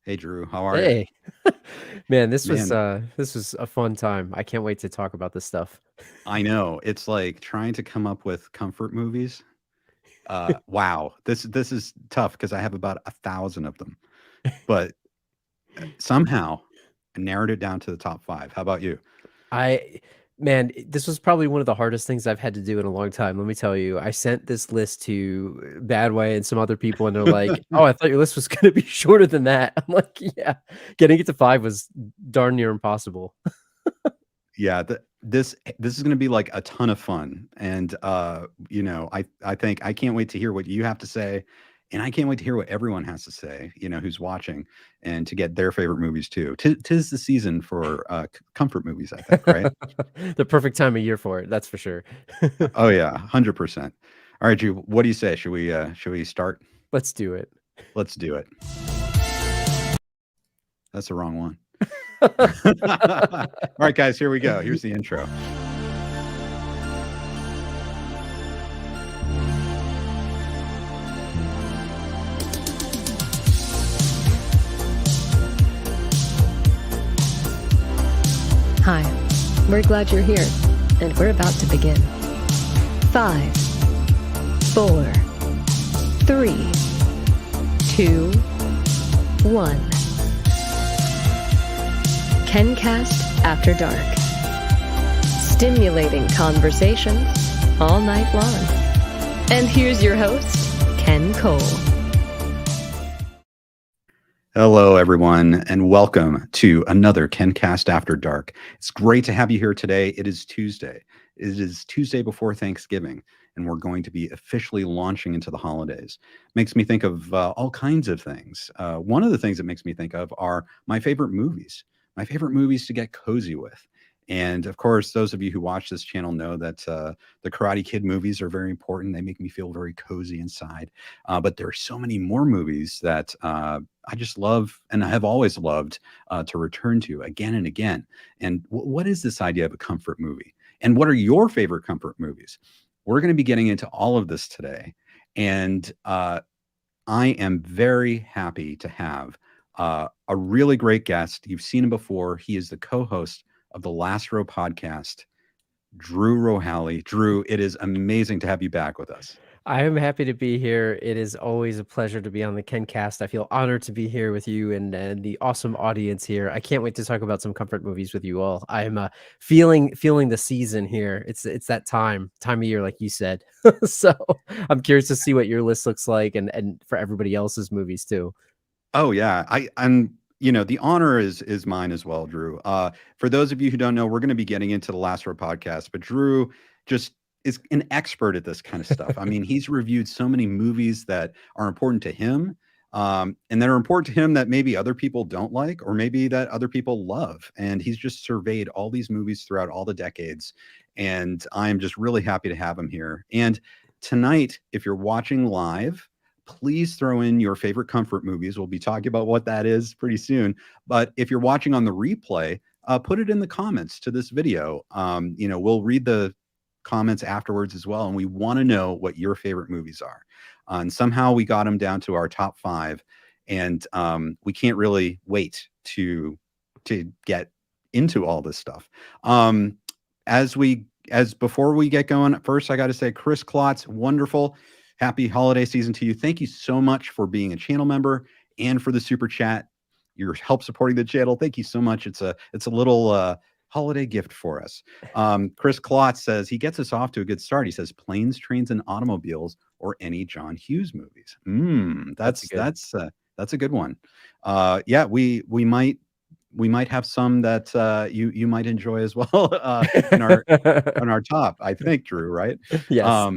Hey Drew, how are you? Hey, man, Man, this was a fun time. I can't wait to talk about this stuff. I know it's like trying to come up with comfort movies. Wow, this is tough because I have about 1,000 of them, but somehow I narrowed it down to the top five. How about you? I, man, this was probably one of the hardest things I've had to do in a long time. Let me tell you, I sent this list to Badway and some other people, and they're like, "Oh, I thought your list was going to be shorter than that." I'm like, "Yeah, getting it to five was darn near impossible." Yeah, this is going to be like a ton of fun, and I think I can't wait to hear what you have to say, and I can't wait to hear what everyone has to say. Who's watching, and to get their favorite movies too. Tis the season for comfort movies. I think, right? The perfect time of year for it, that's for sure. Oh yeah, 100%. All right, Drew, what do you say? Should we start? Let's do it. Let's do it. That's the wrong one. All right, guys, here we go. Here's the intro. Hi, we're glad you're here, and we're about to begin. 5, 4, 3, 2, 1. KenCast After Dark. Stimulating conversations all night long. And here's your host, Ken Cole. Hello, everyone, and welcome to another KenCast After Dark. It's great to have you here today. It is Tuesday. It is Tuesday before Thanksgiving, and we're going to be officially launching into the holidays. Makes me think of all kinds of things. One of the things it makes me think of are my favorite movies to get cozy with. And of course, those of you who watch this channel know that the Karate Kid movies are very important. They make me feel very cozy inside. But there are so many more movies that I just love and I have always loved to return to again and again. And what is this idea of a comfort movie? And what are your favorite comfort movies? We're going to be getting into all of this today. And I am very happy to have a really great guest. You've seen him before. He is the co-host of the Last Row podcast, Drew Rohaly. Drew, it is amazing to have you back with us. I am happy to be here. It is always a pleasure to be on the KenCast. I feel honored to be here with you and the awesome audience here. I can't wait to talk about some comfort movies with you all. I'm feeling the season here. It's that time of year, like you said. So I'm curious to see what your list looks like and for everybody else's movies too. Oh yeah, I'm. The honor is mine as well, Drew. For those of you who don't know, we're going to be getting into the Last Row podcast, but Drew just is an expert at this kind of stuff. I mean, he's reviewed so many movies that are important to him, and that are important to him that maybe other people don't like, or maybe that other people love. And he's just surveyed all these movies throughout all the decades, and I'm just really happy to have him here. And tonight, if you're watching live, please throw in your favorite comfort movies. We'll be talking about what that is pretty soon. But if you're watching on the replay, put it in the comments to this video. We'll read the comments afterwards as well. And we want to know what your favorite movies are. And somehow we got them down to our top five. And we can't really wait to get into all this stuff. As before we get going, first I got to say, Chris Klotz, wonderful. Happy holiday season to you. Thank you so much for being a channel member and for the super chat. Your help supporting the channel. Thank you so much. It's a little holiday gift for us. Chris Klotz says he gets us off to a good start. He says Planes, Trains, and Automobiles, or any John Hughes movies. That's a good one. Yeah, we might have some that you might enjoy as well in our top. I think, Drew, right? Yes.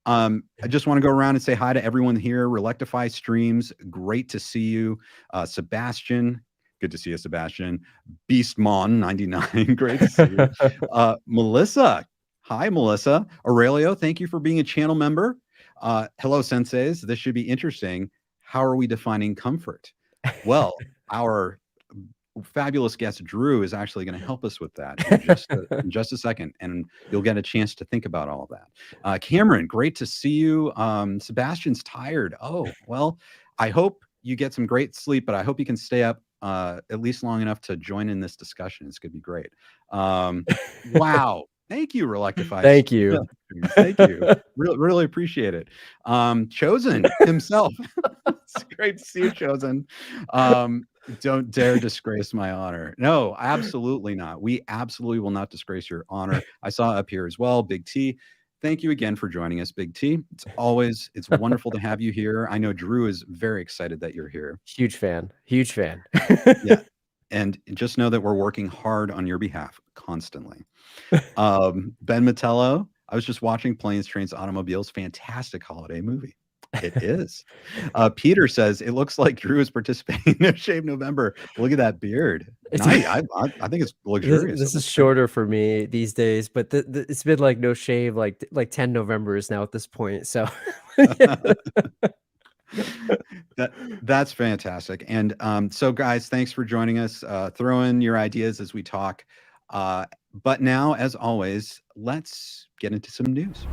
I just want to go around and say hi to everyone here. Relectify Streams, great to see you. Sebastian, good to see you, Sebastian. Beastmon 99, great to see you. Melissa, hi, Melissa. Aurelio, thank you for being a channel member. Hello, senseis. This should be interesting. How are we defining comfort? Well, our fabulous guest Drew is actually going to help us with that in just a second, and you'll get a chance to think about all of that. Cameron, great to see you. Sebastian's tired. Oh, well, I hope you get some great sleep, but I hope you can stay up at least long enough to join in this discussion. It's going to be great. Wow. Thank you, Reluctify. Thank you. Thank you. Really appreciate it. Chosen himself. It's great to see you, Chosen. Don't dare disgrace my honor. No, absolutely not. We absolutely will not disgrace your honor. I saw up here as well, Big T. Thank you again for joining us, Big T. It's wonderful to have you here. I know Drew is very excited that you're here. Huge fan. Yeah. And just know that we're working hard on your behalf constantly. Ben Metello, I was just watching Planes, Trains, Automobiles. Fantastic holiday movie. It is. Peter says, it looks like Drew is participating in No Shave November. Look at that beard. Nice. I think it's luxurious. This is shorter for me these days, but it's been like no shave, like 10 Novembers now at this point. So that's fantastic. And so guys, thanks for joining us. Throw in your ideas as we talk. But now, as always, let's get into some news.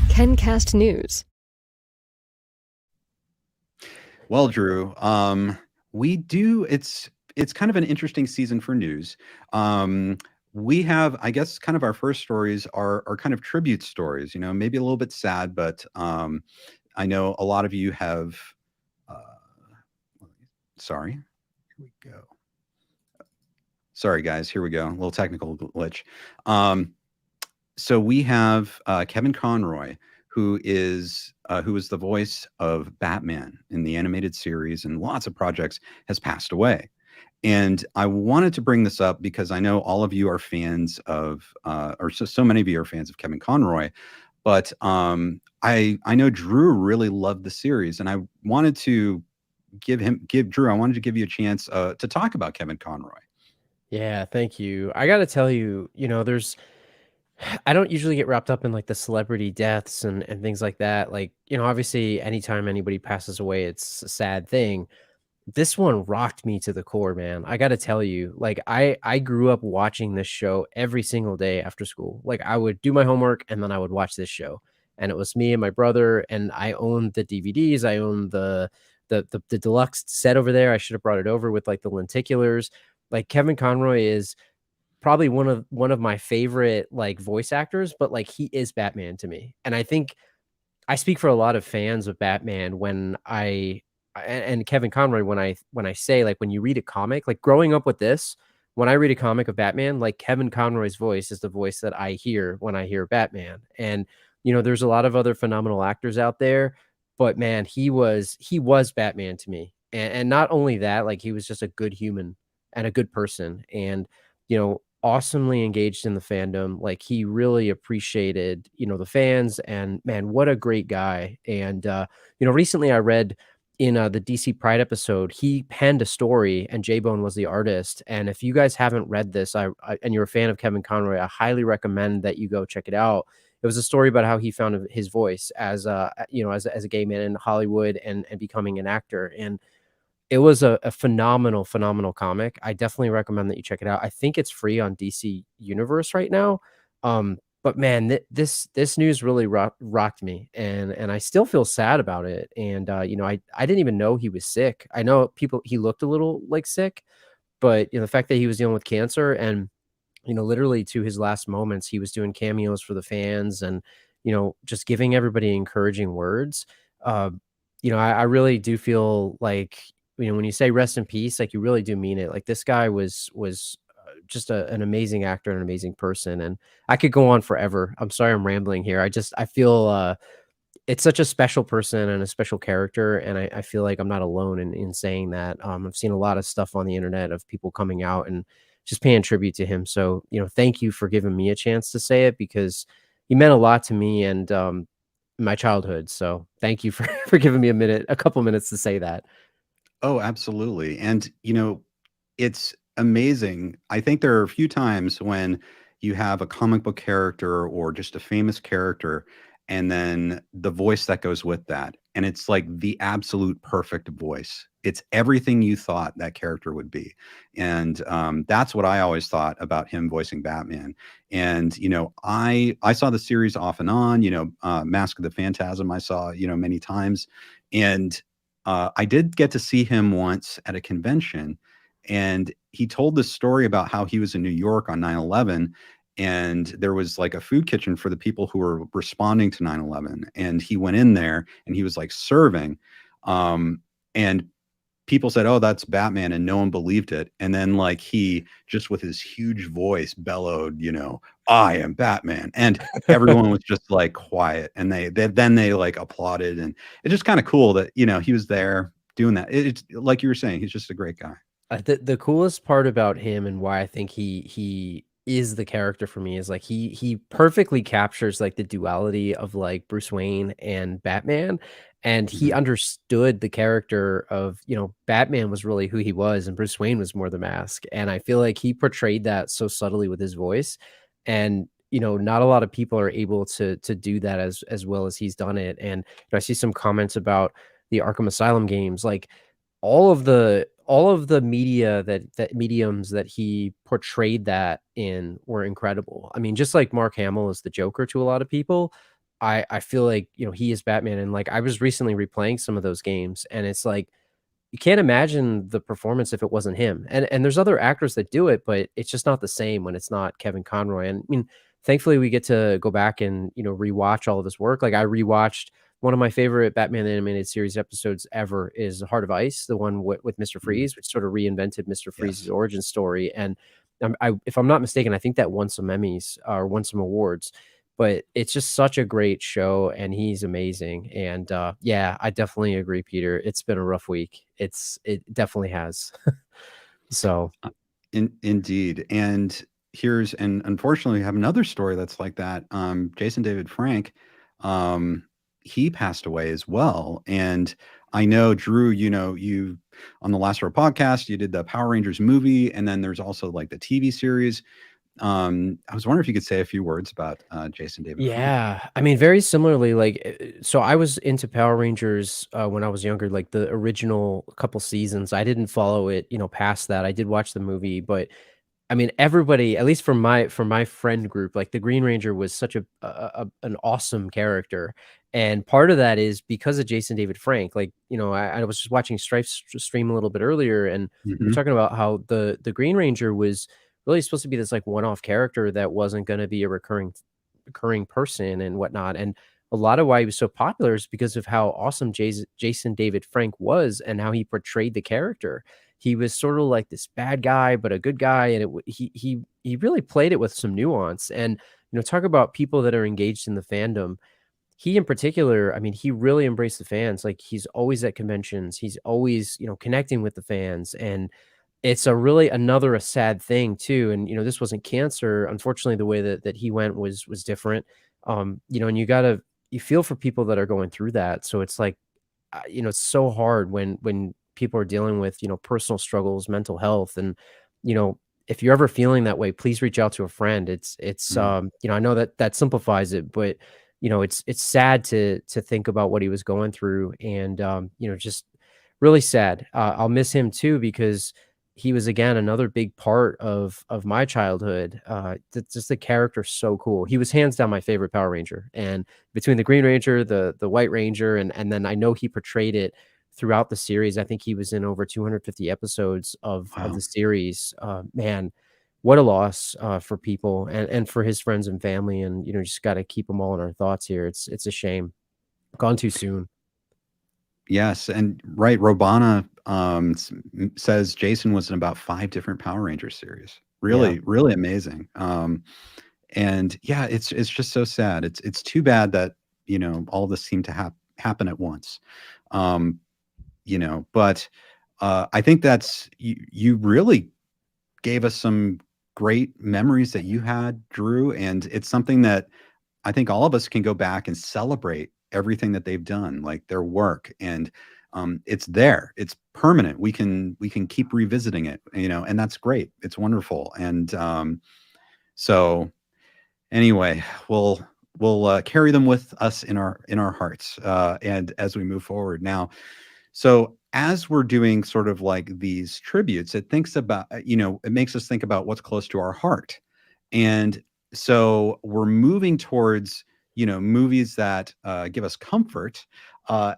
KenCast News. Well, Drew, it's kind of an interesting season for news. We have, I guess, kind of our first stories are kind of tribute stories, maybe a little bit sad, but I know a lot of you have, sorry, here we go. Sorry, guys, here we go. A little technical glitch. So we have Kevin Conroy, who is the voice of Batman in the animated series and lots of projects, has passed away. And I wanted to bring this up because I know all of you are fans of, or so many of you are fans of Kevin Conroy, but I know Drew really loved the series, and I wanted to give Drew you a chance to talk about Kevin Conroy. Yeah, thank you. I got to tell you, I don't usually get wrapped up in like the celebrity deaths and things like that. Like, obviously anytime anybody passes away, it's a sad thing. This one rocked me to the core, man. I got to tell you, like I grew up watching this show every single day after school. Like I would do my homework and then I would watch this show. And it was me and my brother, and I owned the DVDs. I owned the deluxe set over there. I should have brought it over with like the lenticulars. Like Kevin Conroy is probably one of my favorite like voice actors, but like he is Batman to me. And I think I speak for a lot of fans of Batman when and Kevin Conroy when I say, like, when you read a comic, like growing up with this, when I read a comic of Batman, like Kevin Conroy's voice is the voice that I hear when I hear Batman. And there's a lot of other phenomenal actors out there, but man, he was Batman to me. And not only that, like he was just a good human and a good person, and awesomely engaged in the fandom. Like he really appreciated the fans, and man, what a great guy. And recently I read in the DC Pride episode, he penned a story and J-Bone was the artist. And if you guys haven't read this, and you're a fan of Kevin Conroy, I highly recommend that you go check it out. It was a story about how he found his voice as as a gay man in Hollywood and becoming an actor. And it was a phenomenal comic. I definitely recommend that you check it out. I think it's free on DC Universe right now. But man, this news really rocked me, and I still feel sad about it. And I didn't even know he was sick. I know he looked a little like sick, but the fact that he was dealing with cancer, and literally to his last moments, he was doing cameos for the fans, and just giving everybody encouraging words. I really do feel like when you say rest in peace, like you really do mean it. Like this guy was just an amazing actor and an amazing person, and I could go on forever. I'm sorry I'm rambling here. I feel it's such a special person and a special character, and I feel like I'm not alone in saying that. I've seen a lot of stuff on the internet of people coming out and just paying tribute to him. So thank you for giving me a chance to say it, because he meant a lot to me and my childhood. So thank you for giving me a couple minutes to say that. Oh, absolutely. And it's amazing. I think there are a few times when you have a comic book character or just a famous character, and then the voice that goes with that. and it's like the absolute perfect voice. It's everything you thought that character would be. And that's what I always thought about him voicing Batman. And, I saw the series off and on, Mask of the Phantasm, I saw, many times. And I did get to see him once at a convention. And he told this story about how he was in New York on 9/11, and there was like a food kitchen for the people who were responding to 9/11, and he went in there and he was like serving, and people said, "Oh, that's Batman," and no one believed it. And then like he just with his huge voice bellowed, "I am Batman," and everyone was just like quiet, and they like applauded. And it's just kind of cool that he was there doing that. It's like you were saying, he's just a great guy. The coolest part about him and why I think he is the character for me is like he perfectly captures like the duality of like Bruce Wayne and Batman, and he Mhm. understood the character of, Batman was really who he was and Bruce Wayne was more the mask. And I feel like he portrayed that so subtly with his voice. And not a lot of people are able to do that as well as he's done it. And I see some comments about the Arkham Asylum games, like all of the media that mediums that he portrayed that in were incredible. I mean, just like Mark Hamill is the Joker to a lot of people, I feel like, he is Batman. And like I was recently replaying some of those games, and it's like you can't imagine the performance if it wasn't him. And there's other actors that do it, but it's just not the same when it's not Kevin Conroy. And I mean, thankfully we get to go back and, rewatch all of his work. Like I rewatched one of my favorite Batman animated series episodes ever is Heart of Ice, the one with Mr. Mhm. Freeze, which sort of reinvented Mr. Freeze's Yes. origin story. And if I'm not mistaken, I think that won some Emmys or won some awards. But it's just such a great show, and he's amazing. And yeah, I definitely agree, Peter. It's been a rough week. It definitely has. So Indeed. And unfortunately we have another story that's like that. Jason David Frank, um, he passed away as well. And I know, Drew, you on the Last Row podcast, you did the Power Rangers movie, and then there's also like the TV series. I was wondering if you could say a few words about Jason David Frank. yeah, I mean, very similarly, like so I was into Power Rangers when I was younger, like the original couple seasons. I didn't follow it, past that. I did watch the movie, but I mean, everybody, at least from my friend group, like the Green Ranger was such an awesome character, and part of that is because of Jason David Frank. Like, I was just watching Strife's stream a little bit earlier, and we were Hmm. talking about how the Green Ranger was really supposed to be this like one-off character that wasn't going to be a recurring person and whatnot. And a lot of why he was so popular is because of how awesome Jason David Frank was and how he portrayed the character. He was sort of like this bad guy, but a good guy, and he really played it with some nuance. And talk about people that are engaged in the fandom. He in particular, I mean, he really embraced the fans. Like he's always at conventions. He's always connecting with the fans, and it's a sad thing too. And this wasn't cancer. Unfortunately, the way that he went was different. And you feel for people that are going through that. So it's like it's so hard when people are dealing with, personal struggles, mental health. And, you know, if you're ever feeling that way, please reach out to a friend. I know that simplifies it, but it's sad to think about what he was going through. And, just really sad. I'll miss him too, because he was again another big part of my childhood. Just the character so cool. He was hands down my favorite Power Ranger, and between the Green Ranger, the White Ranger, and then I know he portrayed it throughout the series. I think he was in over 250 episodes of Wow. the series. Man, what a loss for people and for his friends and family. And just got to keep them all in our thoughts here. It's a shame. Gone too soon. Yes, and right, Robana says Jason was in about 5 different Power Rangers series. Yeah. Really, really amazing. And yeah, it's just so sad. It's too bad that all this seemed to happen at once. Um, but I think that's you really gave us some great memories that you had, Drew, and it's something that I think all of us can go back and celebrate everything that they've done, like their work, and it's there, it's permanent. We can keep revisiting it, and that's great. It's wonderful, and so anyway, well, we'll carry them with us in our hearts, and as we move forward. Now, so as we're doing sort of like these tributes, it thinks about, it makes us think about what's close to our heart. And so we're moving towards, movies that give us comfort.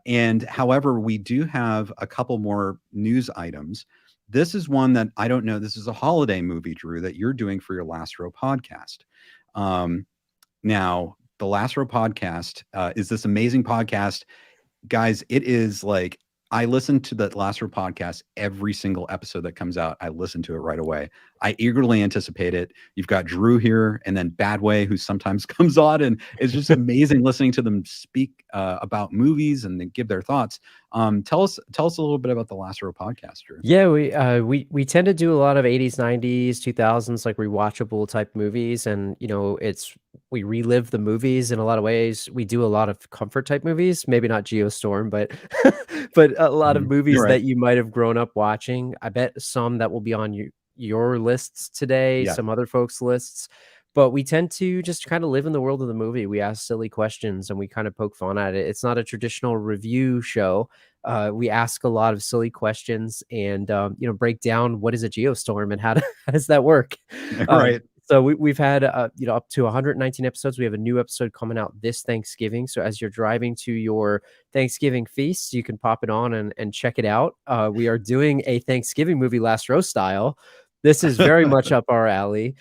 And however, we do have a couple more news items. This is one that I don't know. This is a holiday movie, Drew, that you're doing for your Last Row podcast. Now, the Last Row podcast is this amazing podcast. Guys, it is like, I listen to the Last Row podcast every single episode that comes out. I listen to it right away. I eagerly anticipate it. You've got Drew here, and then Badway, who sometimes comes on, and it's just amazing listening to them speak about movies and then give their thoughts. Tell us a little bit about the Last Row podcast, Drew. Yeah, we tend to do a lot of 80s, 90s, 2000s, like rewatchable type movies, and we relive the movies in a lot of ways. We do a lot of comfort type movies, maybe not Geostorm, but but a lot of movies right. that you might have grown up watching. I bet some that will be on your lists today, Yeah. some other folks' lists. But we tend to just kind of live in the world of the movie. We ask silly questions and we kind of poke fun at it. It's not a traditional review show. We ask a lot of silly questions and break down what is a geostorm and how does that work. Right. So we've had up to 119 episodes. We have a new episode coming out this Thanksgiving. So as you're driving to your Thanksgiving feast, you can pop it on and check it out. We are doing a Thanksgiving movie, Last Row style. This is very much up our alley.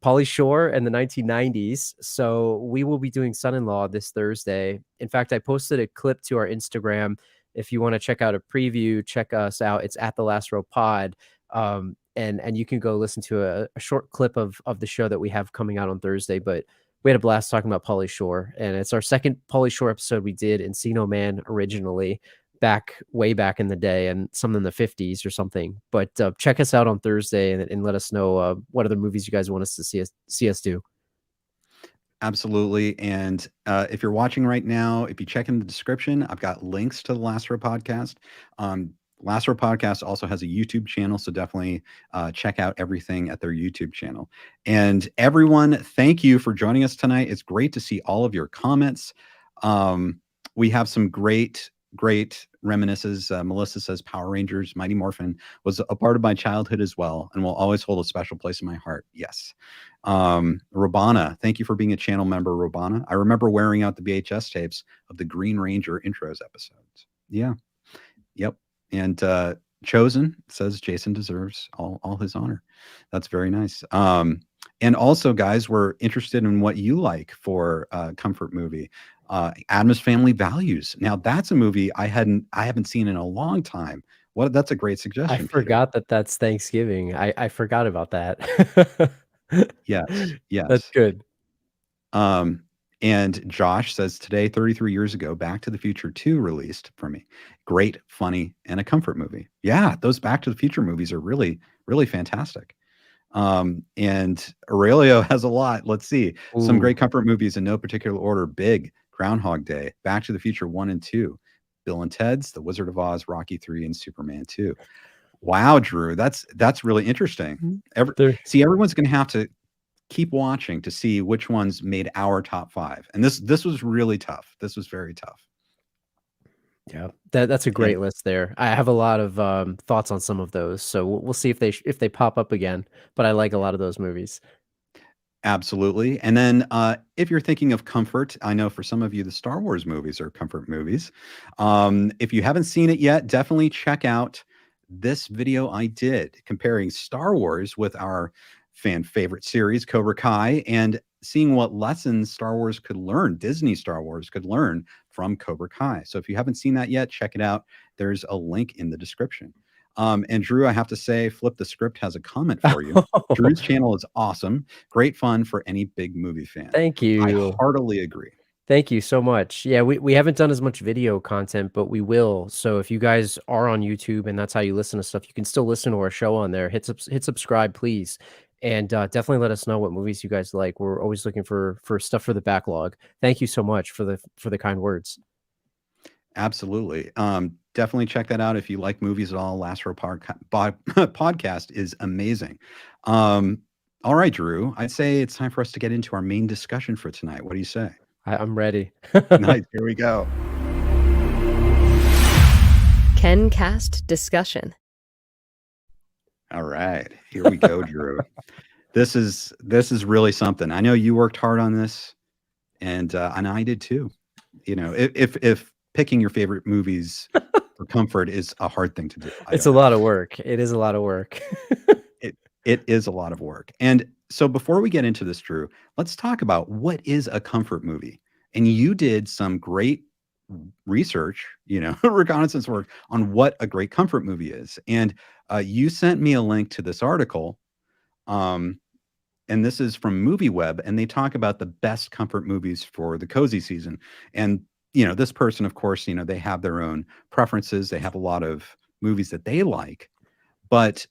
Pauly Shore and the 1990s. So we will be doing Son-in-Law this Thursday. In fact, I posted a clip to our Instagram. If you want to check out a preview, check us out. It's at the Last Row Pod. And you can go listen to a short clip of the show that we have coming out on Thursday. But we had a blast talking about Pauly Shore. And it's our second Pauly Shore episode we did in Encino Man originally, way back in the day, and some in the 50s or something. But check us out on Thursday and let us know what other movies you guys want us to see us do. Absolutely. And if you're watching right now, if you check in the description, I've got links to the Last Row podcast. Last Row podcast also has a YouTube channel, so definitely check out everything at their YouTube channel. And everyone, thank you for joining us tonight. It's great to see all of your comments. We have some great reminiscences. Melissa says Power Rangers Mighty Morphin was a part of my childhood as well and will always hold a special place in my heart. Yes. Robana, thank you for being a channel member, Robana. I remember wearing out the VHS tapes of the Green Ranger intros episodes. Yeah. Yep. And Chosen says Jason deserves all his honor. That's very nice. And also, guys, we're interested in what you like for a comfort movie. Addams Family Values. Now, that's a movie I haven't seen in a long time. That's a great suggestion. I forgot that's Thanksgiving. I forgot about that. Yes. That's good. And Josh says today, 33 years ago, Back to the Future 2 released for me. Great, funny, and a comfort movie. Yeah, those Back to the Future movies are really, really fantastic. And Aurelio has a lot. Let's see. Ooh. Some great comfort movies in no particular order. Big, Groundhog Day, Back to the Future 1 and 2, Bill and Ted's, The Wizard of Oz, Rocky 3, and Superman 2. Wow, Drew, that's really interesting. Everyone's going to have to keep watching to see which ones made our top 5. And this was really tough. This was very tough. Yeah, that's a great list there. I have a lot of thoughts on some of those, so we'll see if they pop up again. But I like a lot of those movies. Absolutely. And then if you're thinking of comfort, I know for some of you the Star Wars movies are comfort movies. If you haven't seen it yet, definitely check out this video I did comparing Star Wars with our fan favorite series, Cobra Kai, and seeing what lessons Star Wars could learn, Disney Star Wars could learn from Cobra Kai. So if you haven't seen that yet, check it out. There's a link in the description. And Drew, I have to say, Flip the Script has a comment for you. Drew's channel is awesome. Great fun for any big movie fan. Thank you. I heartily agree. Thank you so much. Yeah, we haven't done as much video content, but we will. So if you guys are on YouTube and that's how you listen to stuff, you can still listen to our show on there. Hit subscribe, please. And definitely let us know what movies you guys like. We're always looking for stuff for the backlog. Thank you so much for the kind words. Absolutely. Definitely check that out if you like movies at all. Last Row podcast is amazing. All right, Drew, I'd say it's time for us to get into our main discussion for tonight. What do you say? I'm ready. Nice. Here we go. KenCast discussion. All right. Here we go, Drew. This is really something. I know you worked hard on this, and I did too. You know, if picking your favorite movies for comfort is a hard thing to do, It's a lot of work. It is a lot of work. it is a lot of work. And so before we get into this, Drew, let's talk about what is a comfort movie. And you did some great research, reconnaissance work on what a great comfort movie is. And you sent me a link to this article. And this is from MovieWeb, and they talk about the best comfort movies for the cozy season. And, this person, of course, they have their own preferences. They have a lot of movies that they like. But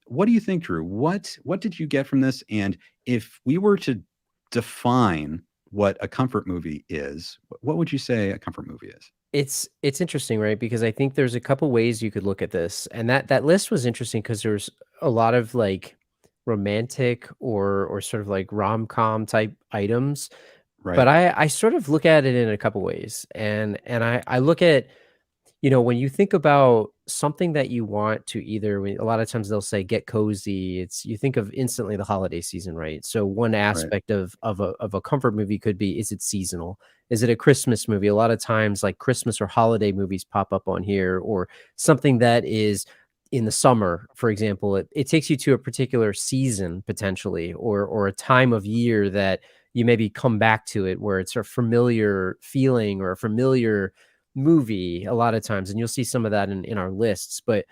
what do you think, Drew? What did you get from this? And if we were to define what a comfort movie is, what would you say a comfort movie is? It's interesting, right? Because I think there's a couple ways you could look at this. And that list was interesting because there's a lot of like romantic or sort of like rom-com type items. But Right. I sort of look at it in a couple ways. And I look at, when you think about something that you want to either, a lot of times they'll say get cozy. You think of instantly the holiday season, right? So one Right. aspect of a comfort movie could be, is it seasonal? Is it a Christmas movie? A lot of times like Christmas or holiday movies pop up on here, or something that is in the summer, for example. It takes you to a particular season potentially, or a time of year that you maybe come back to it, where it's a familiar feeling or a familiar movie a lot of times. And you'll see some of that in our lists. But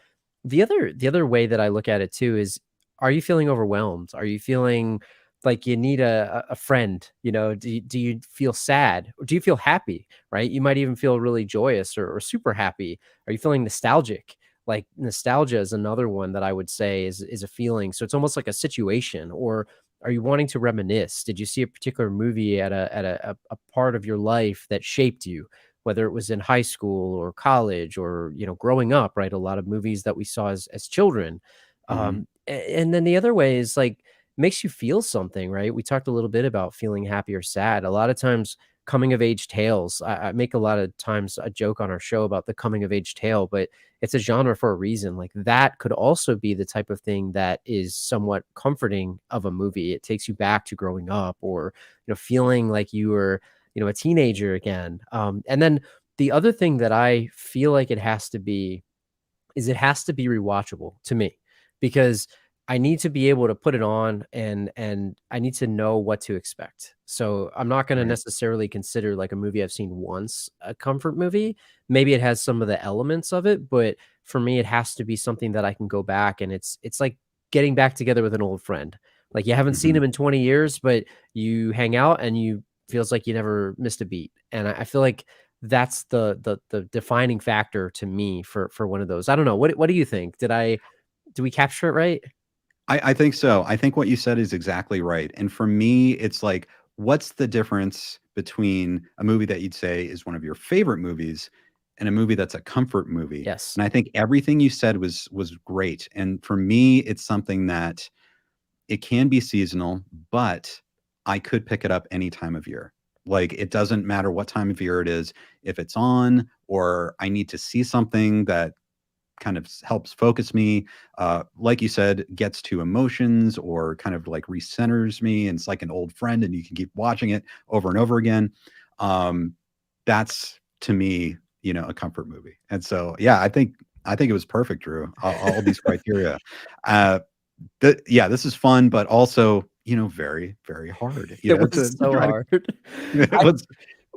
the other way that I look at it too is, are you feeling overwhelmed? Are you feeling like you need a friend? Do you feel sad, or do you feel happy? Right? You might even feel really joyous or super happy. Are you feeling nostalgic? Like nostalgia is another one that I would say is a feeling. So it's almost like a situation. Or are you wanting to reminisce? Did you see a particular movie at a part of your life that shaped you, whether it was in high school or college, or growing up? Right, a lot of movies that we saw as children. Hmm. And then the other way is like, makes you feel something, right? We talked a little bit about feeling happy or sad. A lot of times, coming of age tales. I make a lot of times a joke on our show about the coming of age tale, but it's a genre for a reason. Like that could also be the type of thing that is somewhat comforting of a movie. It takes you back to growing up, or feeling like you were a teenager again. And then the other thing that I feel like it has to be is, it has to be rewatchable to me, because I need to be able to put it on, and I need to know what to expect. So I'm not going to Right. necessarily consider like a movie I've seen once a comfort movie. Maybe it has some of the elements of it, but for me it has to be something that I can go back, and it's like getting back together with an old friend. Like you haven't seen Hmm. him in 20 years, but you hang out and you feels like you never missed a beat. And I feel like that's the defining factor to me for one of those. I don't know. What do you think? Do we capture it right? I think so. I think what you said is exactly right. And for me, it's like, what's the difference between a movie that you'd say is one of your favorite movies and a movie that's a comfort movie? Yes. And I think everything you said was great. And for me, it's something that it can be seasonal, but I could pick it up any time of year. Like it doesn't matter what time of year it is, if it's on or I need to see something that kind of helps focus me. Like you said, gets to emotions or kind of like recenters me. And it's like an old friend, and you can keep watching it over and over again. That's to me, a comfort movie. And so, yeah, I think it was perfect, Drew. All these criteria. Uh, yeah, this is fun, but also, very, very hard. It To was so try to. hard. I Let's,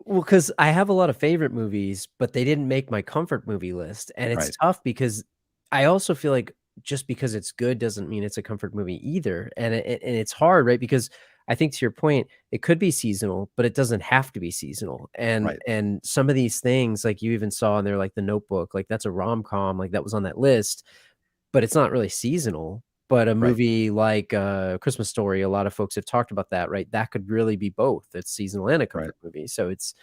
Well, because I have a lot of favorite movies, but they didn't make my comfort movie list, and it's right, tough because I also feel like just because it's good doesn't mean it's a comfort movie either, and it's hard, right? Because I think to your point, it could be seasonal, but it doesn't have to be seasonal, and right, and some of these things, like you even saw in there, like The Notebook, like that's a rom-com, like that was on that list, but it's not really seasonal. But a right. movie like Christmas Story, a lot of folks have talked about that, right? That could really be both. It's seasonal and a Right. comfort movie. So it's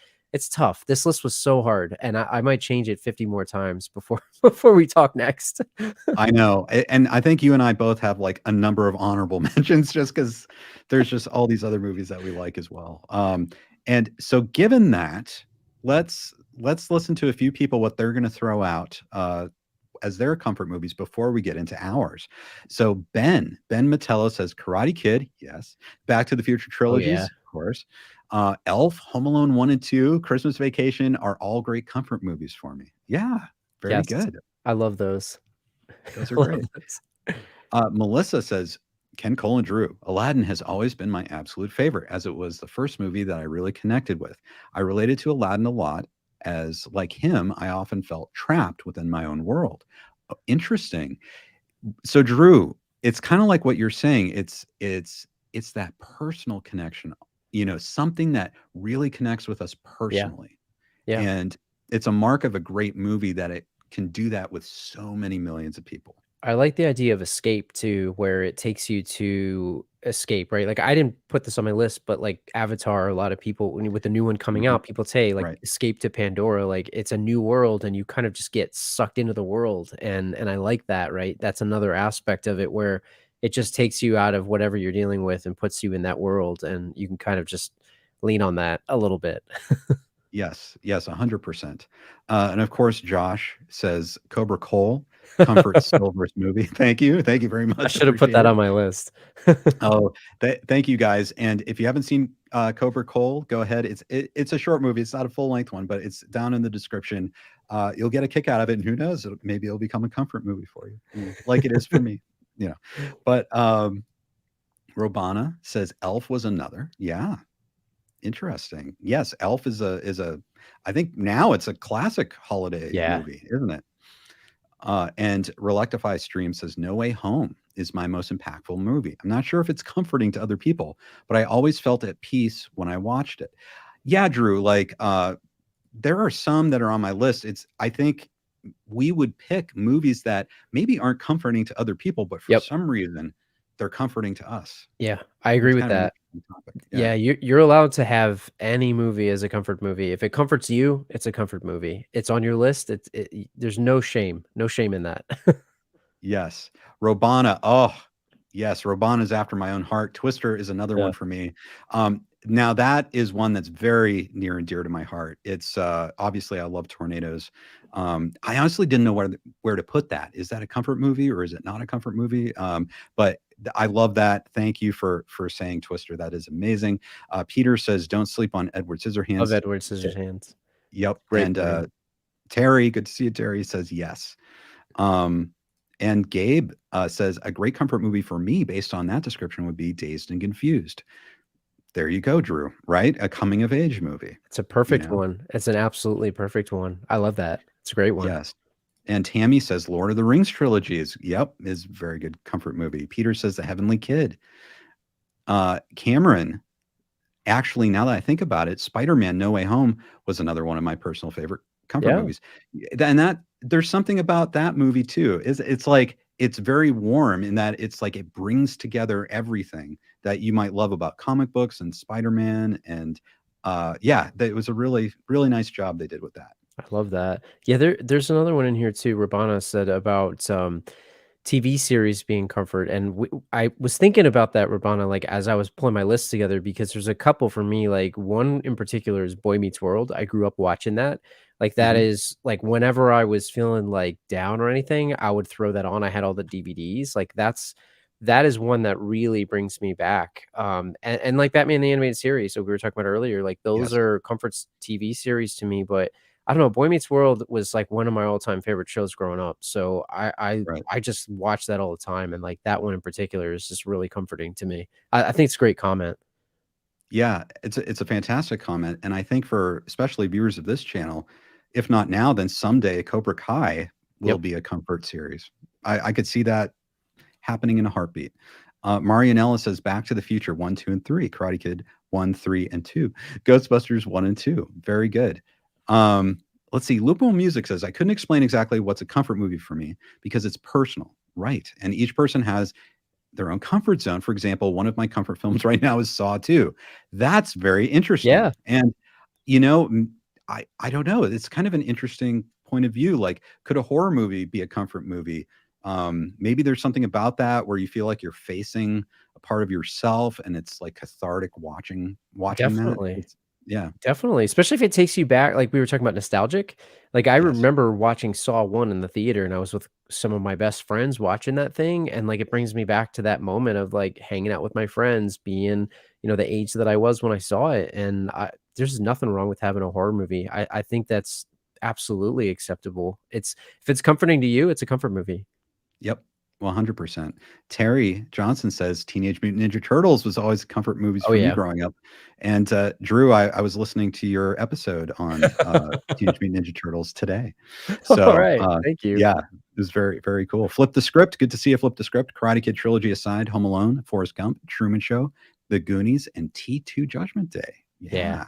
tough. This list was so hard, and I might change it 50 more times before before we talk next. I know, and I think you and I both have like a number of honorable mentions just because there's just all these other movies that we like as well. And so given that, let's listen to a few people what they're going to throw out as their comfort movies before we get into ours. So Ben Matello says Karate Kid, yes. Back to the Future Oh yeah. trilogies, of course. Elf, Home Alone 1 and 2, Christmas Vacation are all great comfort movies for me. Yeah, very Yes. good. I love those. Those are I love great. those. Melissa says Ken, Cole, and Drew. Aladdin has always been my absolute favorite, as it was the first movie that I really connected with. I related to Aladdin a lot, as like him, I often felt trapped within my own world. Interesting. So, Drew, it's kind of like what you're saying. It's that personal connection. Something that really connects with us Yeah. personally, Yeah. and it's a mark of a great movie that it can do that with so many millions of people. I like the idea of escape too, where it takes you to escape, right? Like I didn't put this on my list, but like Avatar, a lot of people with the new one coming Mhm. out, people say like Right. escape to Pandora, like it's a new world and you kind of just get sucked into the world. And I like that, right? That's another aspect of it where it just takes you out of whatever you're dealing with and puts you in that world and you can kind of just lean on that a little bit. Yes, yes, 100%. And of course, Josh says Cobra Cole, Comfort Silver's movie. Thank you very I much. should have put Appreciate that it. on my list. Oh, thank you guys. And if you haven't seen Cobra Cole, go ahead. It's a short movie. It's not a full length one, but it's down in the description. You'll get a kick out of it, and who knows? Maybe it'll become a comfort movie for you, like it is for me. You know, but Robana says Elf was another. Yeah, interesting. Yes, Elf is a. I think now it's a classic holiday Yeah. movie, isn't it? And Reluctify Stream says No Way Home is my most impactful movie. I'm not sure if it's comforting to other people, but I always felt at peace when I watched it. Yeah, Drew, like there are some that are on my list. I think we would pick movies that maybe aren't comforting to other people, but for Yep. some reason they're comforting to us. Yeah, I agree It's with kind of an that. interesting topic. Yeah. Yeah, you're allowed to have any movie as a comfort movie. If it comforts you, it's a comfort movie. It's on your list. There's no shame in that. Yes. Robana. Oh, yes. Robana is after my own heart. Twister is another Yeah. one for me. Now that is one that's very near and dear to my heart. It's obviously I love tornadoes. I honestly didn't know where to put that. Is that a comfort movie or is it not a comfort movie? But I love that. Thank you for saying Twister. That is amazing. Peter says, "Don't sleep on Edward Of Scissorhands." Edward Scissorhands. Yep. Great And movie. Terry, good to see you. Terry says yes. Um, and Gabe says a great comfort movie for me, based on that description, would be Dazed and Confused. There you go, Drew. Right, a coming of age movie. It's a You perfect know, one. It's an absolutely perfect one. I love that. It's a great one. yes. And Tammy says Lord of the Rings trilogy is a very good comfort movie. Peter says The Heavenly Kid. Cameron, actually, now that I think about it, Spider-Man: No Way Home was another one of my personal favorite comfort Yeah. movies. And that there's something about that movie too. It's like it's very warm in that it's like it brings together everything that you might love about comic books and Spider-Man. And yeah, it was a really, really nice job they did with that. I love that. Yeah, there's another one in here too. Rabana said about TV series being comfort, and I was thinking about that, Rabana, like as I was pulling my list together, because there's a couple for me. Like one in particular is Boy Meets World. I grew up watching that. Like that Mhm. is like whenever I was feeling like down or anything, I would throw that on. I had all the DVDs. Like that is one that really brings me back. And like Batman the Animated Series, so we were talking about earlier, like those Yes. are comforts TV series to me, but I don't know, Boy Meets World was, like, one of my all-time favorite shows growing up, so Right. I just watch that all the time, and, like, that one in particular is just really comforting to me. I think it's a great comment. Yeah, it's a fantastic comment, and I think for especially viewers of this channel, if not now, then someday Cobra Kai will Yep. be a comfort series. I could see that happening in a heartbeat. Marianella says Back to the Future 1, 2, and 3, Karate Kid 1, 3, and 2, Ghostbusters 1 and 2. Very good. Let's see. Lupo Music says I couldn't explain exactly what's a comfort movie for me because it's personal, right? And each person has their own comfort zone. For example, one of my comfort films right now is Saw 2. That's very interesting. Yeah. And you know, I don't know. It's kind of an interesting point of view. Like, could a horror movie be a comfort movie? Maybe there's something about that where you feel like you're facing a part of yourself, and it's like cathartic watching that. Definitely. Yeah. Definitely, especially if it takes you back, like we were talking about nostalgic. Like I Yes. remember watching Saw 1 in the theater and I was with some of my best friends watching that thing and like it brings me back to that moment of like hanging out with my friends, being, the age that I was when I saw it. And there's nothing wrong with having a horror movie. I think that's absolutely acceptable. If it's comforting to you, it's a comfort movie. Yep. 100%. Terry Johnson says Teenage Mutant Ninja Turtles was always comfort movies Oh for me yeah. growing up. And Drew, I was listening to your episode on Teenage Mutant Ninja Turtles today. All So right. Thank you. yeah, it was very, very cool. Flip the script. Good to see you flip the script. Karate Kid trilogy aside, Home Alone, Forrest Gump, Truman Show, The Goonies, and T2 Judgment Day. Yeah. Yeah,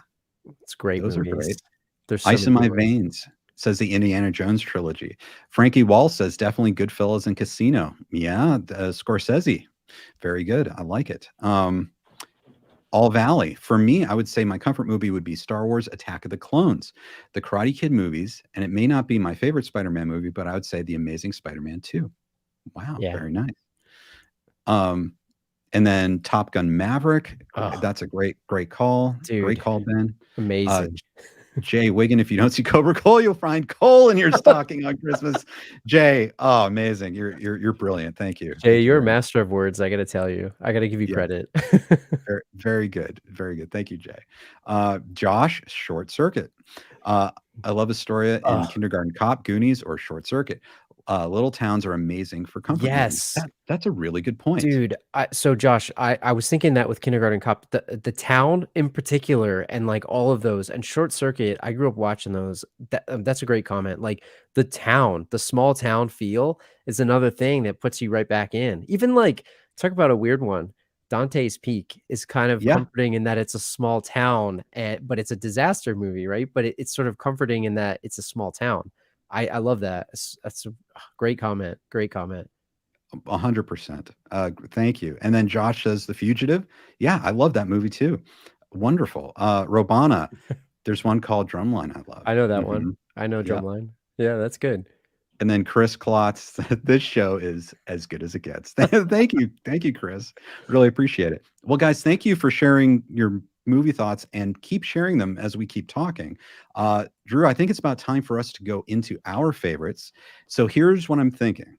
It's great those are movies. great. There's so Ice in many My good ones. Veins says the Indiana Jones trilogy. Frankie Wall says definitely Goodfellas and Casino. Yeah, Scorsese. Very good. I like it. All Valley. For me, I would say my comfort movie would be Star Wars Attack of the Clones, the Karate Kid movies, and it may not be my favorite Spider-Man movie, but I would say The Amazing Spider-Man 2. Wow, Yeah. very nice. And then Top Gun Maverick. Oh, That's a great call. Great dude. call, Ben. Amazing. Jay Wiggin, if you don't see Cobra Cole, you'll find Cole in your stocking on Christmas. Jay, oh, amazing! You're brilliant. Thank you. Jay, Thank you you're a very much. master of words. I got to tell you, I got to give you Yeah, credit. very, very good, very good. Thank you, Jay. Josh, Short Circuit. I love Astoria Oh, and Kindergarten Cop, Goonies, or Short Circuit. Little towns are amazing for comfort movies. yes. That's a really good point. Dude, so Josh, I was thinking that with Kindergarten Cop, the town in particular, and like all of those, and Short Circuit. I grew up watching those. That's a great comment. Like the town, the small town feel is another thing that puts you right back in. Even like talk about a weird one. Dante's Peak is kind of Yeah, comforting in that it's a small town, but it's a disaster movie, right? But it's sort of comforting in that it's a small town. I love that. That's a great comment. Great comment. 100%. Thank you. And then Josh says The Fugitive. Yeah, I love that movie too. Wonderful. Robana, there's one called Drumline I love. I know that one. Mhm. I know Yeah. Drumline. Yeah, that's good. And then Chris Klotz, this show is as good as it gets. Thank you. Thank you, Chris. Really appreciate it. Well, guys, thank you for sharing your movie thoughts and keep sharing them as we keep talking. Drew, I think it's about time for us to go into our favorites. So here's what I'm thinking.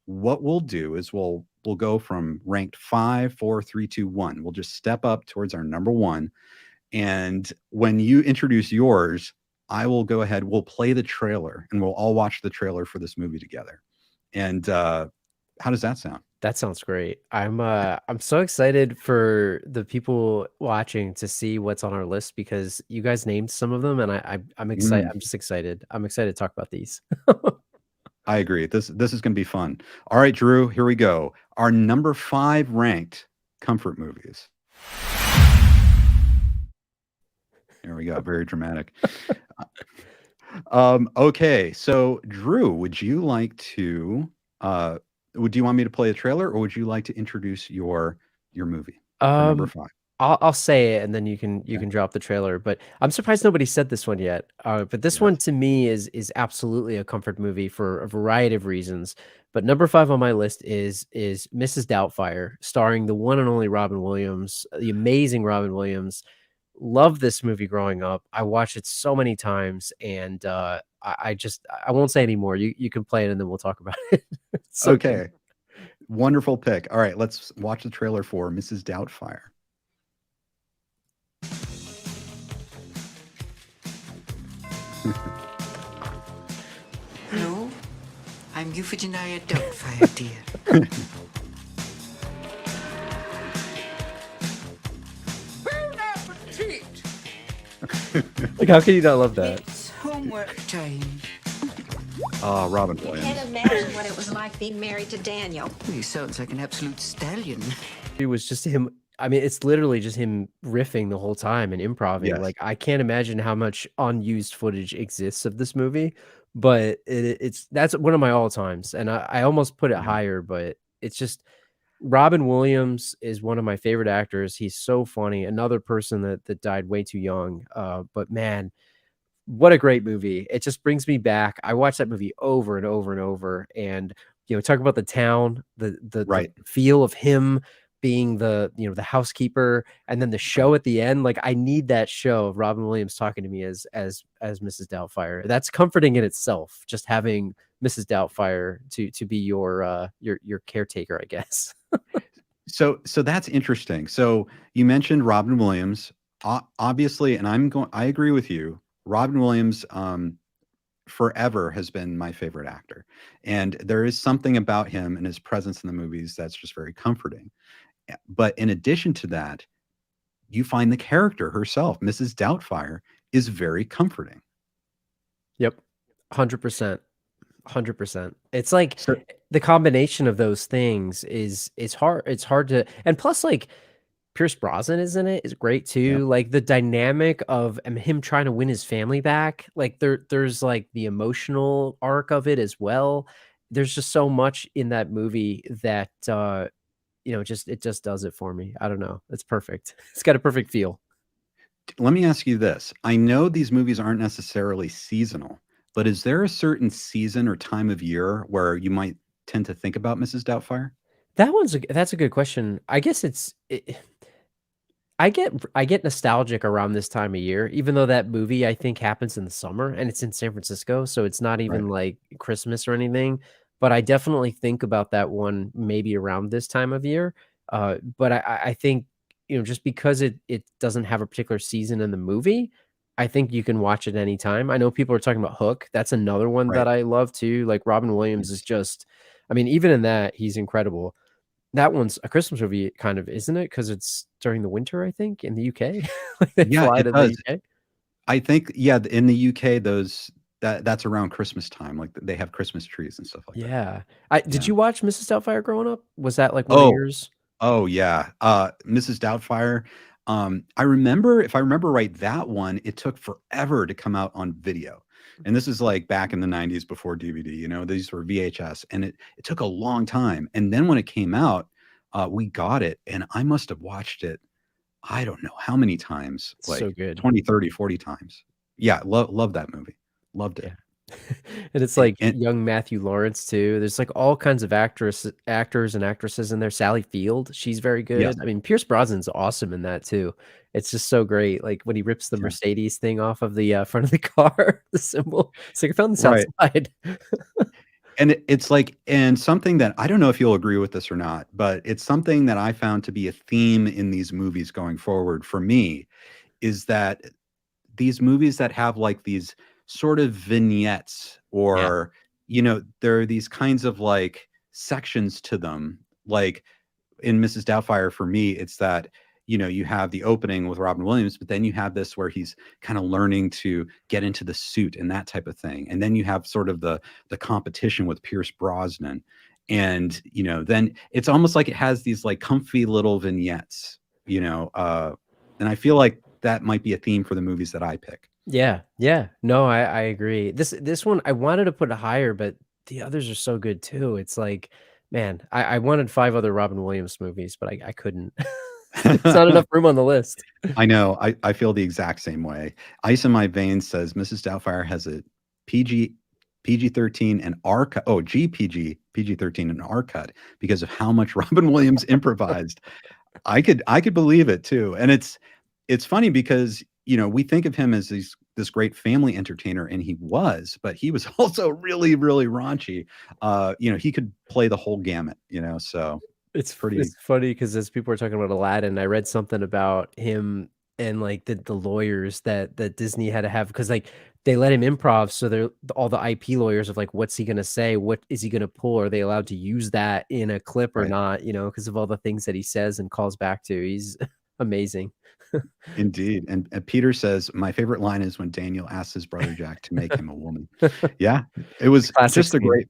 What we'll do is we'll go from ranked 5, 4, 3, 2, 1. We'll just step up towards our number 1. And when you introduce yours, I will go ahead, we'll play the trailer and we'll all watch the trailer for this movie together. And how does that sound? That sounds great. I'm so excited for the people watching to see what's on our list because you guys named some of them and I'm excited. Mm, I'm just excited. I'm excited to talk about these. I agree. This is going to be fun. All right, Drew, here we go. Our number 5 ranked comfort movies. Here we go. Very dramatic. Okay, so Drew, would you like to would you want me to play a trailer or would you like to introduce your movie for number 5? I'll say it and then you can Okay. drop the trailer. But I'm surprised nobody said this one yet. But this one Yes. to me is absolutely a comfort movie for a variety of reasons. But number 5 on my list is Mrs. Doubtfire, starring the one and only Robin Williams, the amazing Robin Williams. Love this movie growing up. I watched it so many times, and I won't say anymore. You can play it and then we'll talk about it. It's so good. Okay. Wonderful pick. All right, let's watch the trailer for Mrs. Doubtfire. Hello, I'm Euphigenia Doubtfire, dear. Like, how can you not love that? It's homework time. Robin Can't Williams. imagine what it was like being married to Daniel. He sounds like an absolute stallion. It was just him. I mean, it's literally just him riffing the whole time and improving. Yes. Like, I can't imagine how much unused footage exists of this movie, but that's one of my all times, and I almost put it Yeah. higher, but it's just Robin Williams is one of my favorite actors. He's so funny. Another person that died way too young. But man, what a great movie. It just brings me back. I watched that movie over and over and over. And talk about the town, the Right. feel of him being the the housekeeper, and then the show at the end. Like, I need that show of Robin Williams talking to me as Mrs. Doubtfire. That's comforting in itself, just having Mrs. Doubtfire to be your caretaker, I guess. So that's interesting. So you mentioned Robin Williams, obviously, and I agree with you. Robin Williams, forever has been my favorite actor, and there is something about him and his presence in the movies that's just very comforting. But in addition to that, you find the character herself, Mrs. Doubtfire, is very comforting. Yep. 100%. 100%. It's like So the combination of those things is hard. It's hard to, and plus, like, Pierce Brosnan is in it is great yeah, too. Like, the dynamic of him trying to win his family back. Like, there's like the emotional arc of it as well. There's just so much in that movie that it just does it for me. I don't know. It's perfect. It's got a perfect feel. let me ask you this. I know these movies aren't necessarily seasonal, but is there a certain season or time of year where you might tend to think about Mrs. Doubtfire? That's a good question. I guess I get nostalgic around this time of year, even though that movie, I think, happens in the summer and it's in San Francisco, so it's not Right. even like Christmas or anything. But I definitely think about that one maybe around this time of year. But I think, just because it doesn't have a particular season in the movie, I think you can watch it anytime. I know people are talking about Hook. That's another one Right. that I love too. Like, Robin Williams is just, I mean, even in that, he's incredible. That one's a Christmas movie, kind of, isn't it? Because it's during the winter, I think, in the UK. Like, they Yeah, fly it to the does. UK. I think, yeah, in the UK, that's around Christmas time. Like they have Christmas trees and stuff like that. Yeah. I Did Yeah. you watch Mrs. Doubtfire growing up? Was that, like, one of Oh, yours? oh yeah. Mrs. Doubtfire. I remember, if I remember right, that one, it took forever to come out on video. And this is like back in the 90s before DVD, these were VHS, and it took a long time. And then when it came out, we got it, and I must have watched it, I don't know how many times, It's so like good. 20, 30, 40 times. Yeah, love that movie. Loved it. Yeah. And it's And like young Matthew Lawrence too. There's like all kinds of actors and actresses in there. Sally Field, she's very yes, good. I mean, Pierce Brosnan's awesome in that too. It's just so great. Like, when he rips the yeah, Mercedes thing off of the front of the car, the symbol. It's like, I found this right. outside. And it's like, and something that I don't know if you'll agree with this or not, but it's something that I found to be a theme in these movies going forward for me, is that these movies that have like these sort of vignettes, Yeah. or there are these kinds of like sections to them. Like in Mrs. Doubtfire, for me, it's that you have the opening with Robin Williams, but then you have this where he's kind of learning to get into the suit and that type of thing, and then you have sort of the competition with Pierce Brosnan, and then it's almost like it has these like comfy little vignettes, and I feel like that might be a theme for the movies that I pick. Yeah, yeah. No, I agree. This one, I wanted to put it higher, but the others are so good too. It's like, man, I wanted 5 other Robin Williams movies, but I couldn't. It's not enough room on the list. I know. I feel the exact same way. Ice in My Veins says Mrs. Doubtfire has a PG-13 and R cut. Oh, GPG PG-13 and R cut because of how much Robin Williams improvised. I could believe it too. And it's funny because we think of him as this great family entertainer, and he was, but he was also really, really raunchy. He could play the whole gamut, so It's pretty funny because as people are talking about Aladdin, I read something about him and like the lawyers that Disney had to have, because like they let him improv, so they're all the IP lawyers of like, what's he gonna say? What is he gonna pull? Are they allowed to use that in a clip or right. not? Because of all the things that he says and calls back to. He's amazing. Indeed. And Peter says, my favorite line is when Daniel asks his brother Jack to make him a woman. Yeah, it was Classic just a scene. great,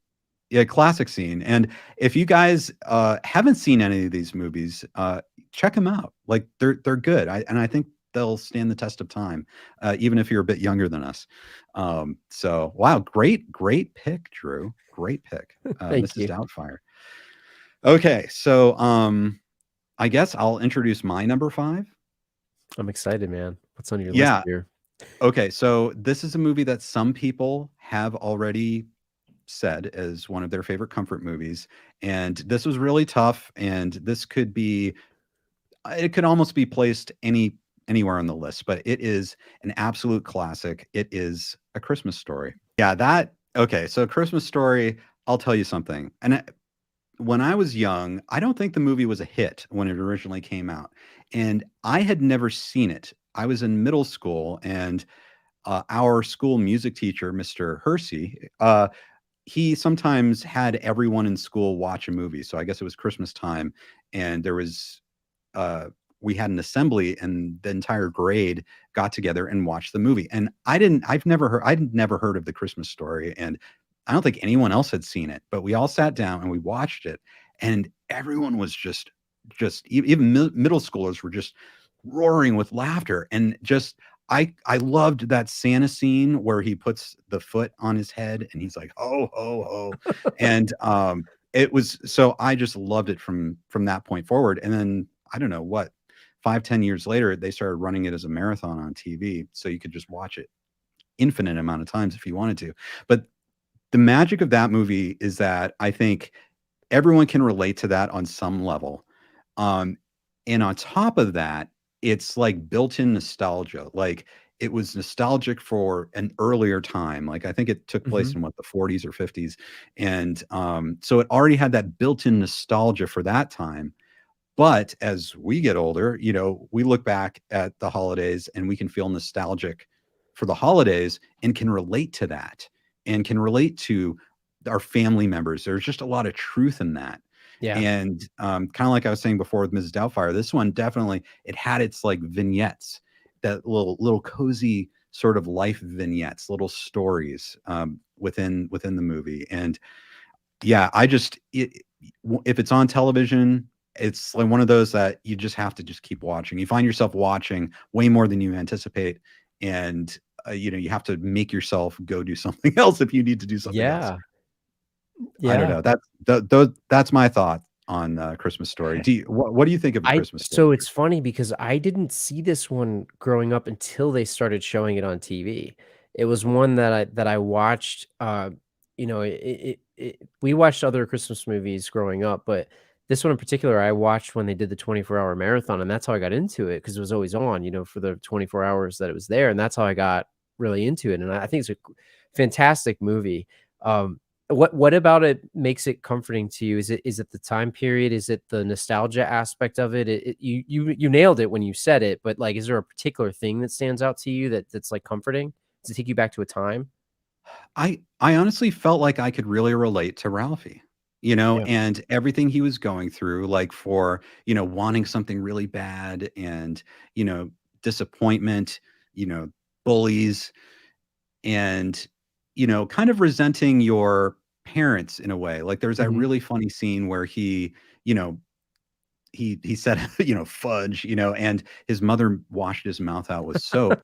yeah, classic scene. And if you guys haven't seen any of these movies, check them out. Like they're good. I think they'll stand the test of time, even if you're a bit younger than us. So wow, great pick, Drew. Great pick, Thank Mrs. you. Doubtfire. Okay, so I guess I'll introduce my number 5. I'm excited, man. What's on your list Yeah. here? Okay, so this is a movie that some people have already said as one of their favorite comfort movies. And this was really tough. And this could be, it could almost be placed anywhere on the list, but it is an absolute classic. It is A Christmas Story. Yeah, okay. So Christmas Story, I'll tell you something. And when I was young, I don't think the movie was a hit when it originally came out. And I had never seen it. I was in middle school, and our school music teacher, Mr. Hersey, he sometimes had everyone in school watch a movie. So I guess it was Christmas time, and there was we had an assembly, and the entire grade got together and watched the movie. And I'd never heard of The Christmas Story, and I don't think anyone else had seen it, but we all sat down and we watched it, and everyone was just even middle schoolers were just roaring with laughter. And just I loved that Santa scene where he puts the foot on his head and he's like, ho ho ho. And it was, so I just loved it from that point forward. And then I don't know what, 5-10 years later, they started running it as a marathon on TV, so you could just watch it infinite amount of times if you wanted to. But the magic of that movie is that I think everyone can relate to that on some level. And on top of that, it's like built-in nostalgia. Like, it was nostalgic for an earlier time. Like, I think it took place in what, the 40s or 50s. And so it already had that built-in nostalgia for that time. But as we get older, you know, we look back at the holidays and we can feel nostalgic for the holidays and can relate to that, and can relate to our family members. There's just a lot of truth in that. Yeah. And kind of like I was saying before with Mrs. Doubtfire, this one definitely, it had its like vignettes, that little cozy sort of life vignettes, little stories within the movie. And yeah, if it's on television, it's like one of those that you just have to just keep watching. You find yourself watching way more than you anticipate, and you know, you have to make yourself go do something else if you need to do something else. Yeah. I don't know. That's my thought on Christmas Story. What do you think of Christmas Story? So it's funny because I didn't see this one growing up until they started showing it on TV. It was one that I watched. You know, we watched other Christmas movies growing up, but this one in particular, I watched when they did the 24-hour marathon, and that's how I got into it, because it was always on, you know, for the 24 hours that it was there, and that's how I got really into it. And I think it's a fantastic movie. What about it makes it comforting to you? Is it the time period? Is it the nostalgia aspect of it? You nailed it when you said it, but like, is there a particular thing that stands out to you that's like comforting? Does it take you back to a time? I honestly felt like I could really relate to Ralphie, you know, Yeah. and everything he was going through, like, for, you know, wanting something really bad, and, you know, disappointment, you know, bullies, and, you know, kind of resenting your parents in a way. Like, there's that Mhm. really funny scene where you know, he said, you know, fudge, you know, and his mother washed his mouth out with soap.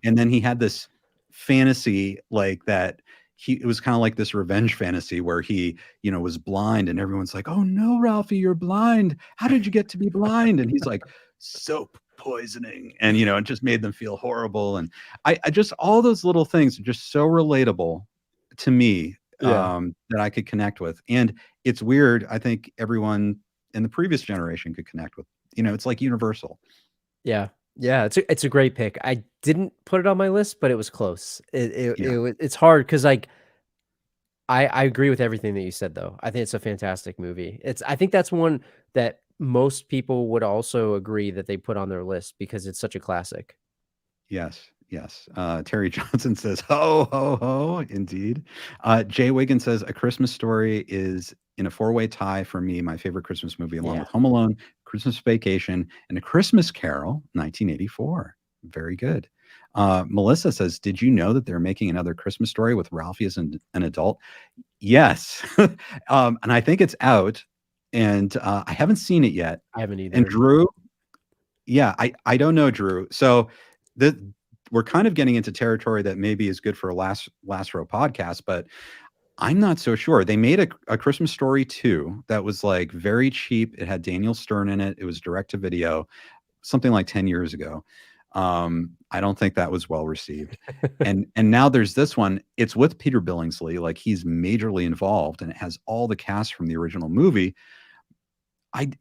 And then he had this fantasy, like, that it was kind of like this revenge fantasy where he, you know, was blind, and everyone's like, "Oh no, Ralphie, you're blind. How did you get to be blind?" And he's like, "Soap poisoning." And, you know, it just made them feel horrible. And I just, all those little things are just so relatable to me, Yeah. that I could connect with. And it's weird. I think everyone in the previous generation could connect with, you know, it's like universal. Yeah. Yeah, it's a great pick. I didn't put it on my list, but it was close. Yeah. It's hard because, like, I agree with everything that you said, though. I think it's a fantastic movie. I think that's one that most people would also agree that they put on their list because it's such a classic. Yes, yes. Terry Johnson says, "Ho, ho, ho!" Indeed. Jay Wiggins says, "A Christmas Story is in a four-way tie for me, my favorite Christmas movie, along Yeah. with Home Alone, Christmas Vacation, and A Christmas Carol, 1984." Very good. Melissa says, "Did you know that they're making another Christmas Story with Ralphie as an adult?" Yes. And I think it's out, and I haven't seen it yet. I haven't either. And Drew, yeah, I don't know, Drew. So we're kind of getting into territory that maybe is good for a last row podcast, but I'm not so sure. They made a Christmas Story 2 that was like very cheap. It had Daniel Stern in it. It was direct to video, something like 10 years ago. I don't think that was well received. And now there's this one. It's with Peter Billingsley, like he's majorly involved, and it has all the cast from the original movie.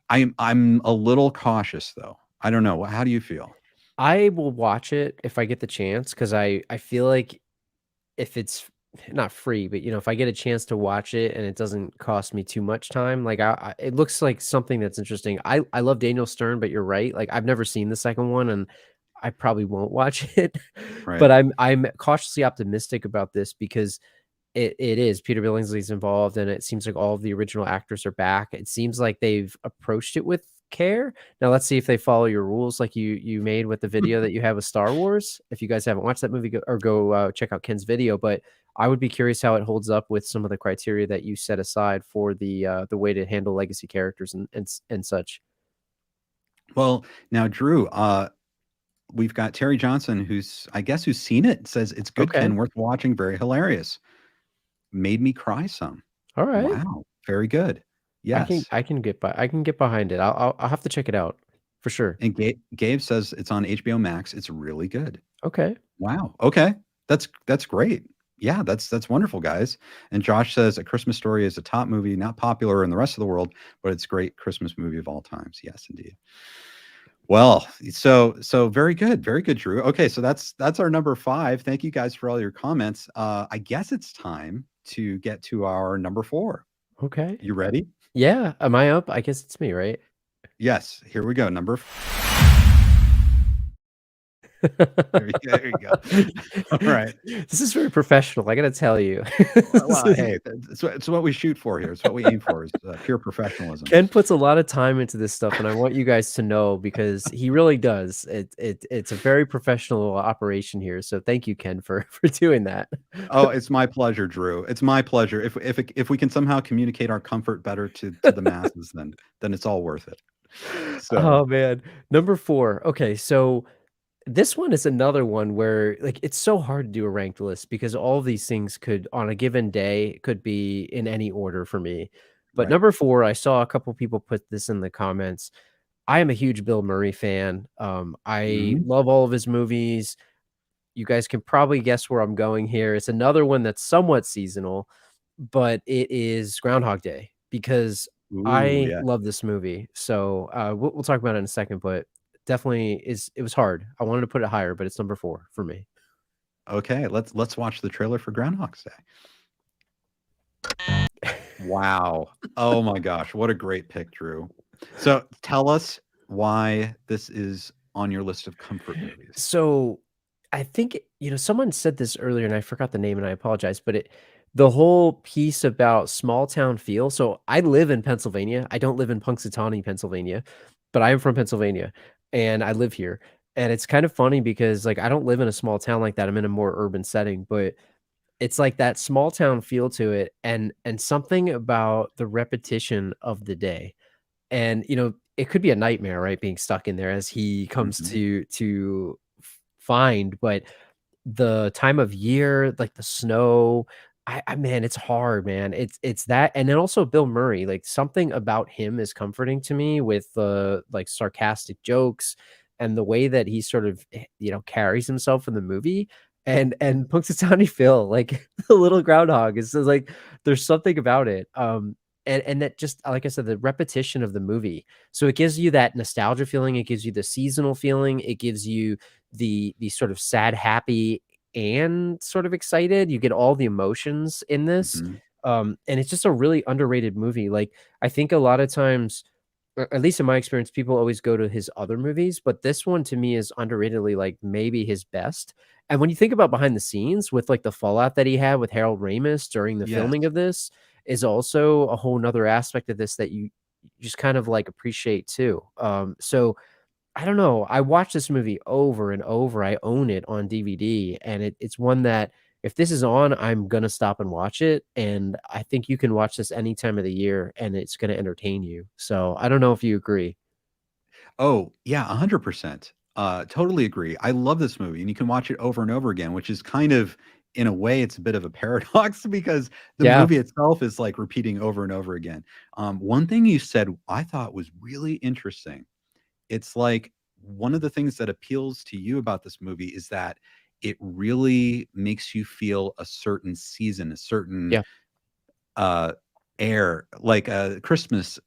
I'm a little cautious though. I don't know. How do you feel? I will watch it if I get the chance because I feel like if it's not free, but if I get a chance to watch it and it doesn't cost me too much time, like it looks like something that's interesting. I love Daniel Stern, but you're right. Like I've never seen the second one, and I probably won't watch it. Right. But I'm cautiously optimistic about this because it is Peter Billingsley's involved, and it seems like all of the original actors are back. It seems like they've approached it with care. Now let's see if they follow your rules like you made with the video that you have with Star Wars. If you guys haven't watched that movie, go check out Ken's video. But I would be curious how it holds up with some of the criteria that you set aside for the way to handle legacy characters and such. Well, now Drew, we've got Terry Johnson, who's seen it. Says it's good, Okay. Ken, worth watching, very hilarious. Made me cry some. All right. Wow, very good. Yes. I can get behind it. I'll have to check it out for sure. And Gabe says it's on HBO Max. It's really good. Okay. Wow. Okay. That's great. Yeah, that's wonderful, guys. And Josh says A Christmas Story is a top movie, not popular in the rest of the world, but it's a great Christmas movie of all times. Yes, indeed. Well, so very good, Drew. Okay, so that's our number 5. Thank you guys for all your comments. I guess it's time to get to our number 4. Okay. You ready? Yeah. Am I up? I guess it's me, right? Yes. Here we go. Number. There you go. All right. This is very professional. I got to tell you. Well, hey, it's what we shoot for here. It's what we aim for is pure professionalism. Ken puts a lot of time into this stuff, and I want you guys to know because he really does. It's a very professional operation here. So thank you, Ken, for doing that. Oh, it's my pleasure, Drew. It's my pleasure. If we can somehow communicate our comfort better to the masses, then it's all worth it. So. Oh man, number 4. Okay, so this one is another one where like it's so hard to do a ranked list because all of these things could on a given day could be in any order for me. But Right. number 4, I saw a couple people put this in the comments. I am a huge Bill Murray fan. I love all of his movies. You guys can probably guess where I'm going here. It's another one that's somewhat seasonal, but it is Groundhog Day because I Yeah. love this movie. So we'll talk about it in a second, but definitely it was hard. I wanted to put it higher, but it's number 4 for me. Okay, let's watch the trailer for Groundhog's Day. Wow. Oh my gosh, what a great pick, Drew. So tell us why this is on your list of comfort movies. So I think someone said this earlier and I forgot the name and I apologize, but the whole piece about small town feel. So I live in Pennsylvania. I don't live in Punxsutawney, Pennsylvania, but I am from Pennsylvania and I live here. And it's kind of funny because like I don't live in a small town like that. I'm in a more urban setting, but it's like that small town feel to it and something about the repetition of the day. And it could be a nightmare, right? Being stuck in there as he comes to find, but the time of year, like the snow, I man, it's hard, man. It's that, and then also Bill Murray, like something about him is comforting to me with the like sarcastic jokes and the way that he sort of carries himself in the movie. And Punxsutawney Phil, like the little groundhog, is just like there's something about it. And that just like I said, the repetition of the movie. So it gives you that nostalgia feeling, it gives you the seasonal feeling, it gives you the sort of sad, happy, and sort of excited. You get all the emotions in this. And it's just a really underrated movie. Like I think a lot of times, or at least in my experience, people always go to his other movies, but this one to me is underratedly like maybe his best. And when you think about behind the scenes with like the fallout that he had with Harold Ramis during the filming of this is also a whole nother aspect of this that you just kind of like appreciate too. So I don't know. I watched this movie over and over. I own it on DVD, and it's one that if this is on, I'm gonna stop and watch it. And I think you can watch this any time of the year, and it's gonna entertain you. So I don't know if you agree. Oh yeah, 100%. Totally agree. I love this movie, and you can watch it over and over again, which is kind of, in a way, it's a bit of a paradox because the movie itself is like repeating over and over again. One thing you said I thought was really interesting. It's like one of the things that appeals to you about this movie is that it really makes you feel a certain season, a certain Yeah. air, like a crispness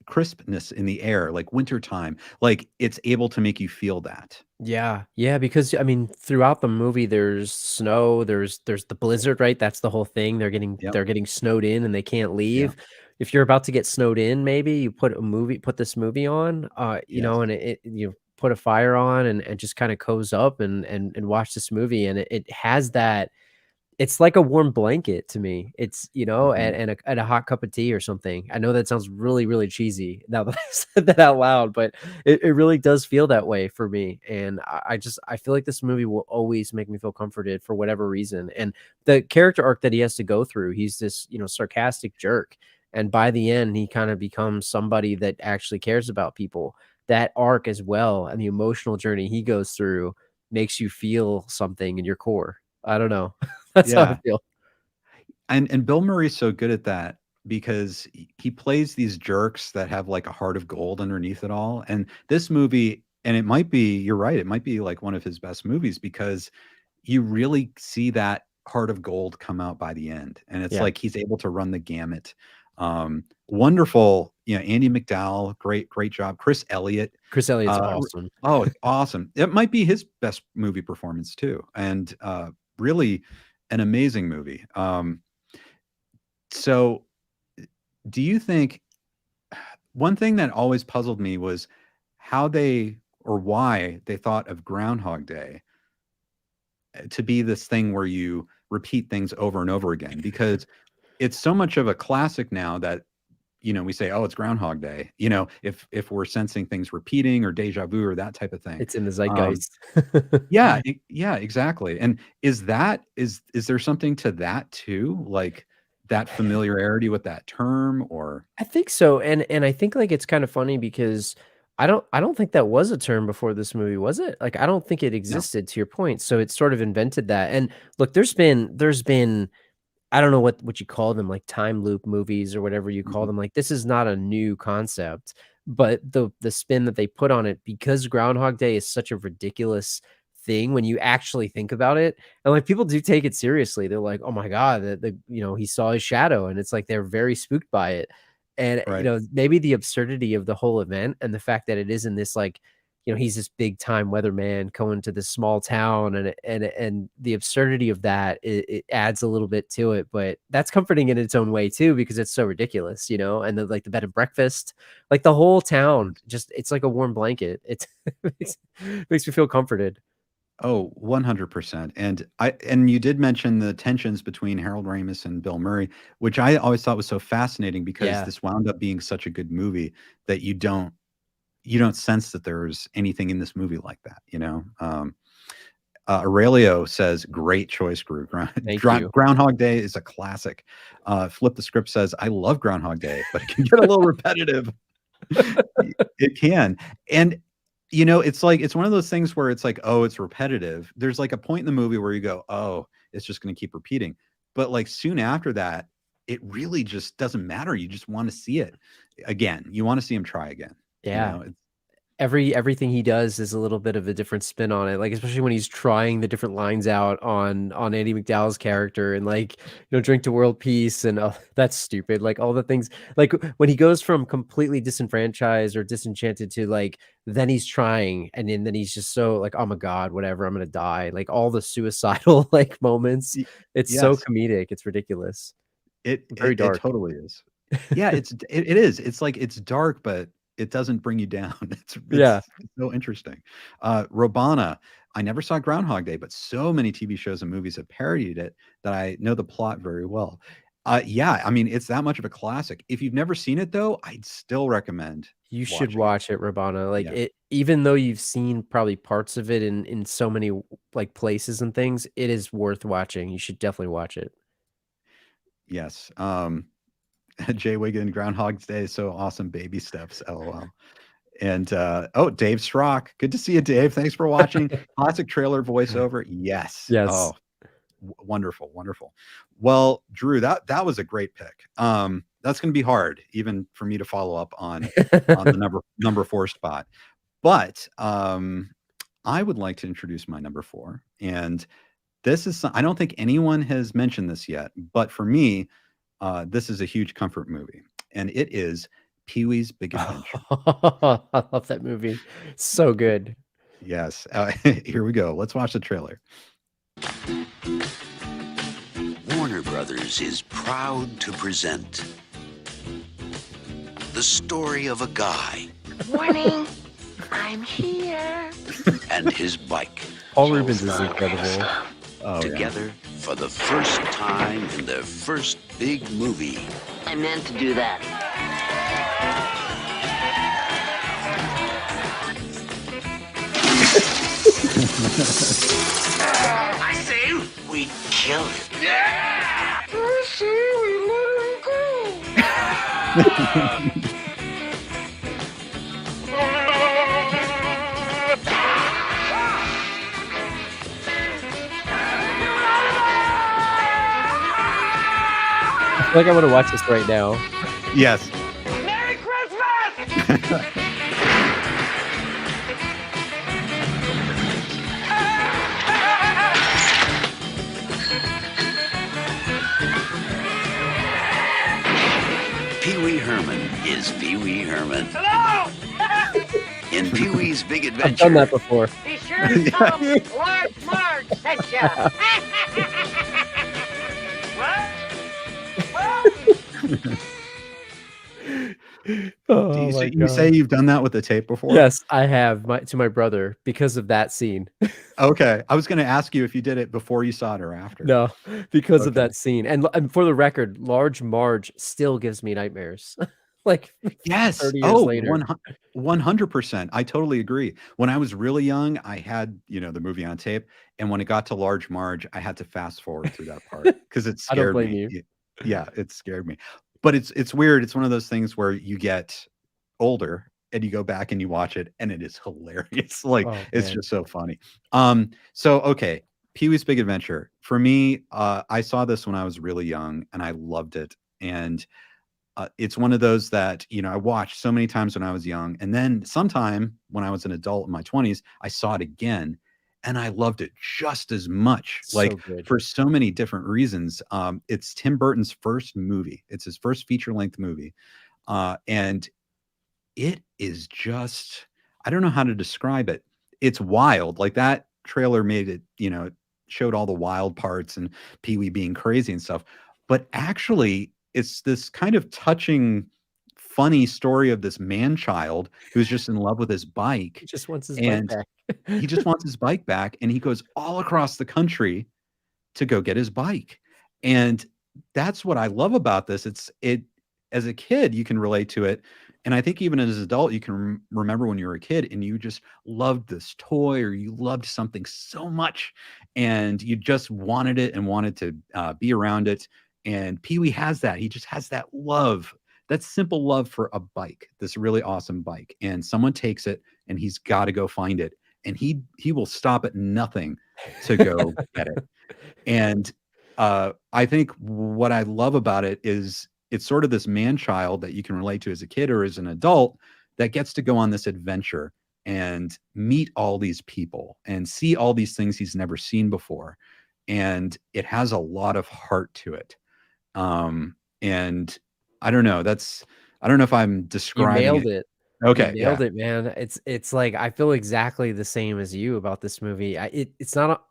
in the air, like wintertime. Like it's able to make you feel that. Yeah, yeah, because I mean, throughout the movie, there's snow, there's the blizzard, right? That's the whole thing. Yep. They're getting snowed in and they can't Yeah. leave. If you're about to get snowed in, maybe you put this movie on, Yes. and you put a fire on and just kind of cozy up and watch this movie, and it has that. It's like a warm blanket to me. It's, Mhm. and a hot cup of tea or something. I know that sounds really, really cheesy now that I said that out loud, but it really does feel that way for me. And I feel like this movie will always make me feel comforted for whatever reason. And the character arc that he has to go through, he's this, sarcastic jerk. And by the end, he kind of becomes somebody that actually cares about people. That arc as well, and the emotional journey he goes through makes you feel something in your core. I don't know. That's how I Yeah. feel. And Bill Murray's so good at that because he plays these jerks that have like a heart of gold underneath it all. And this movie, and it might be, you're right, it might be like one of his best movies because you really see that heart of gold come out by the end. And it's Yeah. like he's able to run the gamut. Wonderful, Andy McDowell, great job. Chris Elliott. Chris Elliott's Uh, awesome. oh, awesome. It might be his best movie performance too. And really an amazing movie. So do you think one thing that always puzzled me was how they or why they thought of Groundhog Day to be this thing where you repeat things over and over again? Because it's so much of a classic now that we say, oh, it's Groundhog Day, if we're sensing things repeating or deja vu or that type of thing. It's in the Um, zeitgeist. yeah, yeah, exactly. And is there something to that too? Like that familiarity with that term or I think so, and I think, like, it's kind of funny because I don't think that was a term before this movie, was it? Like, I don't think it no. existed, to your point, so it sort of invented that. And look, there's been I don't know what you call them, like time loop movies or whatever you call Mhm. them. Like, this is not a new concept, but the spin that they put on it, because Groundhog Day is such a ridiculous thing when you actually think about it, and like people do take it seriously. They're like, "Oh my god, he saw his shadow," and it's like they're very spooked by it. And Right. maybe the absurdity of the whole event and the fact that it is in this, like, he's this big time weatherman going to this small town, and the absurdity of that, it adds a little bit to it, but that's comforting in its own way too because it's so ridiculous, and the, like, the bed and breakfast, like the whole town, just it's like a warm blanket. It's makes me feel comforted. Oh, 100%. And you did mention the tensions between Harold Ramis and Bill Murray, which I always thought was so fascinating because Yeah. this wound up being such a good movie that you don't sense that there's anything in this movie like that, Aurelio says, "Great choice, Gru. Thank you. Groundhog Day is a classic." Flip the Script says, "I love Groundhog Day, but it can get a little repetitive." It can, and it's one of those things where it's like, oh, it's repetitive. There's like a point in the movie where you go, oh, it's just going to keep repeating, but like soon after that, it really just doesn't matter. You just want to see it again. You want to see him try again. Yeah. It's Everything he does is a little bit of a different spin on it, like, especially when he's trying the different lines out on Andy McDowell's character and, like, "Drink to world peace," and, "Oh, that's stupid," like, all the things, like, when he goes from completely disenfranchised or disenchanted to, like, then he's trying, and then he's just so, like, "Oh my god, whatever, I'm gonna die," like, all the suicidal, like, moments. y- It's so yes, comedic, it's ridiculous. it Very it dark. totally is. Yeah, it is. It's like it's dark, but it doesn't bring you down. Yeah. It's so interesting. Robana, I never saw Groundhog Day, but so many TV shows and movies have parodied it that I know the plot very well. Yeah, I mean, it's that much of a classic. If you've never seen it though, I'd still recommend You should watching it. watch it, Rabana. Like, Yeah. it, even though you've seen probably parts of it in so many, like, places and things, it is worth watching. You should definitely watch it. Yes. Jay Wiggin, Groundhog's Day is so awesome. Baby steps. LOL. And oh, Dave Strock. Good to see you, Dave. Thanks for watching. Classic trailer voiceover. Yes. Yes. Oh, wonderful, wonderful. Well, Drew, that was a great pick. That's going to be hard, even for me to follow up on the number 4 spot. But I would like to introduce my number 4, and this is I don't think anyone has mentioned this yet, but for me, this is a huge comfort movie, and it is Pee-wee's Big Adventure. I love that movie. So good. Yes. Here we go. Let's watch the trailer. Warner Brothers is proud to present the story of a guy Morning. I'm here. and his bike Paul Rubens is incredible. Oh, yeah. together for the first time in their first big movie. I meant to do that. I say we kill it. I feel like I want to watch this right now. Yes. Merry Christmas! Pee Wee Herman is Pee Wee Herman. Hello! In Pee Wee's Big I've Adventure, done that before. Be sure to tell them Large Marge sent ya. What? Oh, Do you, my you say God. you've done that with the tape before? Yes, I have to my brother because of that scene. Okay. I was going to ask you if you did it before you saw it or after. No, because of Okay. that scene. And for the record, Large Marge still gives me nightmares. Like Yes. 30 years Oh, later. 100%. I totally agree. When I was really young, I had, the movie on tape. And when it got to Large Marge, I had to fast forward through that part because it I don't scared blame me. you. Yeah, it scared me. But it's weird. It's one of those things where you get older and you go back and you watch it and it is hilarious. Like Oh, it's man. just so funny. So okay, Pee-wee's Big Adventure. For me, I saw this when I was really young and I loved it. And it's one of those that, I watched so many times when I was young. And then sometime when I was an adult in my 20s, I saw it again and I loved it just as much. So Like good. for so many different reasons. It's Tim Burton's first movie. It's his first feature-length movie. And it is just, I don't know how to describe it. It's wild. Like that trailer made it, it showed all the wild parts and Pee-wee being crazy and stuff. But actually, it's this kind of touching, funny story of this man-child who's just in love with his bike. He just wants his bike And back. he just wants his bike back. And he goes all across the country to go get his bike. And that's what I love about this. It as a kid, you can relate to it. And I think even as an adult, you can remember when you were a kid and you just loved this toy or you loved something so much and you just wanted it and wanted to be around it. And Pee-wee has that. He just has that love, that simple love for a bike, this really awesome bike. And someone takes it and he's got to go find it. And he will stop at nothing to go get it. And I think what I love about it is it's sort of this man-child that you can relate to as a kid or as an adult that gets to go on this adventure and meet all these people and see all these things he's never seen before. And it has a lot of heart to it. And I don't know, I don't know if I'm You describing nailed it. it. Okay. You Yeah. nailed it, man. It's like I feel exactly the same as you about this movie. It's not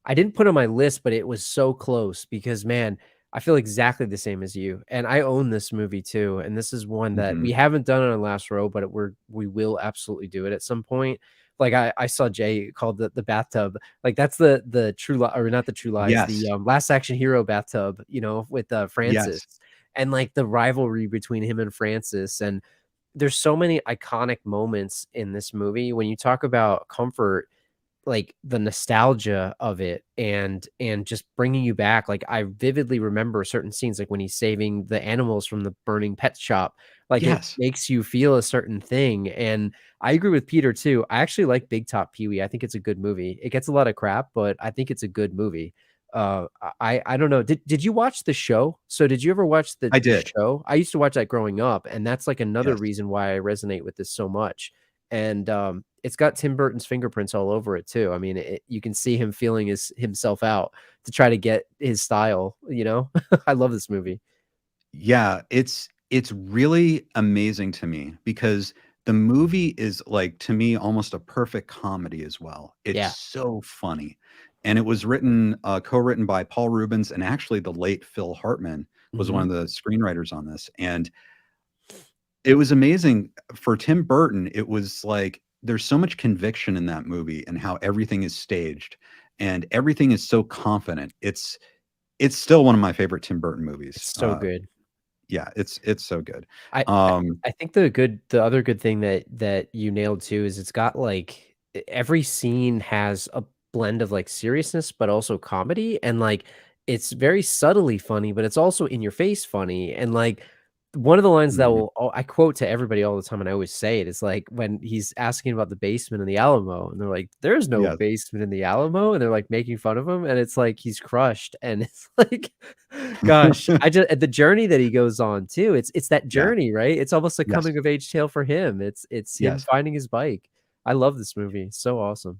I didn't put it on my list, but it was so close because man, I feel exactly the same as you. And I own this movie too. And this is one that we haven't done it on Last Row, but we will absolutely do it at some point. Like I saw Jay called the bathtub. Like that's the True Li- or not the True Lies, Yes. the Last Action Hero bathtub, with Francis Yes. and like the rivalry between him and Francis. And there's so many iconic moments in this movie. When you talk about comfort, like the nostalgia of it and just bringing you back. Like I vividly remember certain scenes, like when he's saving the animals from the burning pet shop, like Yes. it makes you feel a certain thing. And I agree with Peter too. I actually like Big Top Pee-wee. I think it's a good movie. It gets a lot of crap, but I think it's a good movie. I don't know. Did you watch the show? So did you ever watch the I did. show? I used to watch that growing up, and that's like another Yes. reason why I resonate with this so much. And it's got Tim Burton's fingerprints all over it too. I mean, you can see him feeling himself out to try to get his style, you know. I love this movie. Yeah, it's really amazing to me because the movie is like, to me, almost a perfect comedy as well. It's Yeah. so funny. And it was written, co-written by Paul Rubens, and actually the late Phil Hartman was one of the screenwriters on this. And it was amazing for Tim Burton. It was like there's so much conviction in that movie and how everything is staged and everything is so confident. It's still one of my favorite Tim Burton movies. It's so good. Yeah, it's so good. I think the other good thing that you nailed too is it's got like every scene has a blend of like seriousness but also comedy, and like it's very subtly funny, but it's also in your face funny. And like one of the lines that I quote to everybody all the time, and I always say it, is like when he's asking about the basement in the Alamo, and they're like, "There's no basement in the Alamo," and they're like making fun of him, and it's like he's crushed, and it's like, gosh, the journey that he goes on too. It's that journey, right? It's almost a coming of age tale for him. It's him finding his bike. I love this movie. It's so awesome.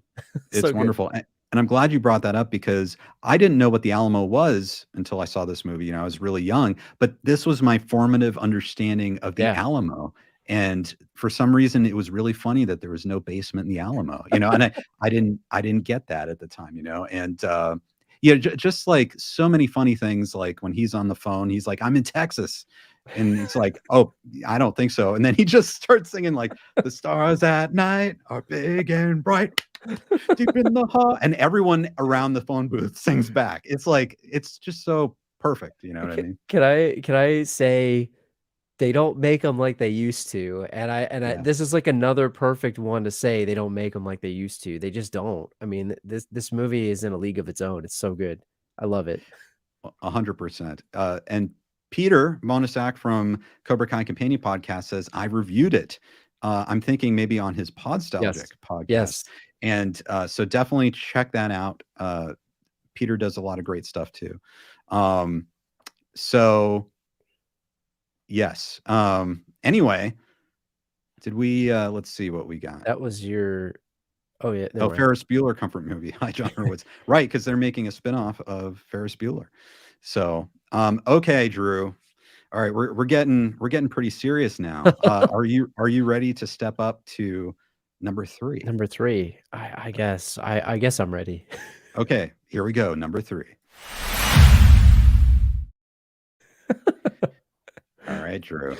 It's so wonderful. And I'm glad you brought that up because I didn't know what the Alamo was until I saw this movie. You know, I was really young, but this was my formative understanding of the Alamo. And for some reason, it was really funny that there was no basement in the Alamo, you know, and I didn't get that at the time, you know, and just like so many funny things, like when he's on the phone, he's like, "I'm in Texas." And it's like, "Oh, I don't think so." And then he just starts singing like, "The stars at night are big and bright, deep in the heart," and everyone around the phone booth sings back. It's like, it's just so perfect. You know what I mean? Can I say they don't make them like they used to? And this is like another perfect one to say they don't make them like they used to. They just don't. I mean, this movie is in a league of its own. It's so good. I love it. 100%. And Peter Monasak from Cobra Kai Companion Podcast says, "I reviewed it." I'm thinking maybe on his Podstalgic podcast. Yes. And so definitely check that out. Peter does a lot of great stuff too. So yes. Anyway, did we let's see what we got. That was your Ferris Bueller comfort movie. Hi, John Hurwitz. Right, because they're making a spinoff of Ferris Bueller. So okay, Drew. All right, we're getting pretty serious now. Are you ready to step up to number 3? Number 3. I guess I'm ready. Okay, here we go. Number 3. All right, Drew.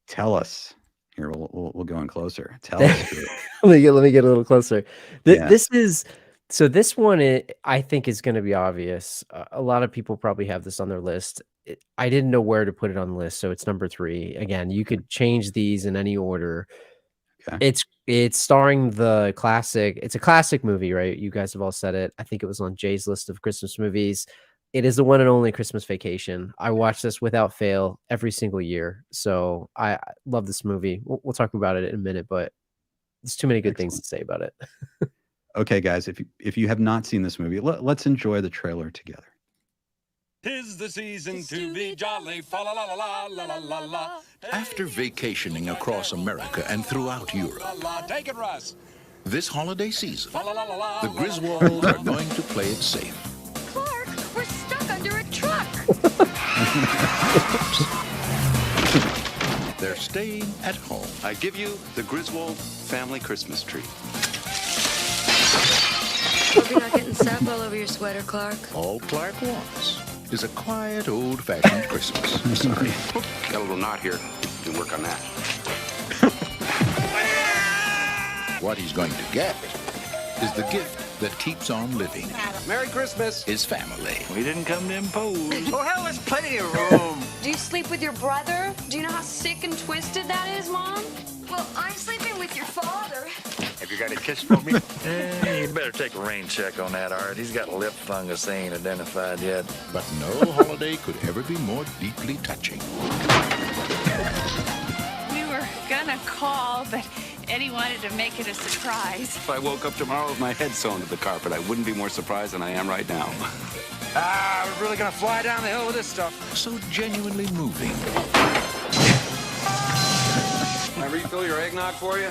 Tell us. Here, we'll go in closer. Tell us, Drew. let me get a little closer. This one, I think, is going to be obvious. A lot of people probably have this on their list. I didn't know where to put it on the list, so it's number 3. Again, you could change these in any order. Okay. It's starring the classic. It's a classic movie, right? You guys have all said it. I think it was on Jay's list of Christmas movies. It is the one and only Christmas Vacation. I watch this without fail every single year. So I love this movie. We'll talk about it in a minute, but there's too many good things to say about it. Okay, guys, if you have not seen this movie, let's enjoy the trailer together. 'Tis the season to be jolly, fa la la la la la la la. After vacationing across America and throughout Europe, Take it, Russ. this holiday season, the Griswolds are going to play it safe. Clark, we're stuck under a truck. They're staying at home. I give you the Griswold family Christmas tree. Hope you're not getting sap all over your sweater, Clark. All Clark wants is a quiet, old-fashioned Christmas. I'm sorry. Got a little knot here. You can work on that. What he's going to get is the gift that keeps on living. Merry Christmas. His family. We didn't come to impose. Oh, hell, there's plenty of room. Do you sleep with your brother? Do you know how sick and twisted that is, Mom? Well, I'm sleeping with your father. Have you got a kiss for me? You better take a rain check on that, Art. He's got lip fungus they ain't identified yet. But no holiday could ever be more deeply touching. We were gonna call, but Eddie wanted to make it a surprise. If I woke up tomorrow with my head sewn to the carpet, I wouldn't be more surprised than I am right now. We're really gonna fly down the hill with this stuff. So genuinely moving. My refill fill your eggnog for you?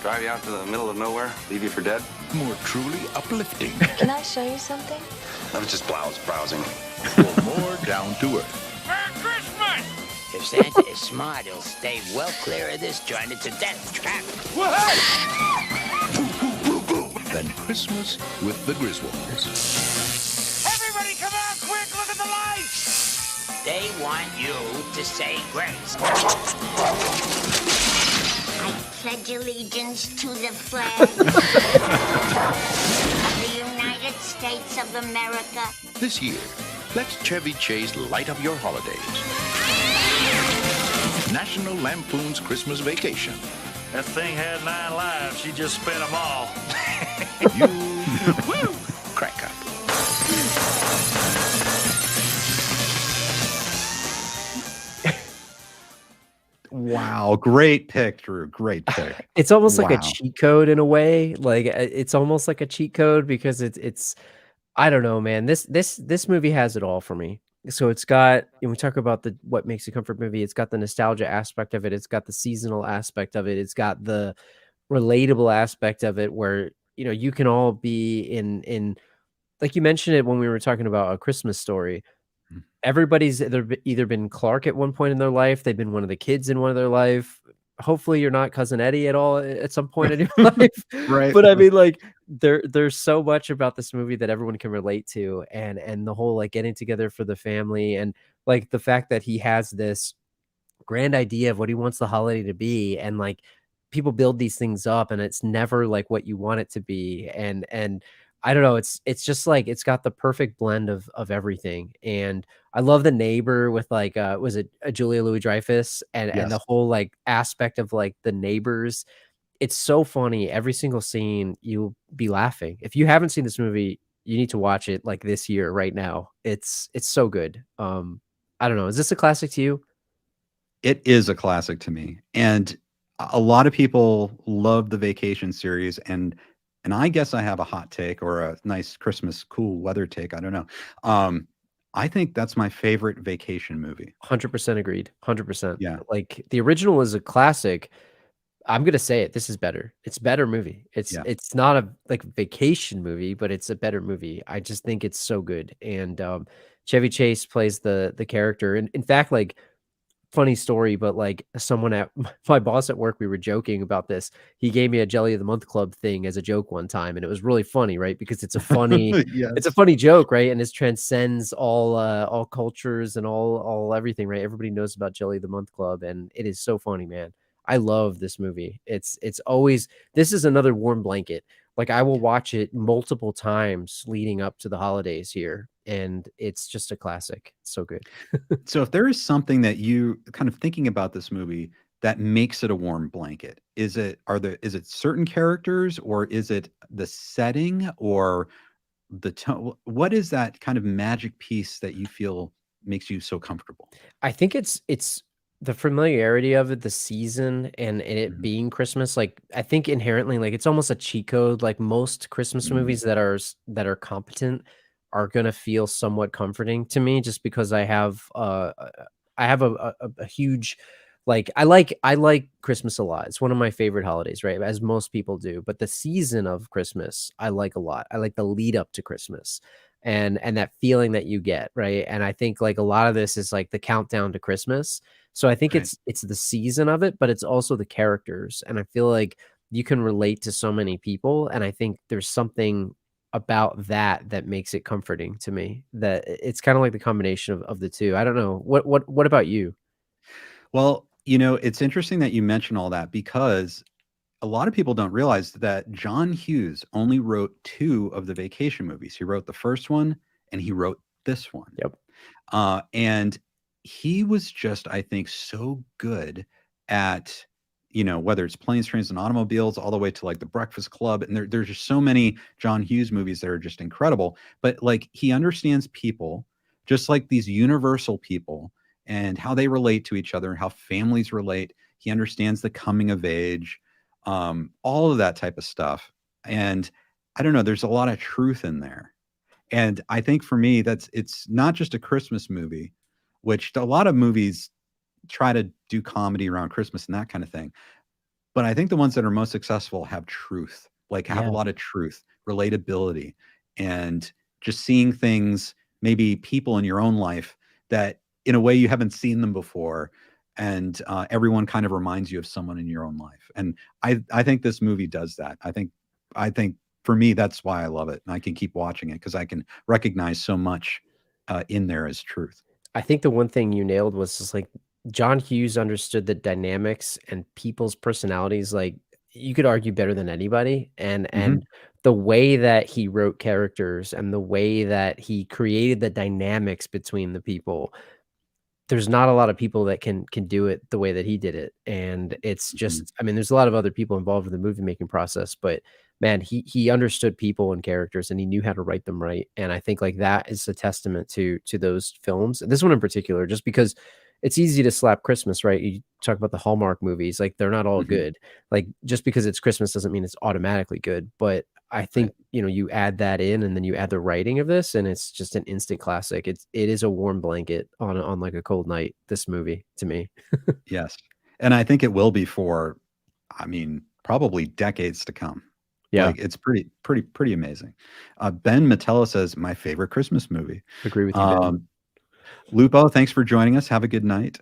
Drive you out to the middle of nowhere? Leave you for dead? More truly uplifting. Can I show you something? I was just browsing. Or more down to earth. Merry Christmas! If Santa is smart, he'll stay well clear of this joint. It's a death trap. Than Christmas with the Griswolds. Everybody come out quick, look at the lights! They want you to say grace. I pledge allegiance to the flag of the United States of America. This year, let Chevy Chase light up your holidays. National Lampoon's Christmas Vacation. That thing had 9 lives. She just spent them all. You woo, crack up. Wow, great pick, Drew. Great pick. It's almost like a Wow. cheat code in a way. Like it's almost like a cheat code because it's I don't know, man. This movie has it all for me. So it's got, and we talk about what makes a comfort movie. It's got the nostalgia aspect of it. It's got the seasonal aspect of it. It's got the relatable aspect of it where, you know, you can all be in like you mentioned it when we were talking about A Christmas Story. Everybody's either been Clark at one point in their life. They've been one of the kids in one of their life. Hopefully you're not Cousin Eddie at all at some point in your life. Right. But I mean, like there's so much about this movie that everyone can relate to, and the whole like getting together for the family, and like the fact that he has this grand idea of what he wants the holiday to be, and like people build these things up and it's never like what you want it to be. And I don't know, it's just like it's got the perfect blend of everything. And I love the neighbor with like was it Julia Louis-Dreyfus and Yes. the whole like aspect of like the neighbors. It's so funny. Every single scene you'll be laughing. If you haven't seen this movie, you need to watch it like this year right now. It's so good. I don't know. Is this a classic to you? It is a classic to me. And a lot of people love the Vacation series, and I guess I have a hot take or a nice Christmas cool weather take. I don't know. I think that's my favorite vacation movie. 100% agreed. 100%. Yeah. Like the original is a classic. I'm gonna say it. This is better. It's a better movie. It's not a like vacation movie, but it's a better movie. I just think it's so good. And Chevy Chase plays the character. And in fact, like funny story, but like someone at my boss at work, we were joking about this. He gave me a Jelly of the Month Club thing as a joke one time, and it was really funny, right? Because it's a funny, Yes. it's a funny joke, right? And it transcends all cultures and all everything, right? Everybody knows about Jelly of the Month Club, and it is so funny, man. I love this movie. It's always, this is another warm blanket. Like I will watch it multiple times leading up to the holidays here, and it's just a classic. It's so good. So if there is something that you kind of thinking about this movie that makes it a warm blanket, is it certain characters, or is it the setting, or the tone? What is that kind of magic piece that you feel makes you so comfortable? I think it's the familiarity of it, the season, and it being Christmas. Like I think inherently, like it's almost a cheat code. Like most Christmas movies that are competent are gonna feel somewhat comforting to me, just because I have a huge like I like Christmas a lot. It's one of my favorite holidays, right? As most people do. But the season of Christmas I like a lot. I like the lead up to Christmas and that feeling that you get, right? And I think like a lot of this is like the countdown to Christmas. So I think Right. it's the season of it, but it's also the characters. And I feel like you can relate to so many people. And I think there's something about that makes it comforting to me. That it's kind of like the combination of the two. I don't know. What about you? Well, it's interesting that you mention all that, because a lot of people don't realize that John Hughes only wrote 2 of the Vacation movies. He wrote the first one and he wrote this one. Yep. And he was just, I think, so good at, whether it's Planes, Trains, and Automobiles, all the way to like The Breakfast Club. And there's just so many John Hughes movies that are just incredible. But like he understands people, just like these universal people, and how they relate to each other, how families relate. He understands the coming of age, all of that type of stuff. And I don't know, there's a lot of truth in there. And I think for me, it's not just a Christmas movie, which a lot of movies try to do comedy around Christmas and that kind of thing. But I think the ones that are most successful have truth, like have a lot of truth, relatability, and just seeing things, maybe people in your own life that in a way you haven't seen them before. And everyone kind of reminds you of someone in your own life. And I think this movie does that. I think for me, that's why I love it. And I can keep watching it because I can recognize so much in there as truth. I think the one thing you nailed was just like John Hughes understood the dynamics and people's personalities, like you could argue better than anybody. And the way that he wrote characters and the way that he created the dynamics between the people, there's not a lot of people that can do it the way that he did it. And it's just, I mean, there's a lot of other people involved in the movie making process, but man, he understood people and characters and he knew how to write them right. And I think like that is a testament to those films. This one in particular, just because it's easy to slap Christmas, right? You talk about the Hallmark movies, like they're not all good. Like just because it's Christmas doesn't mean it's automatically good. But I think, you know, you add that in and then you add the writing of this and it's just an instant classic. It is a warm blanket on like a cold night, this movie to me. Yes. And I think it will be for, I mean, probably decades to come. Yeah. Like it's pretty amazing. Ben Matella says my favorite Christmas movie. Agree with you, Ben. Lupo, thanks for joining us. Have a good night.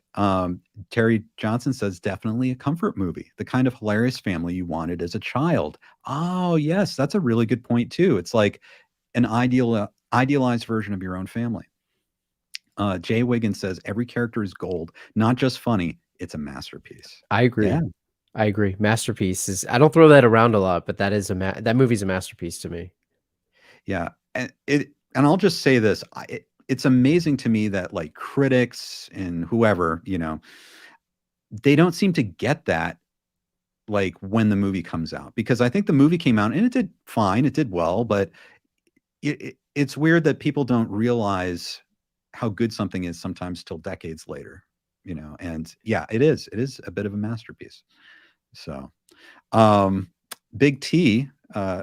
Terry Johnson says definitely a comfort movie, the kind of hilarious family you wanted as a child. Oh yes, that's a really good point too. It's like an idealized version of your own family. Jay Wiggins says every character is gold, not just funny. It's a masterpiece. I agree. Yeah. I agree. Masterpiece is, I don't throw that around a lot, but that is that movie's a masterpiece to me. Yeah. And I'll just say this. It's amazing to me that like critics and whoever, you know, they don't seem to get that like when the movie comes out, because I think the movie came out and it did fine. It did well, but it's weird that people don't realize how good something is sometimes till decades later, you know? And yeah, it is a bit of a masterpiece. So, Big T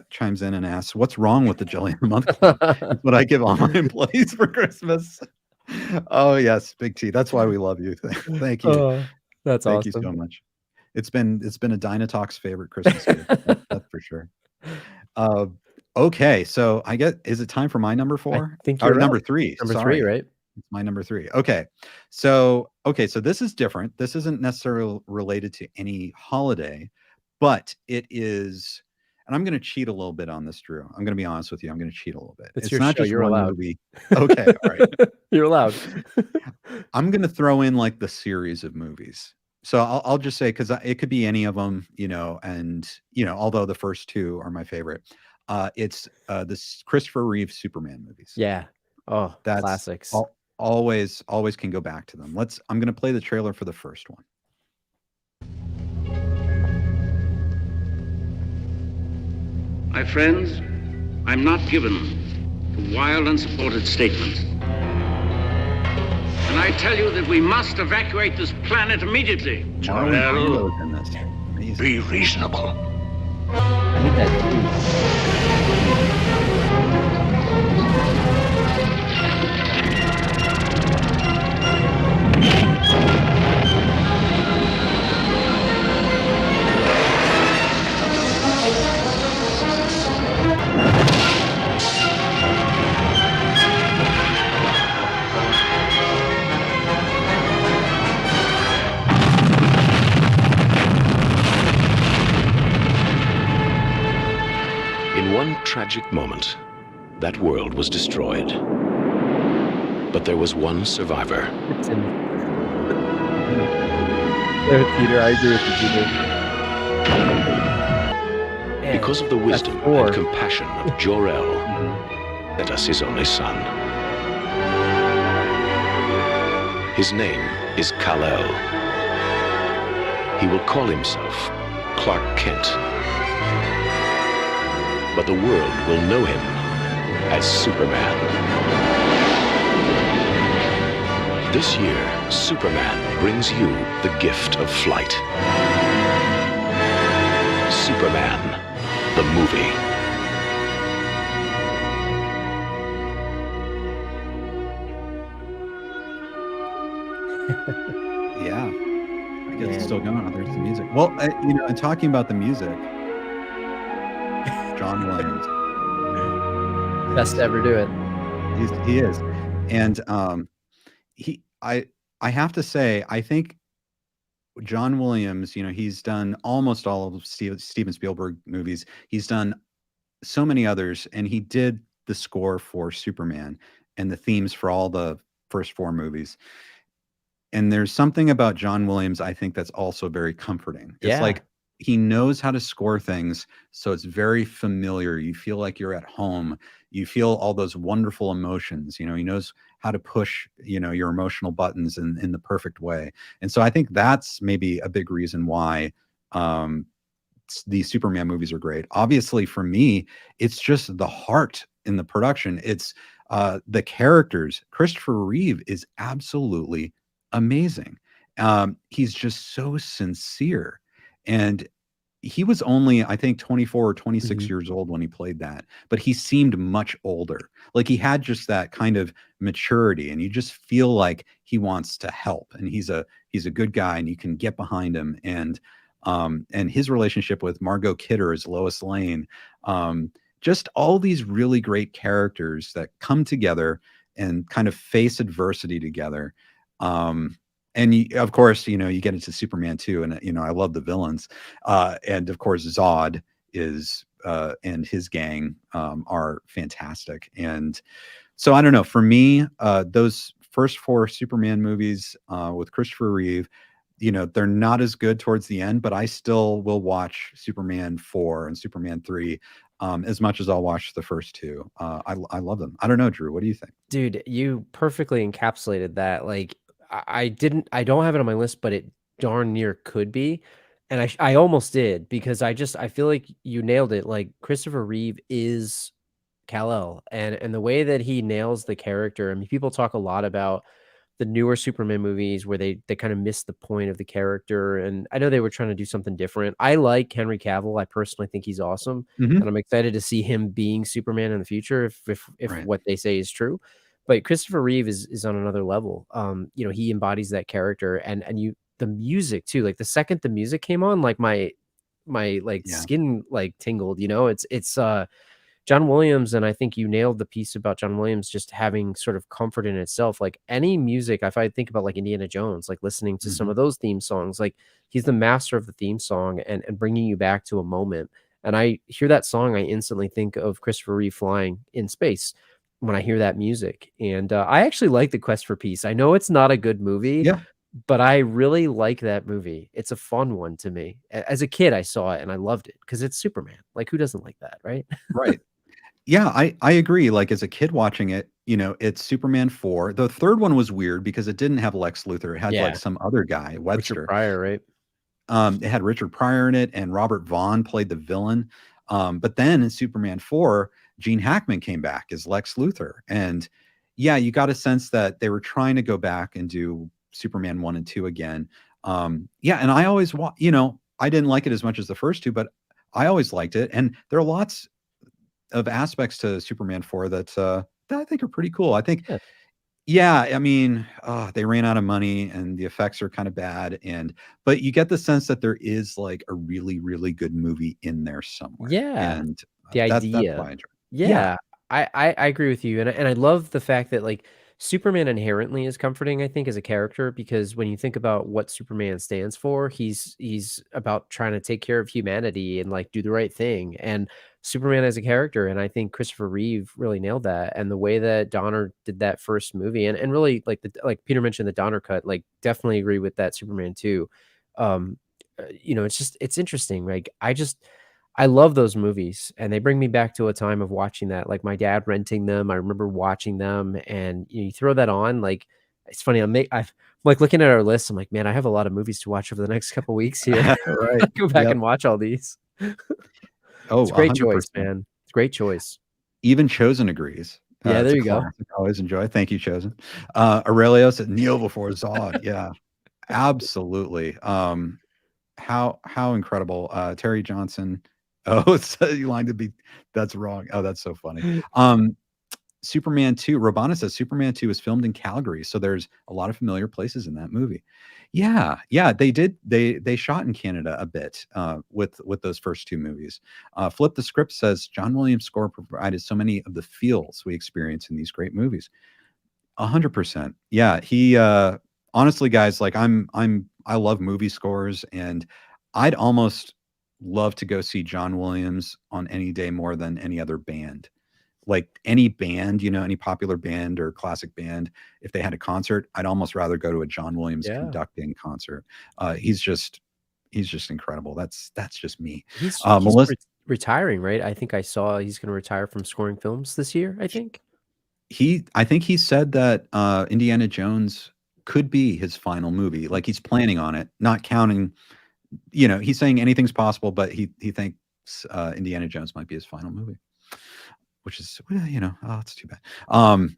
chimes in and asks, what's wrong with the Jelly in the Month Club? It's what I give all my employees for Christmas. Oh yes, Big T. That's why we love you. Thank you. That's Thank awesome. you so much. It's been a Dynatalk's favorite Christmas gift. That's for sure. Okay, so I guess, is it time for my number 4? I think or you're number right. 3. Number Sorry. 3, right? It's my number 3. Okay. So this is different. This isn't necessarily related to any holiday, but it is, and I'm going to cheat a little bit on this, Drew. I'm going to be honest with you. I'm going to cheat a little bit. It's It's your not show. just You're one allowed. movie. Okay, all right. You're allowed. I'm going to throw in like the series of movies. So I'll just say, because it could be any of them, you know, and, you know, although the first 2 are my favorite, it's this Christopher Reeve Superman movies. Yeah. Oh, That's classics. Always can go back to them. I'm going to play the trailer for the first one. My friends, I'm not given to wild, unsupported statements. And I tell you that we must evacuate this planet immediately. Jor-El, be reasonable. I need that too. In one tragic moment, that world was destroyed. But there was one survivor. It's in Peter, I agree with you, Peter. Because of the wisdom and compassion of Jor-El, sent us his only son. His name is Kal-El. He will call himself Clark Kent. But the world will know him as Superman. This year, Superman brings you the gift of flight. Superman, the movie. Yeah, I guess it's Man. still going on. There's the music. Well, and talking about the music, John Williams. Best to ever do it. He is. And I have to say, I think John Williams, he's done almost all of Steven Spielberg movies. He's done so many others, and he did the score for Superman and the themes for all the first 4 movies. And there's something about John Williams, I think, that's also very comforting. It's Yeah. like he knows how to score things, so it's very familiar. You feel like you're at home. You feel all those wonderful emotions. He knows how to push, your emotional buttons in the perfect way. And so I think that's maybe a big reason why these Superman movies are great. Obviously, for me, it's just the heart in the production. It's the characters. Christopher Reeve is absolutely amazing. He's just so sincere. And he was only, I think, 24 or 26 years old when he played that, but he seemed much older. Like he had just that kind of maturity, and you just feel like he wants to help, and he's a good guy, and you can get behind him. And his relationship with Margot Kidder as Lois Lane, just all these really great characters that come together and kind of face adversity together. And of course, you get into Superman 2, and I love the villains. And of course, Zod is and his gang are fantastic. And so I don't know. For me, those first 4 Superman movies with Christopher Reeve, they're not as good towards the end, but I still will watch Superman 4 and Superman 3 as much as I'll watch the first 2. I love them. I don't know, Drew. What do you think? Dude, you perfectly encapsulated that. Like, I don't have it on my list, but it darn near could be. And I almost did, because I feel like you nailed it. Like, Christopher Reeve is Kal-El, and the way that he nails the character. I mean, people talk a lot about the newer Superman movies where they kind of missed the point of the character, and I know they were trying to do something different. I like Henry Cavill. I personally think he's awesome, and I'm excited to see him being Superman in the future if Right. what they say is true. But Christopher Reeve is on another level. He embodies that character, and the music too. Like, the second the music came on, like my Yeah. skin like tingled. It's John Williams, and I think you nailed the piece about John Williams just having sort of comfort in itself. Like, any music, if I think about like Indiana Jones, like listening to some of those theme songs, like he's the master of the theme song and bringing you back to a moment. And I hear that song, I instantly think of Christopher Reeve flying in space when I hear that music. And I actually like The Quest for Peace. I know it's not a good movie, Yeah. but I really like that movie. It's a fun one to me. As a kid, I saw it and I loved it because it's Superman. Like, who doesn't like that, right? Right. Yeah, I agree. Like, as a kid watching it, it's Superman 4. The third one was weird because it didn't have Lex Luthor. It had Yeah. like some other guy, Webster. Richard Pryor, right? It had Richard Pryor in it, and Robert Vaughn played the villain. But then in Superman 4, Gene Hackman came back as Lex Luthor. And yeah, you got a sense that they were trying to go back and do Superman 1 and 2 again. Yeah, and I always I didn't like it as much as the first 2, but I always liked it. And there are lots of aspects to Superman 4 that I think are pretty cool. I think, yeah, I mean, they ran out of money and the effects are kind of bad, but you get the sense that there is like a really, really good movie in there somewhere. Yeah, And the that's idea. why I enjoy it. Yeah, I agree with you, and I love the fact that like Superman inherently is comforting, I think, as a character, because when you think about what Superman stands for, he's about trying to take care of humanity and like do the right thing. And Superman as a character, and I think Christopher Reeve really nailed that. And the way that Donner did that first movie, and really like Peter mentioned the Donner cut, like definitely agree with that Superman too. It's interesting. Like, I love those movies, and they bring me back to a time of watching that. Like, my dad renting them, I remember watching them, and you throw that on. Like, it's funny. I'm like looking at our list. I'm like, man, I have a lot of movies to watch over the next couple weeks here. Right. Go back Yep. and watch all these. Oh, It's a great 100%. choice, man. It's a great choice. Even Chosen agrees. Yeah, It's there a you go. classic. I always enjoy. Thank you, Chosen. Aurelio said kneel before Zod. Yeah, absolutely. How incredible. Terry Johnson. Oh, it's you line to be. That's wrong. Oh, that's so funny. Superman 2, Robana says Superman 2 was filmed in Calgary, so there's a lot of familiar places in that movie. Yeah, they did. They shot in Canada a bit with those first two movies. Flip the Script says John Williams' score provided so many of the feels we experience in these great movies. 100%. Yeah, he honestly, guys, like I love movie scores, and I'd almost love to go see John Williams on any day more than any other band. Like any band, any popular band or classic band, if they had a concert, I'd almost rather go to a John Williams conducting concert. He's just incredible. That's just me. He's Melissa, retiring, right? I think I saw he's going to retire from scoring films this year, I think. I think he said that Indiana Jones could be his final movie. Like he's planning on it, not counting, he's saying anything's possible, but he thinks Indiana Jones might be his final movie. Which is, it's too bad.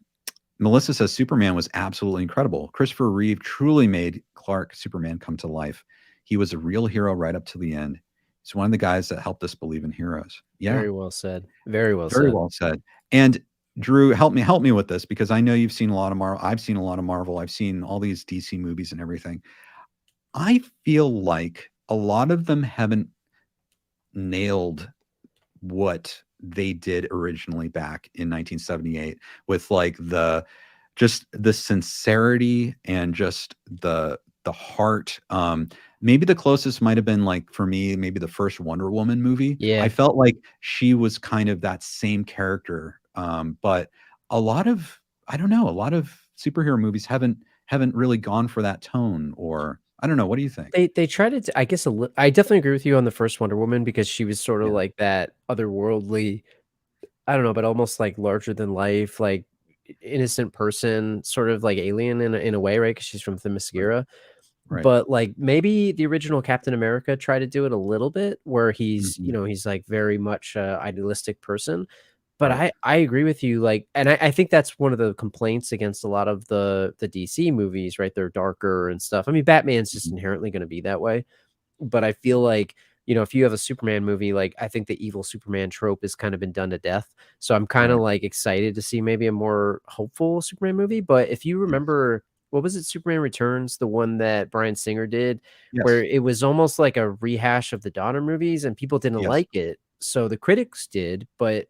Melissa says Superman was absolutely incredible. Christopher Reeve truly made Clark Superman come to life. He was a real hero right up to the end. He's one of the guys that helped us believe in heroes. Yeah. Very well said. Very well Very said. well said. And Drew, help me with this, because I know you've seen a lot of Marvel. I've seen a lot of Marvel. I've seen all these DC movies and everything. I feel like a lot of them haven't nailed what they did originally back in 1978 with like the sincerity and just the heart. Maybe the closest might have been, like, for me, maybe the first Wonder Woman movie. Yeah. I felt like she was kind of that same character. But a lot of superhero movies haven't really gone for that tone, or I don't know. What do you think? They tried to, I guess, I definitely agree with you on the first Wonder Woman, because she was sort of like that otherworldly, I don't know, but almost like larger than life, like innocent person, sort of like alien in a way, right? Because she's from Themyscira. Right. But like maybe the original Captain America tried to do it a little bit, where he's, he's like very much a idealistic person. But Right. I agree with you, like, and I think that's one of the complaints against a lot of the DC movies, right? They're darker and stuff. I mean, Batman's just inherently going to be that way. But I feel like, if you have a Superman movie, like, I think the evil Superman trope has kind of been done to death. So I'm kind of like excited to see maybe a more hopeful Superman movie. But if you remember, what was it, Superman Returns, the one that Bryan Singer did, where it was almost like a rehash of the Donner movies, and people didn't like it. So the critics did, but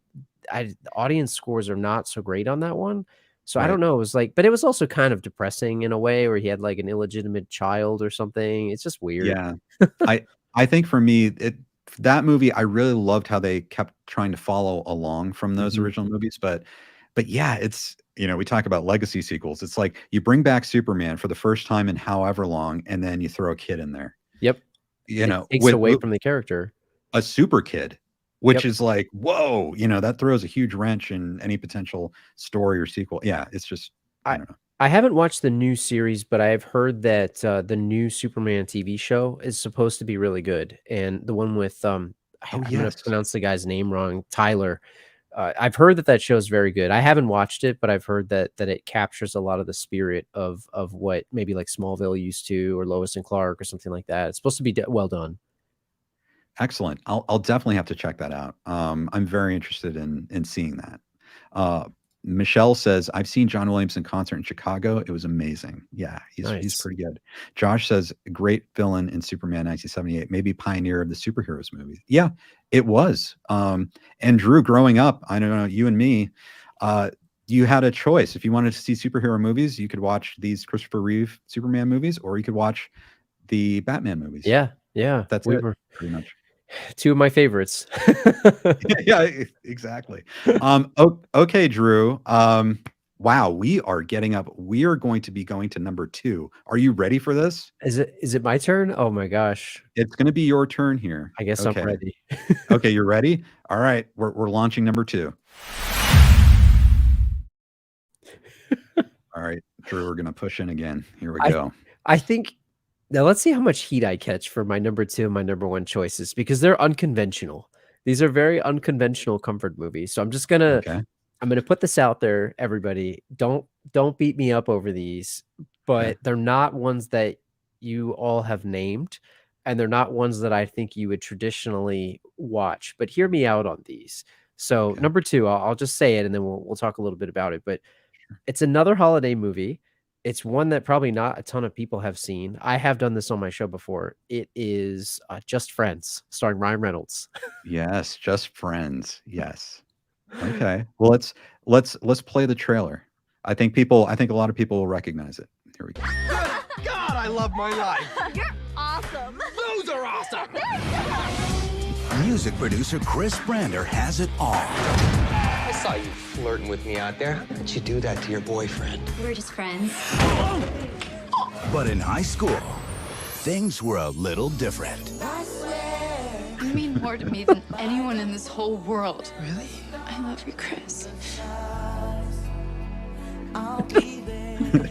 the audience scores are not so great on that one. So I don't know. It was like, but it was also kind of depressing in a way, where he had like an illegitimate child or something. It's just weird. Yeah. I think for me, that movie, I really loved how they kept trying to follow along from those original movies. But yeah, it's, we talk about legacy sequels. It's like you bring back Superman for the first time in however long, and then you throw a kid in there. Yep. It takes away from the character. A super kid, which is like, whoa, that throws a huge wrench in any potential story or sequel. Yeah, it's just, I don't know. I haven't watched the new series, but I've heard that the new Superman TV show is supposed to be really good. And the one with, I'm going to pronounce the guy's name wrong, Tyler. I've heard that show is very good. I haven't watched it, but I've heard that it captures a lot of the spirit of what maybe like Smallville used to, or Lois and Clark, or something like that. It's supposed to be well done. Excellent. I'll definitely have to check that out. I'm very interested in seeing that. Michelle says, I've seen John Williams in concert in Chicago. It was amazing. Yeah, he's pretty good. Josh says, great villain in Superman 1978, maybe pioneer of the superheroes movie. Yeah, it was. And Drew, growing up, I don't know, you and me, you had a choice. If you wanted to see superhero movies, you could watch these Christopher Reeve Superman movies, or you could watch the Batman movies. Yeah. That's pretty much. Two of my favorites. Yeah, exactly. Okay, Drew. Wow, we are getting up. We are going to be going to number 2. Are you ready for this? Is it my turn? Oh my gosh. It's going to be your turn here. I guess I'm ready. Okay, you're ready? All right, we're launching number 2. All right, Drew, we're going to push in again. Here we go. I think, now let's see how much heat I catch for my number 2 and my number 1 choices, because they're unconventional. These are very unconventional comfort movies. So I'm just gonna, I'm gonna put this out there, everybody. Don't beat me up over these, but they're not ones that you all have named, and they're not ones that I think you would traditionally watch. But hear me out on these. So number 2, I'll just say it and then we'll talk a little bit about it. But it's another holiday movie. It's one that probably not a ton of people have seen. I have done this on my show before. It is Just Friends, starring Ryan Reynolds. Yes, Just Friends. Yes. Okay. Well, let's play the trailer. I think a lot of people will recognize it. Here we go. God, I love my life. You're awesome. Those are awesome. Music producer Chris Brander has it all. I saw you flirting with me out there. How did you do that to your boyfriend? We're just friends. But in high school, things were a little different. You mean more to me than anyone in this whole world. Really? I love you, Chris.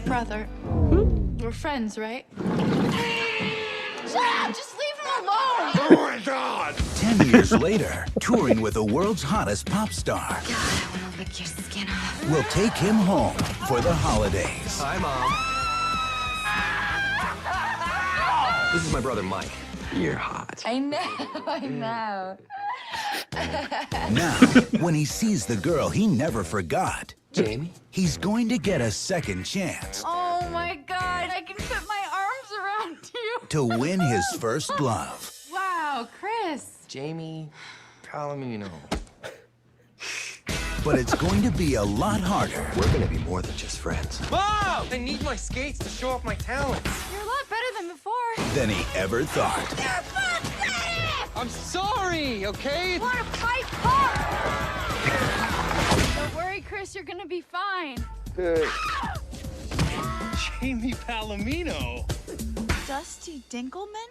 Brother. We're friends, right? Shut up! Just leave him alone! Oh my God! 10 years later, touring with the world's hottest pop star God, I want to lick your skin off. will take him home for the holidays. Hi, Mom. This is my brother, Mike. You're hot. I know. Now, when he sees the girl he never forgot, Jamie? he's going to get a second chance Oh my God, I can put my arms around you. to win his first love. Wow, Chris. Jamie Palomino. But it's going to be a lot harder We're gonna be more than just friends. Mom! I need my skates to show off my talents. You're a lot better than before. than he ever thought. I'm sorry, okay? Want to fight hard? Don't worry, Chris, you're gonna be fine. Jamie Palomino. Dusty Dinkelman?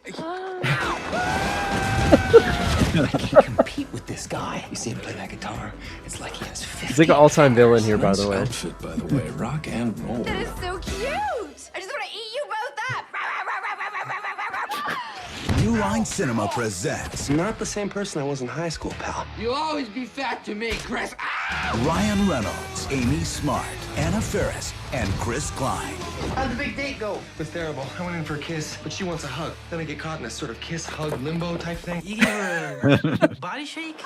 I can't compete with this guy. You see him play that guitar? It's like he has 50. He's like an all-time villain here, by the way. Outfit, by the way, rock and roll. That is so cute. I just want to eat you both up. New Line Cinema presents Not the same person I was in high school, pal. You'll always be fat to me, Chris. Ryan Reynolds, Amy Smart, Anna Faris, and Chris Klein. How'd the big date go? It was terrible. I went in for a kiss, but she wants a hug. Then I get caught in a sort of kiss, hug, limbo type thing. You give her a body shake?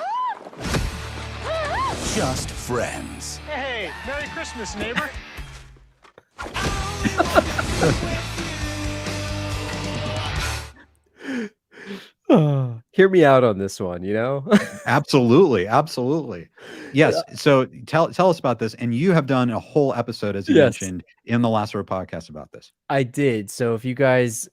Just friends. Hey, Merry Christmas, neighbor. Hear me out on this one, you know? Absolutely. Yes. So tell us about this. And you have done a whole episode, as you mentioned, in the Last Row podcast about this. I did. So if you guys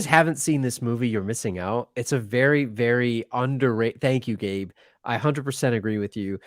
haven't seen this movie, you're missing out. It's a very, very underrated. Thank you, Gabe. I 100% agree with you.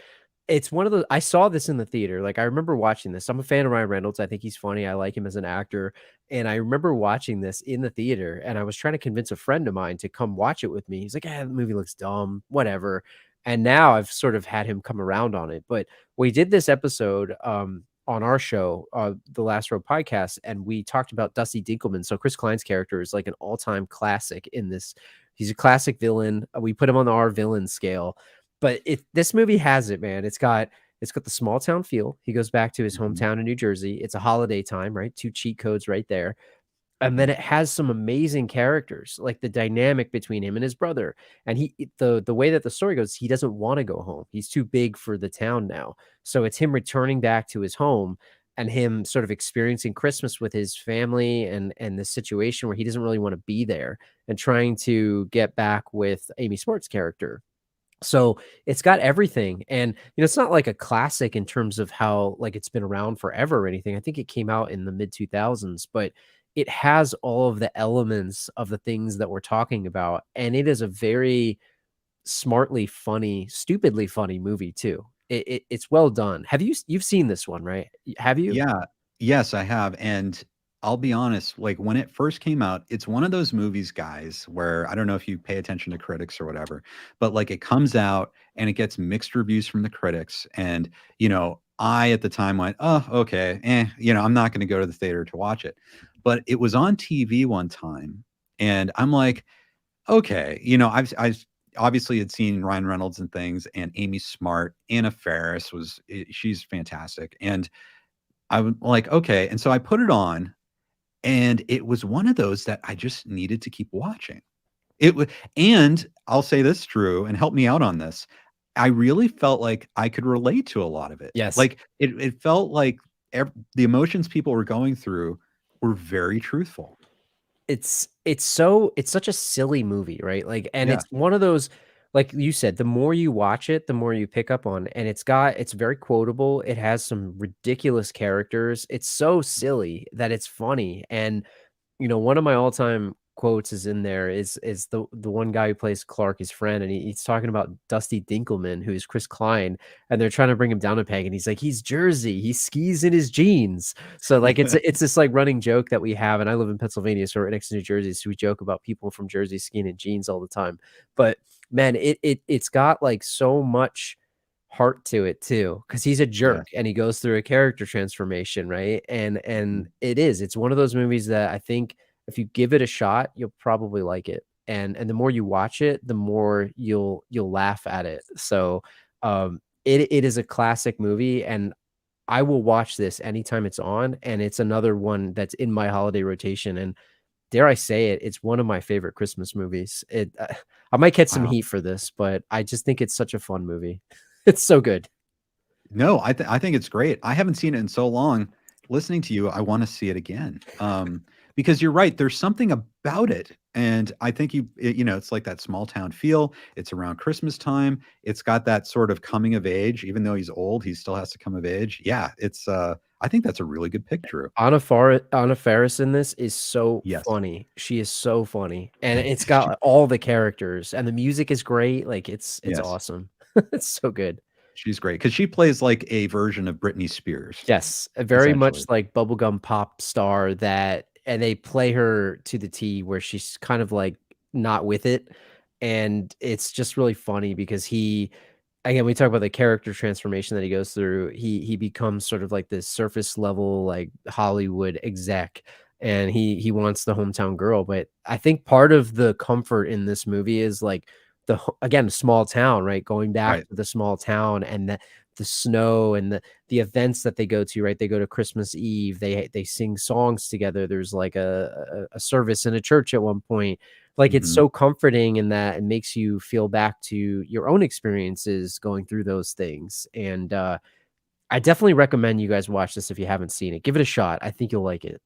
It's one of those. I saw this in the theater. Like, I remember watching this. I'm a fan of Ryan Reynolds. I think he's funny. I like him as an actor. And I remember watching this in the theater, and I was trying to convince a friend of mine to come watch it with me. He's like, the movie looks dumb, whatever. And now I've sort of had him come around on it. But we did this episode on our show, the Last Row podcast, and we talked about Dusty Dinkelman. So Chris Klein's character is like an all-time classic in this. He's a classic villain. We put him on the R villain scale. But this movie has it, man. It's got the small town feel. He goes back to his hometown in New Jersey. It's a holiday time, right? 2 cheat codes right there. And then it has some amazing characters, like the dynamic between him and his brother. And the way that the story goes, he doesn't want to go home. He's too big for the town now. So it's him returning back to his home and him sort of experiencing Christmas with his family and the situation where he doesn't really want to be there, and trying to get back with Amy Smart's character. So it's got everything. And, it's not like a classic in terms of how like it's been around forever or anything. I think it came out in the mid 2000s, but it has all of the elements of the things that we're talking about. And it is a very smartly funny, stupidly funny movie too. It's well done. You've seen this one, right? Have you? Yeah. Yes, I have. And I'll be honest, like when it first came out, it's one of those movies, guys, where I don't know if you pay attention to critics or whatever, but like it comes out and it gets mixed reviews from the critics. And, I at the time went, oh, okay. I'm not going to go to the theater to watch it. But it was on TV one time. And I'm like, okay, I've obviously had seen Ryan Reynolds and things, and Amy Smart, Anna Faris she's fantastic. And I'm like, okay. And so I put it on. And it was one of those that I just needed to keep watching. And I'll say this, Drew, and help me out on this. I really felt like I could relate to a lot of it. Yes. Like it felt like the emotions people were going through were very truthful. It's such a silly movie, right? Like, and Yeah. it's one of those, like you said, the more you watch it, the more you pick up on, and it's very quotable. It has some ridiculous characters. It's so silly that it's funny. And one of my all-time quotes is in there is the one guy who plays Clark, his friend, and he's talking about Dusty Dinkelman, who is Chris Klein, and they're trying to bring him down a peg, and he's like, he's Jersey, he skis in his jeans. So like it's this like running joke that we have, and I live in Pennsylvania, so right next to New Jersey, so we joke about people from Jersey skiing in jeans all the time. But man, it's got like so much heart to it too, because he's a jerk and he goes through a character transformation, right? And it's one of those movies that I think if you give it a shot, you'll probably like it. And the more you watch it, the more you'll laugh at it. So it is a classic movie, and I will watch this anytime it's on. And it's another one that's in my holiday rotation. And dare I say it, it's one of my favorite Christmas movies. I might catch some heat for this, but I just think it's such a fun movie. It's so good. No, I think it's great. I haven't seen it in so long. Listening to you, I want to see it again. Because you're right, there's something about it, and I think it's like that small town feel. It's around Christmas time. It's got that sort of coming of age, even though he's old, he still has to come of age. Yeah, it's. I think that's a really good pick, Drew. Anna Faris in this is so funny. She is so funny, and it's got all the characters, and the music is great. Like it's awesome. It's so good. She's great because she plays like a version of Britney Spears. Yes, very much like bubblegum pop star and they play her to the T, where she's kind of like not with it. And it's just really funny because again, we talk about the character transformation that he goes through. He becomes sort of like this surface level, like Hollywood exec, and he wants the hometown girl. But I think part of the comfort in this movie is like the small town, right? Going back to the small town and the snow and the events that they go to, right? They go to Christmas Eve. They sing songs together. There's like a service in a church at one point. Like it's so comforting in that it makes you feel back to your own experiences going through those things. And I definitely recommend you guys watch this if you haven't seen it. Give it a shot. I think you'll like it.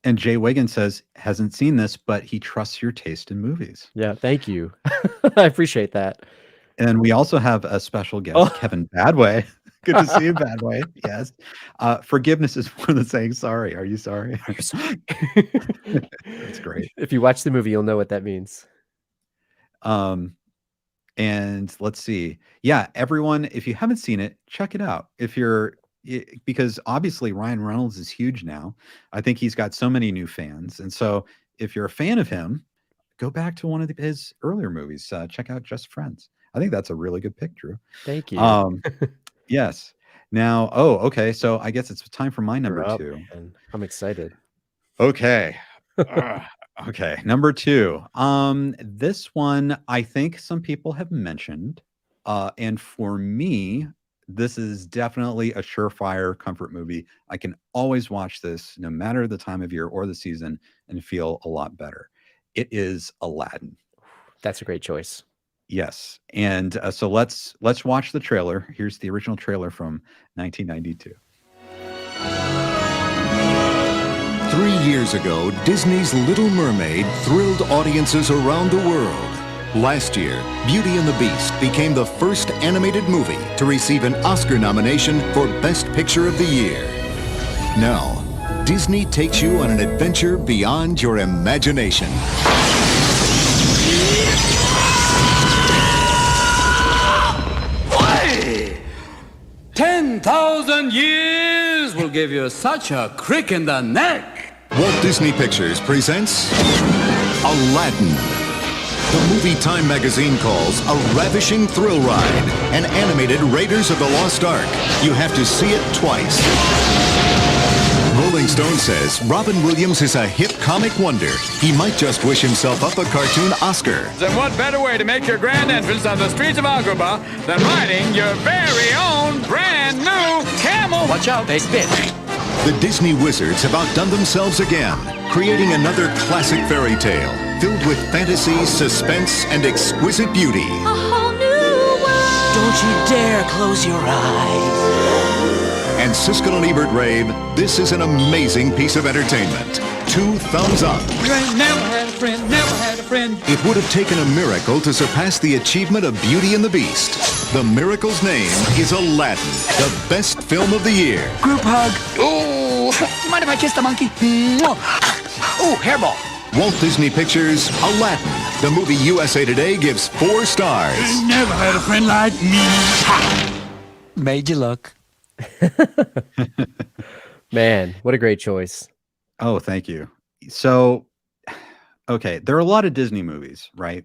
And Jay Wiggins says, hasn't seen this, but he trusts your taste in movies. Yeah, thank you. I appreciate that. And we also have a special guest, Kevin Badway. Good to see you, Badway. Yes. Forgiveness is more than saying sorry. Are you sorry? Are you sorry? That's great. If you watch the movie, you'll know what that means. And let's see. Yeah, everyone, if you haven't seen it, check it out. Because obviously Ryan Reynolds is huge now. I think he's got so many new fans. And so if you're a fan of him, go back to one of his earlier movies. Check out Just Friends. I think that's a really good pick, Drew. Thank you. Yes. Now, okay. So I guess it's time for my number 2. Man. I'm excited. Okay. Okay. Number 2. This one, I think some people have mentioned. And for me, this is definitely a surefire comfort movie. I can always watch this no matter the time of year or the season and feel a lot better. It is Aladdin. That's a great choice. Yes. And so let's watch the trailer. Here's the original trailer from 1992. 3 years ago, Disney's Little Mermaid thrilled audiences around the world. Last year, Beauty and the Beast became the first animated movie to receive an Oscar nomination for Best Picture of the Year. Now, Disney takes you on an adventure beyond your imagination. Why? 10,000 years will give you such a crick in the neck. Walt Disney Pictures presents Aladdin. The movie Time magazine calls a ravishing thrill ride, an animated Raiders of the Lost Ark. You have to see it twice. Rolling Stone says Robin Williams is a hip comic wonder. He might just wish himself up a cartoon Oscar. Then what better way to make your grand entrance on the streets of Agrabah than riding your very own brand new camel? Watch out, they spit. The Disney wizards have outdone themselves again, creating another classic fairy tale filled with fantasy, suspense, and exquisite beauty. A whole new Don't you dare close your eyes. And Siskel and Ebert rave, this is an amazing piece of entertainment. 2 thumbs up. You ain't never had a friend, never had a friend. It would have taken a miracle to surpass the achievement of Beauty and the Beast. The miracle's name is Aladdin, the best film of the year. Group hug. Ooh, you mind if I kiss the monkey? Ooh, hairball. Walt Disney Pictures, Aladdin, the movie USA Today gives 4 stars. Never had a friend like me. Ha! Made you look. Man, what a great choice. Oh, thank you. So, okay, there are a lot of Disney movies, right?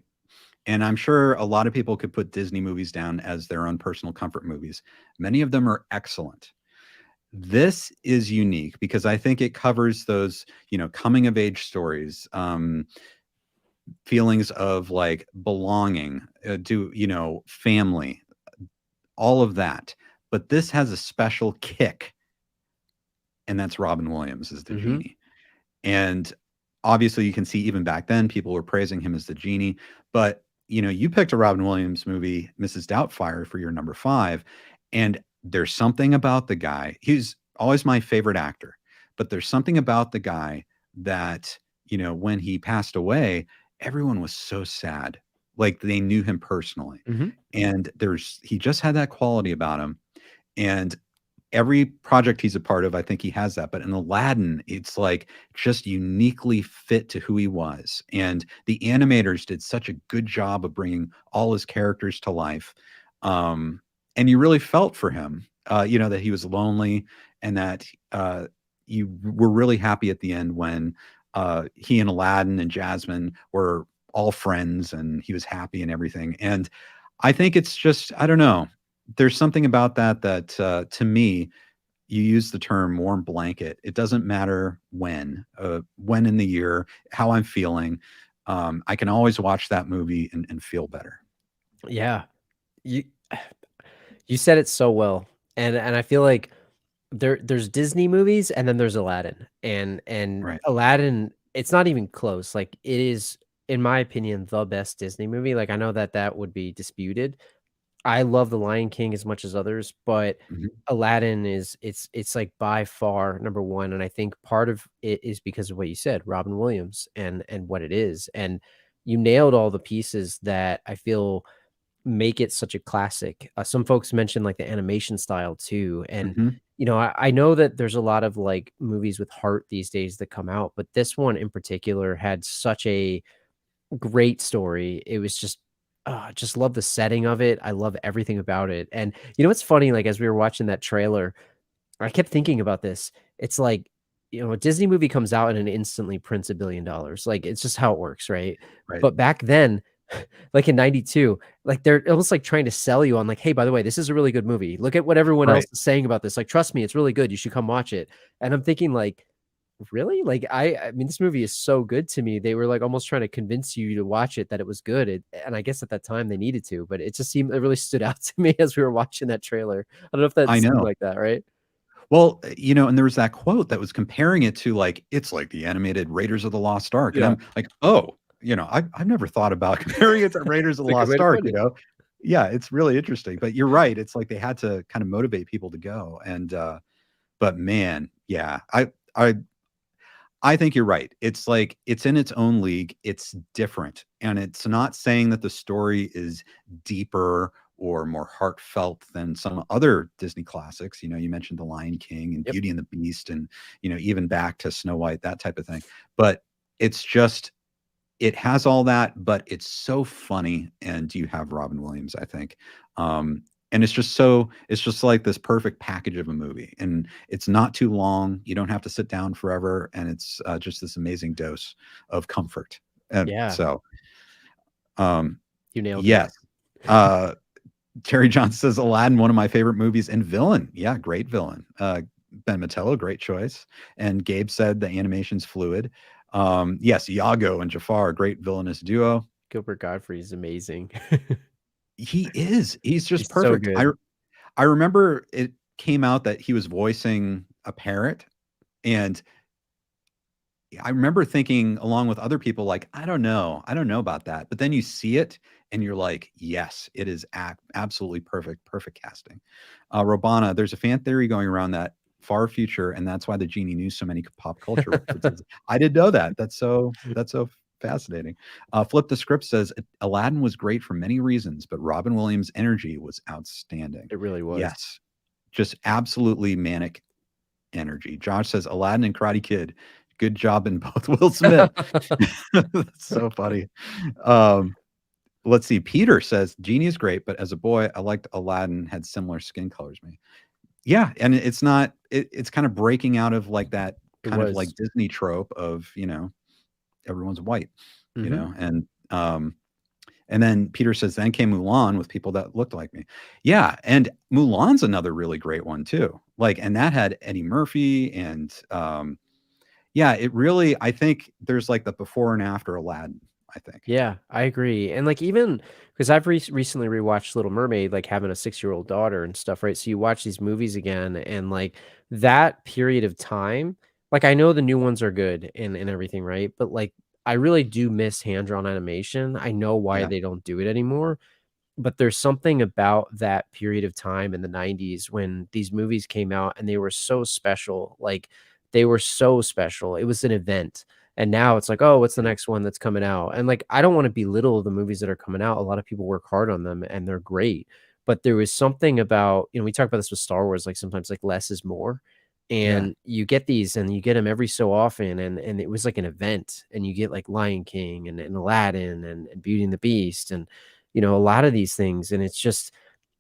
And I'm sure a lot of people could put Disney movies down as their own personal comfort movies. Many of them are excellent. This is unique because I think it covers those, coming of age stories, feelings of like belonging, family, all of that. But this has a special kick, and that's Robin Williams as the genie. And obviously you can see even back then people were praising him as the genie, but you picked a Robin Williams movie, Mrs. Doubtfire, for your number 5, and there's something about the guy. He's always my favorite actor, but there's something about the guy that, when he passed away, everyone was so sad. Like they knew him personally. And he just had that quality about him. And every project he's a part of, I think he has that. But in Aladdin, it's like just uniquely fit to who he was. And the animators did such a good job of bringing all his characters to life. And you really felt for him, that he was lonely, and that you were really happy at the end when he and Aladdin and Jasmine were all friends and he was happy and everything. And I think it's just, I don't know. There's something about that to me, you use the term warm blanket. It doesn't matter when in the year, how I'm feeling. I can always watch that movie and feel better. Yeah. You said it so well. And I feel like there's Disney movies and then there's Aladdin. And Right. Aladdin, it's not even close. Like it is, in my opinion, the best Disney movie. Like I know that would be disputed. I love The Lion King as much as others, but Aladdin it's like by far number 1. And I think part of it is because of what you said, Robin Williams and what it is. And you nailed all the pieces that I feel make it such a classic. Some folks mentioned like the animation style too. And I know that there's a lot of like movies with heart these days that come out, but this one in particular had such a great story. It was just love the setting of it. I love everything about it. And what's funny, like as we were watching that trailer, I kept thinking about this. It's like, a Disney movie comes out and it instantly prints $1 billion. Like it's just how it works, right? But back then, like in 92, like they're almost like trying to sell you on like, hey, by the way, this is a really good movie. Look at what everyone else is saying about this. Like, trust me, it's really good. You should come watch it. And I'm thinking like, really? Like I mean, this movie is so good to me. They were like almost trying to convince you to watch it that it was good. And I guess at that time they needed to, but it really stood out to me as we were watching that trailer. I don't know if that seemed like that, right? Well, and there was that quote that was comparing it to like, it's like the animated Raiders of the Lost Ark. And I'm like, oh, I've never thought about comparing it to Raiders of the Lost Ark, Yeah, it's really interesting. But you're right. It's like they had to kind of motivate people to go. And but man, yeah, I think you're right. It's like it's in its own league. It's different. And it's not saying that the story is deeper or more heartfelt than some other Disney classics. You mentioned The Lion King and Beauty and the Beast and, even back to Snow White, that type of thing. But it's just, it has all that, but it's so funny. And you have Robin Williams, I think. And it's just like this perfect package of a movie, and it's not too long. You don't have to sit down forever. And it's just this amazing dose of comfort. And so, you nailed it. Yes. Terry Johnson says Aladdin, one of my favorite movies, and villain. Yeah. Great villain. Ben Matello, great choice. And Gabe said the animation's fluid. Yes. Iago and Jafar, great villainous duo. Gilbert Godfrey is amazing. He is. He's just perfect. So I remember it came out that he was voicing a parrot, and I remember thinking along with other people, like, I don't know about that. But then you see it and you're like, yes, it is absolutely perfect casting. Robana, there's a fan theory going around that far future, and that's why the genie knew so many pop culture references. I didn't know that. That's so fascinating. Flip the Script says Aladdin was great for many reasons, but Robin Williams' energy was outstanding. It really was. Yes, just absolutely manic energy. Josh says Aladdin and Karate Kid. Good job in both. Will Smith. That's so funny. Let's see. Peter says Genie is great, but as a boy, I liked Aladdin had similar skin colors to me. Yeah, and it's not. It's kind of breaking out of like that kind of like Disney trope of everyone's white, and then Peter says then came Mulan with people that looked like me. Yeah, and Mulan's another really great one too. Like, and that had Eddie Murphy and yeah, it really, I think there's like the before and after Aladdin, I think. Yeah, I agree. And like even because I've recently rewatched Little Mermaid, like having a 6-year-old daughter and stuff, right? So you watch these movies again and like that period of time, like I know the new ones are good and everything, right? But like I really do miss hand-drawn animation. I know why Yeah. they don't do it anymore. But there's something about that period of time in the 90s when these movies came out and they were so special. Like they were so special. It was an event. And now it's like, oh, what's the next one that's coming out? And like, I don't want to belittle the movies that are coming out. A lot of people work hard on them and they're great. But there was something about, we talk about this with Star Wars, like sometimes like less is more. And you get these and you get them every so often. And it was like an event. And you get like Lion King and Aladdin and Beauty and the Beast and a lot of these things. And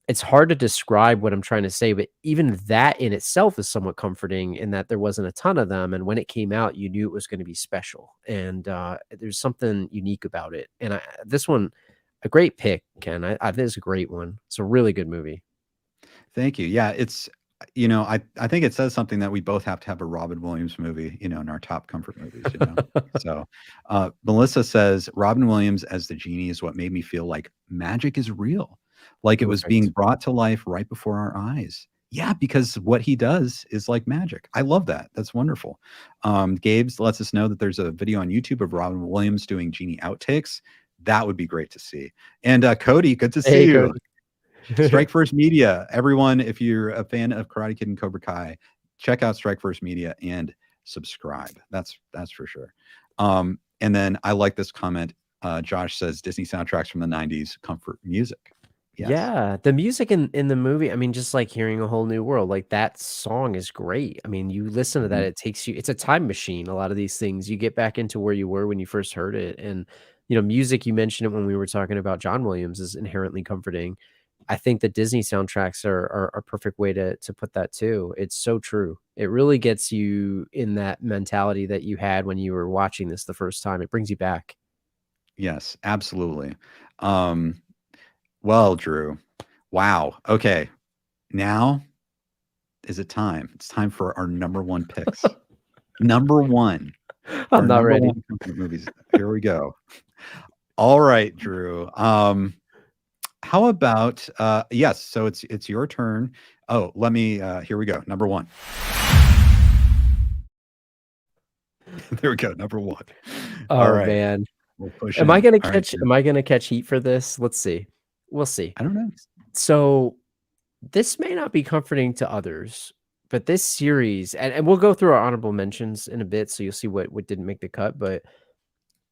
it's hard to describe what I'm trying to say, but even that in itself is somewhat comforting in that there wasn't a ton of them. And when it came out, you knew it was going to be special. And there's something unique about it. And this one, a great pick, Ken. I think it's a great one. It's a really good movie. Thank you. Yeah, it's, I think it says something that we both have to have a Robin Williams movie, in our top comfort movies, So, Melissa says Robin Williams as the genie is what made me feel like magic is real. Like it was being brought to life right before our eyes. Yeah, because what he does is like magic. I love that. That's wonderful. Gabe's lets us know that there's a video on YouTube of Robin Williams doing genie outtakes. That would be great to see. And Cody, good to see you. Cody. Strike First Media. Everyone, if you're a fan of Karate Kid and Cobra Kai, check out Strike First Media and subscribe. That's for sure. And then I like this comment. Josh says Disney soundtracks from the 90s, comfort music. Yes. Yeah, the music in the movie, I mean, just like hearing A Whole New World, like that song is great. I mean, you listen to that, it takes you, it's a time machine. A lot of these things, you get back into where you were when you first heard it. And, music, you mentioned it when we were talking about John Williams, is inherently comforting. I think the Disney soundtracks are a perfect way to put that too. It's so true. It really gets you in that mentality that you had when you were watching this the first time. It brings you back. Yes, absolutely. Well, Drew, wow. Okay. Now is it time? It's time for our number one picks. Number one. I'm not ready. Movies. Here we go. All right, Drew. How about yes, so it's your turn. Oh, let me here we go. Number one. There we go. Number one. Oh, all right. Man. We'll push am I in. gonna catch am I gonna catch heat for this? Let's see. We'll see. I don't know. So this may not be comforting to others, but this series, and we'll go through our honorable mentions in a bit, so you'll see what didn't make the cut, but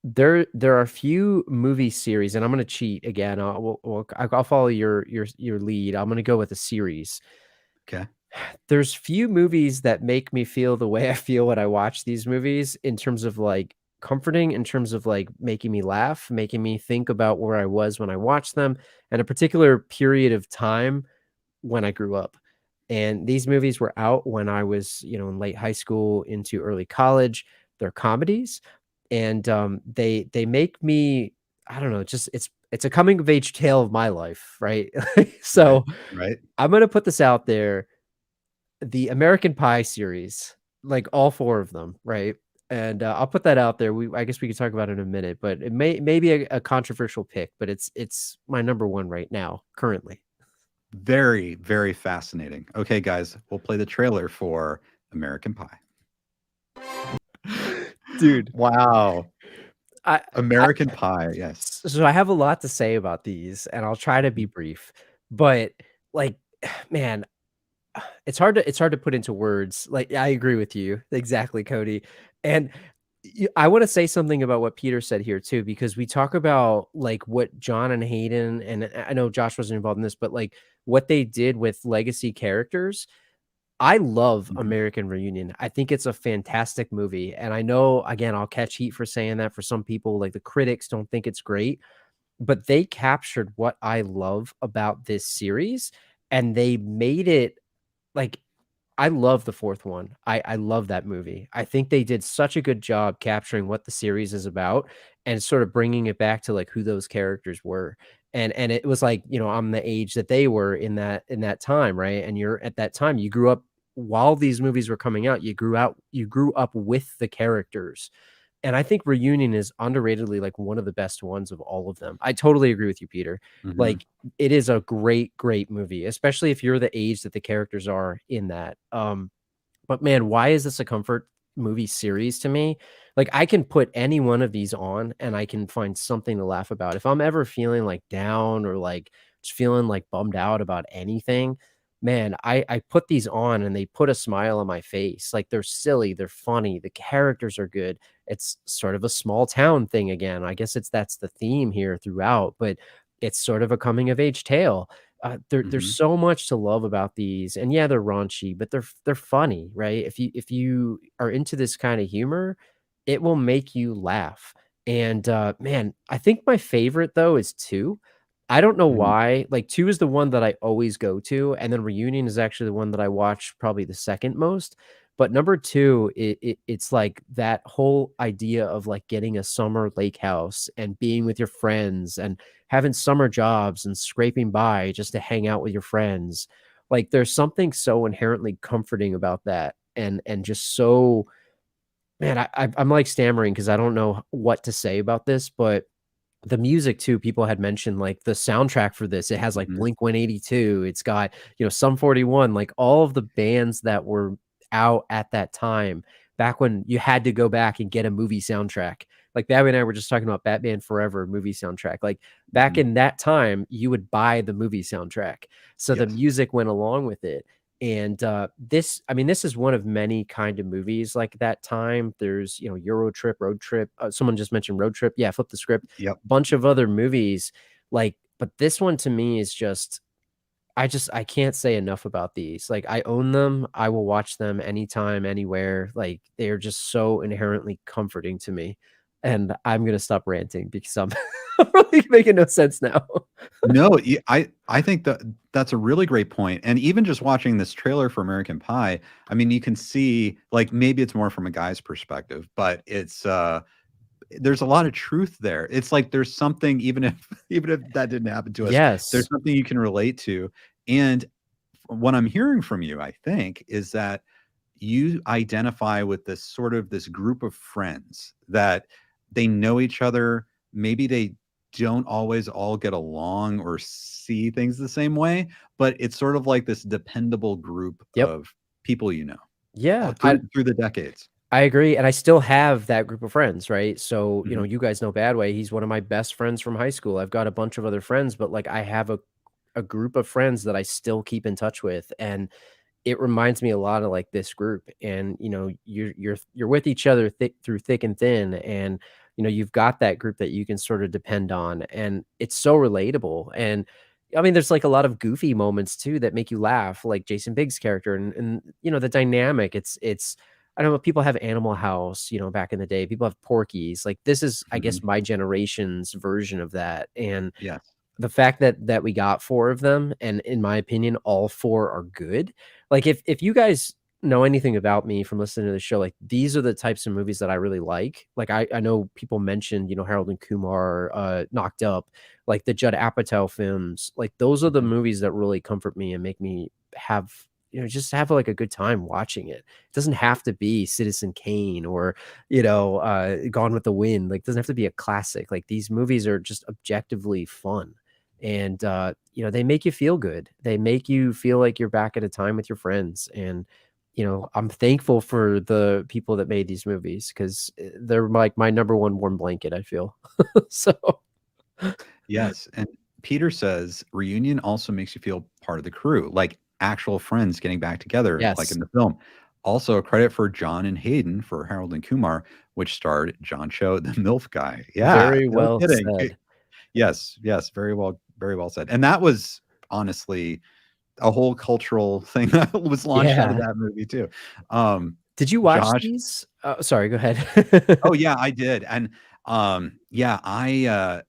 there are a few movie series, and I'm gonna cheat again. I'll follow your lead. I'm gonna go with a series. Okay. There's few movies that make me feel the way I feel when I watch these movies in terms of like comforting, in terms of like making me laugh, making me think about where I was when I watched them and a particular period of time when I grew up. And these movies were out when I was, in late high school into early college. They're comedies. And they make me, I don't know, just it's a coming of age tale of my life, right? So right. I'm gonna put this out there. The American Pie series, like all 4 of them, right? And I'll put that out there. I guess we could talk about it in a minute, but it may be a controversial pick, but it's my number one right now, currently. Very, very fascinating. Okay, guys, we'll play the trailer for American Pie. Dude. Wow. I American Pie, yes. So I have a lot to say about these, and I'll try to be brief. But like, man, it's hard to put into words. Like, I agree with you exactly, Cody. And I want to say something about what Peter said here too, because we talk about like what John and Hayden, and I know Josh wasn't involved in this, but like what they did with legacy characters. I love American Reunion. I think it's a fantastic movie. And I know, again, I'll catch heat for saying that for some people, like the critics don't think it's great, but they captured what I love about this series and they made it like I love the fourth one. I love that movie. I think they did such a good job capturing what the series is about and sort of bringing it back to like who those characters were. And it was like, I'm the age that they were in that time, right? And you're at that time, you grew up while these movies were coming out, you grew up with the characters. And I think Reunion is underratedly like one of the best ones of all of them. I totally agree with you, Peter. Like it is a great, great movie, especially if you're the age that the characters are in that. But man, why is this a comfort movie series to me? Like I can put any one of these on and I can find something to laugh about. If I'm ever feeling like down or like just feeling like bummed out about anything, man, I put these on and they put a smile on my face. Like they're silly, they're funny, the characters are good. It's sort of a small town thing again. I guess that's the theme here throughout, but it's sort of a coming of age tale. There's so much to love about these, and yeah, they're raunchy, but they're funny, right? If you are into this kind of humor, it will make you laugh. And man, I think my favorite though is two. I don't know why. Like two is the one that I always go to, and then Reunion is actually the one that I watch probably the second most. But number two, it's like that whole idea of like getting a summer lake house and being with your friends and having summer jobs and scraping by just to hang out with your friends. Like there's something so inherently comforting about that, and just so man, I'm like stammering because I don't know what to say about this, but the music too, people had mentioned like the soundtrack for this. It has like Blink 182. It's got, Sum 41, like all of the bands that were out at that time, back when you had to go back and get a movie soundtrack. Like Babby and I were just talking about Batman Forever movie soundtrack. Like back in that time, you would buy the movie soundtrack. So the music went along with it. And this is one of many kind of movies like that time. There's, Euro Trip, Road Trip. Someone just mentioned Road Trip. Yeah, flip the script. Yep. Bunch of other movies. Like, but this one to me is just, I can't say enough about these. Like, I own them. I will watch them anytime, anywhere. Like, they are just so inherently comforting to me. And I'm gonna stop ranting because I'm really making no sense now. No, I think that's a really great point. And even just watching this trailer for American Pie, I mean, you can see like maybe it's more from a guy's perspective, but it's there's a lot of truth there. It's like there's something even if that didn't happen to us, Yes. there's something you can relate to. And what I'm hearing from you, I think, is that you identify with this group of friends that they know each other. Maybe they don't always all get along or see things the same way, but it's sort of like this dependable group of people, Yeah. through the decades. I agree. And I still have that group of friends, right? So, you guys know Badway. He's one of my best friends from high school. I've got a bunch of other friends, but like I have a group of friends that I still keep in touch with. And it reminds me a lot of like this group. And you're with each other through thick and thin. And you've got that group that you can sort of depend on. And it's so relatable. And I mean, there's like a lot of goofy moments too that make you laugh, like Jason Biggs' character and the dynamic. It's I don't know, people have Animal House, back in the day. People have Porky's. Like this is, I guess, my generation's version of that. And yeah, the fact that we got 4 of them, and in my opinion, all 4 are good. Like if you guys know anything about me from listening to the show, like these are the types of movies that I really like. Like I know people mentioned, Harold and Kumar, Knocked Up, like the Judd Apatow films. Like those are the movies that really comfort me and make me have just have like a good time watching it. It doesn't have to be Citizen Kane or, Gone with the Wind. Like, it doesn't have to be a classic. Like, these movies are just objectively fun. And, they make you feel good. They make you feel like you're back at a time with your friends. And I'm thankful for the people that made these movies because they're like my number one warm blanket, I feel. So Yes. And Peter says reunion also makes you feel part of the crew, like actual friends getting back together, like yes, in the film. Also, a credit for John and Hayden for Harold and Kumar, which starred John Cho, the MILF guy. Yeah, very no well kidding. said. Yes, yes, very well said. And that was honestly a whole cultural thing that was launched out of Yeah. that movie too. Um, Did you watch Josh, these? Sorry, go ahead. oh yeah, I did. And yeah, I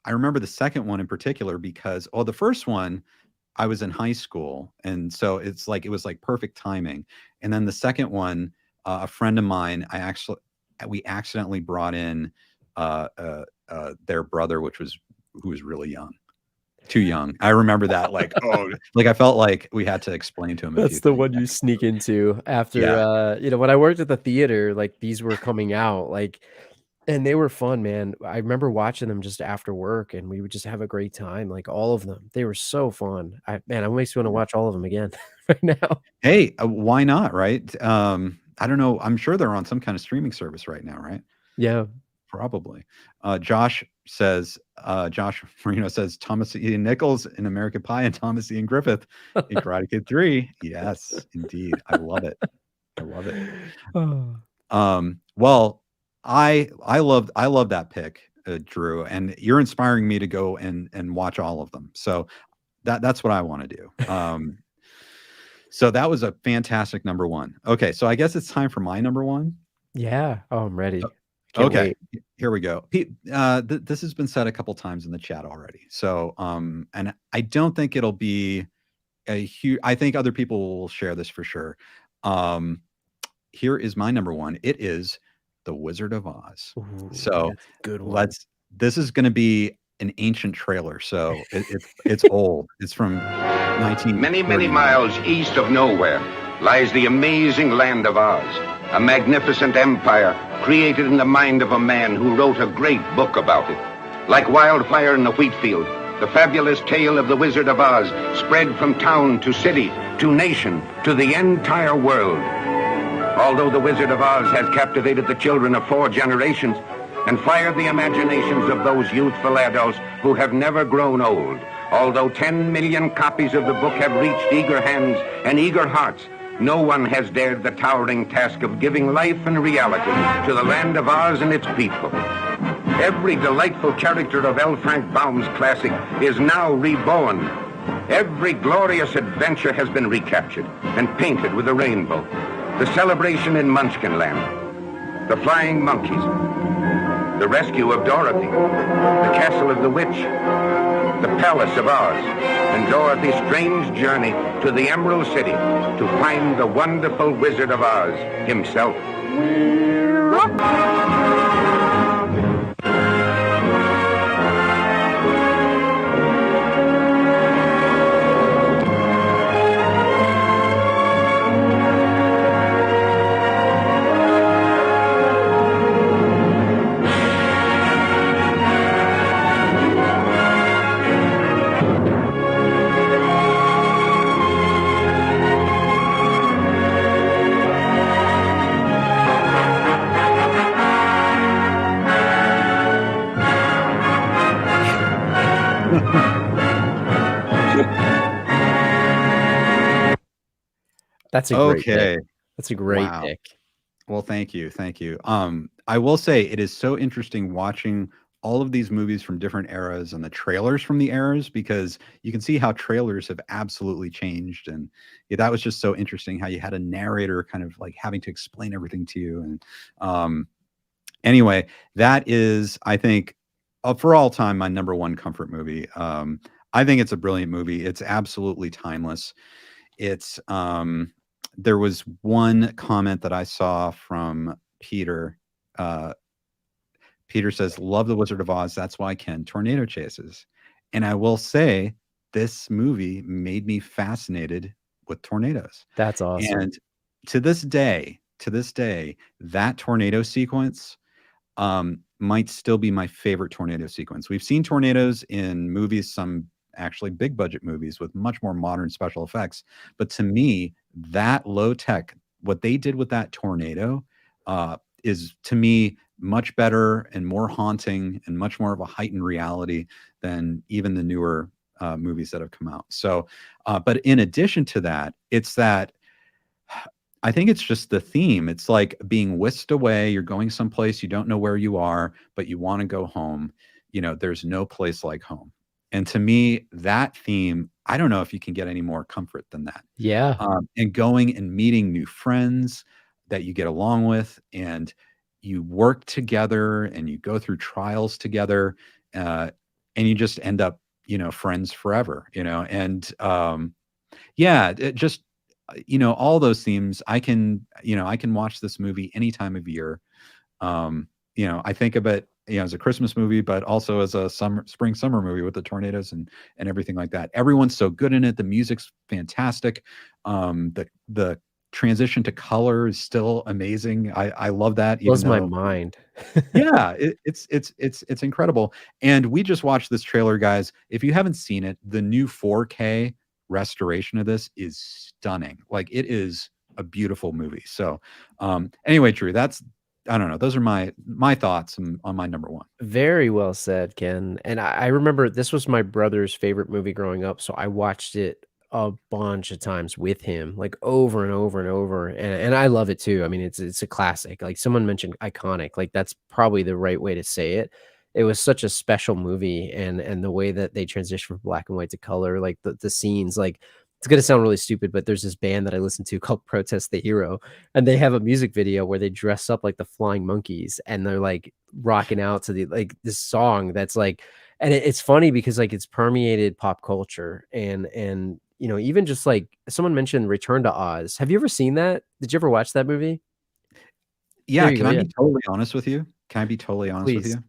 remember the second one in particular because the first one I was in high school, and so it was like perfect timing. And then the second one, a friend of mine, we accidentally brought in their brother, who was really young, too young. I remember that, like, like I felt like we had to explain to him a few That's the things. one you sneak into after, Yeah. when I worked at the theater, like these were coming out, like, and they were fun, man. I remember watching them just after work and we would just have a great time, like all of them. They were so fun. It makes me want to watch all of them again right now. Hey, why not, right? I don't know. I'm sure they're on some kind of streaming service right now, right? Yeah. Probably. Josh Marino says Thomas Ian Nichols in American Pie and Thomas Ian Griffith in Karate Kid 3. Yes, indeed. I love it. I love it. Well, I love that pick, Drew, and you're inspiring me to go and watch all of them. So that's what I want to do. So that was a fantastic number one. Okay, so I guess it's time for my number one. Yeah. Oh, I'm ready. Can't Okay, wait. here we go. This has been said a couple times in the chat already. So, and I don't think it'll be a huge. I think other people will share this for sure. Here is my number one. It is The Wizard of Oz. Ooh, So that's a good one. This is going to be an ancient trailer. So it's old. It's from 19. Many miles east of nowhere lies the amazing land of Oz, a magnificent empire created in the mind of a man who wrote a great book about it. Like wildfire in the wheat field, the fabulous tale of the Wizard of Oz spread from town to city, to nation, to the entire world. Although the Wizard of Oz has captivated the children of 4 generations and fired the imaginations of those youthful adults who have never grown old, although 10 million copies of the book have reached eager hands and eager hearts, no one has dared the towering task of giving life and reality to the land of Oz and its people. Every delightful character of L. Frank Baum's classic is now reborn. Every glorious adventure has been recaptured and painted with a rainbow. The celebration in Munchkinland, the flying monkeys, the rescue of Dorothy, the castle of the witch, the palace of Oz, and Dorothy's strange journey to the Emerald City to find the wonderful Wizard of Oz himself. That's a great Okay. pick. That's a great Wow. pick. Well, thank you. Thank you. I will say it is so interesting watching all of these movies from different eras and the trailers from the eras because you can see how trailers have absolutely changed. And yeah, that was just so interesting how you had a narrator kind of like having to explain everything to you. And anyway, that is, I think, for all time, my number one comfort movie. I think it's a brilliant movie. It's absolutely timeless. It's there was one comment that I saw from Peter. Peter says, "Love the Wizard of Oz. That's why Ken tornado chases." And I will say, this movie made me fascinated with tornadoes. That's awesome. And to this day, that tornado sequence might still be my favorite tornado sequence. We've seen tornadoes in movies, some actually big budget movies with much more modern special effects. But to me, that low tech, what they did with that tornado, is to me much better and more haunting and much more of a heightened reality than even the newer movies that have come out. So, but in addition to that, it's that I think it's just the theme. It's like being whisked away. You're going someplace you don't know where you are, but you want to go home. There's no place like home. And to me, that theme, I don't know if you can get any more comfort than that. Yeah. And going and meeting new friends that you get along with, and you work together and you go through trials together, and you just end up, friends forever, and yeah, it just, all those themes, I can watch this movie any time of year. I think of it, as a Christmas movie, but also as a spring, summer movie with the tornadoes and everything like that. Everyone's so good in it. The music's fantastic. The transition to color is still amazing. I love that. Blows my mind. Yeah, it's incredible. And we just watched this trailer, guys. If you haven't seen it, the new 4K restoration of this is stunning. Like, it is a beautiful movie. So anyway, Drew, I don't know. Those are my thoughts on my number one. Very well said, Ken. And I remember this was my brother's favorite movie growing up, so I watched it a bunch of times with him, like over and over and over. And I love it too. I mean, it's a classic. Like someone mentioned iconic. Like that's probably the right way to say it. It was such a special movie, and the way that they transition from black and white to color, like the scenes, like it's gonna sound really stupid, but there's this band that I listen to called Protest the Hero, and they have a music video where they dress up like the Flying Monkeys, and they're like rocking out to this song that's like, and it's funny because like it's permeated pop culture, and even just like someone mentioned Return to Oz. Have you ever seen that? Did you ever watch that movie? Yeah, There you can go, I yeah. be totally honest with you? Can I be totally honest with Please. you?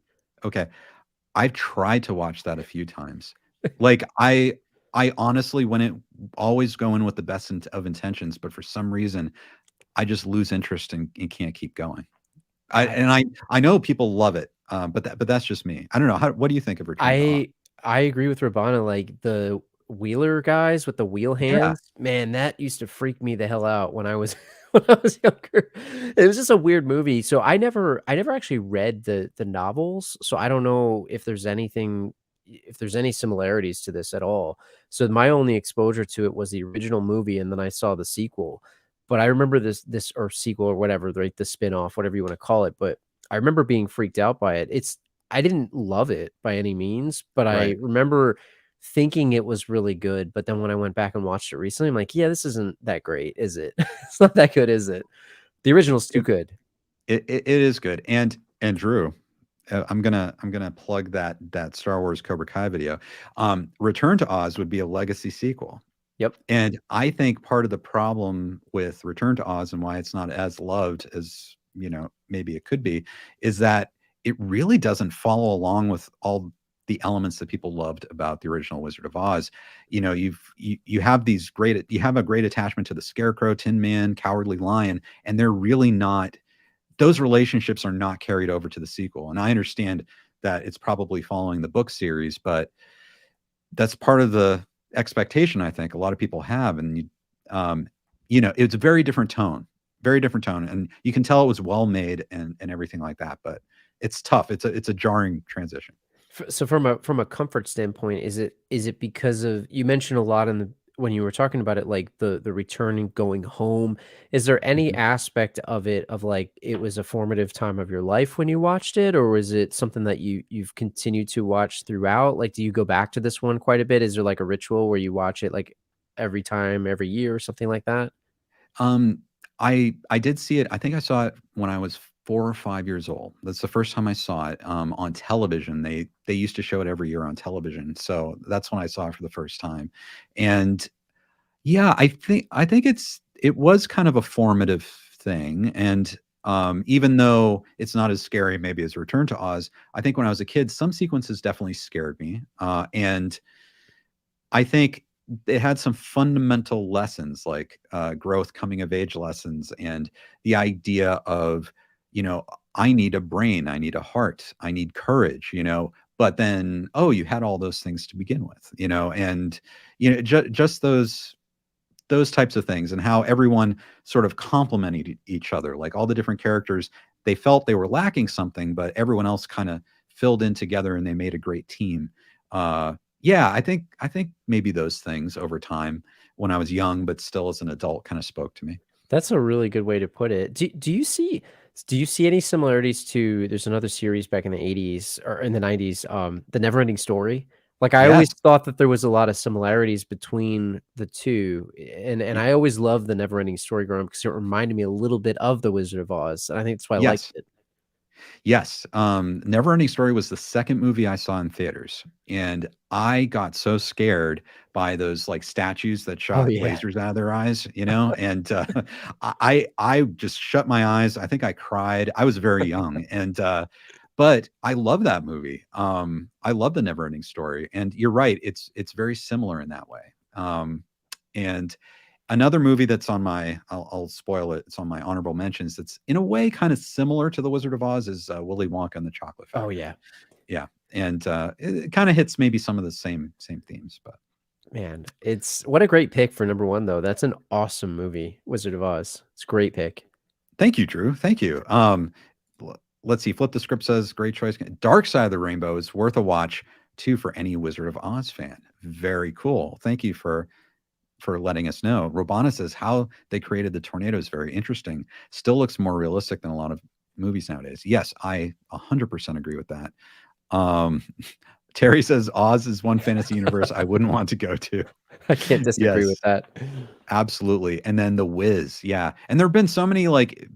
Okay. I've tried to watch that a few times. Like, I honestly wouldn't always go in with the best of intentions, but for some reason, I just lose interest and can't keep going. I know people love it, but that's just me. I don't know. What do you think of Return to Oz? I agree with Rabana, like the wheeler guys with the wheel Yeah. hands. Man, that used to freak me the hell out when I was when I was younger. It was just a weird movie. So I never actually read the novels, so I don't know if there's any similarities to this at all. So my only exposure to it was the original movie, and then I saw the sequel. But I remember this or sequel or whatever, right? The spin-off, whatever you want to call it. But I remember being freaked out by it. I didn't love it by any means, but I Right. remember thinking it was really good. But then when I went back and watched it recently, I'm like, yeah, this isn't that great, is it? It's not that good, is it? The original's too good. It is good. And Drew, I'm gonna plug that Star Wars Cobra Kai video. Return to Oz would be a legacy sequel. Yep. And I think part of the problem with Return to Oz and why it's not as loved as, maybe it could be, is that it really doesn't follow along with all the elements that people loved about the original Wizard of Oz. You have a great attachment to the Scarecrow, Tin Man, Cowardly Lion, and they're really not, those relationships are not carried over to the sequel. And I understand that it's probably following the book series, but that's part of the expectation I think a lot of people have. And it's a very different tone, and you can tell it was well made and everything like that. But it's tough. It's a jarring transition. So from a comfort standpoint, is it because of, you mentioned a lot when you were talking about it, like the returning, going home, is there any aspect of it of like it was a formative time of your life when you watched it, or was it something that you've continued to watch throughout? Like, do you go back to this one quite a bit? Is there like a ritual where you watch it like every time, every year, or something like that? I did see it. I think I saw it when I was 4 or 5 years old. That's the first time I saw it on television. They used to show it every year on television, so that's when I saw it for the first time. And yeah, I think it was kind of a formative thing. And even though it's not as scary maybe as Return to Oz, I think when I was a kid, some sequences definitely scared me. And I think it had some fundamental lessons like growth, coming of age lessons, and the idea of, I need a brain, I need a heart, I need courage, but then, oh, you had all those things to begin with, and just those types of things, and how everyone sort of complemented each other, like all the different characters, they felt they were lacking something, but everyone else kind of filled in together and they made a great team. Yeah, I think maybe those things over time, when I was young but still as an adult, kind of spoke to me. That's a really good way to put it. Do you see any similarities to, there's another series back in the 80s or in the 90s, The Neverending Story? Like, I always Yes. thought that there was a lot of similarities between the two, and I always loved The Neverending Story growing up because it reminded me a little bit of The Wizard of Oz, and I think that's why I liked Yes. it. Yes. Neverending Story was the second movie I saw in theaters, and I got so scared by those like statues that Oh, shot yeah. lasers out of their eyes, and I just shut my eyes. I think I cried. I was very young, and but I love that movie. I love the Neverending Story, and you're right. It's very similar in that way. And another movie that's on my, I'll spoil it. It's on my honorable mentions. That's in a way kind of similar to The Wizard of Oz is Willy Wonka and the Chocolate Factory. Oh, yeah. Yeah, and it kind of hits maybe some of the same themes, but Man, what a great pick for number one, though. That's an awesome movie, Wizard of Oz. It's a great pick. thank you, Drew. Thank you. Let's see. Flip the Script says great choice. Dark Side of the Rainbow is worth a watch too for any Wizard of Oz fan. Very cool. Thank you for letting us know. Robana says how they created the tornado is very interesting. Still looks more realistic than a lot of movies nowadays. Yes, I 100% agree with that. Terry says Oz is one fantasy universe I wouldn't want to go to. I can't disagree with that. Absolutely. And then The Wiz. Yeah. And there have been so many like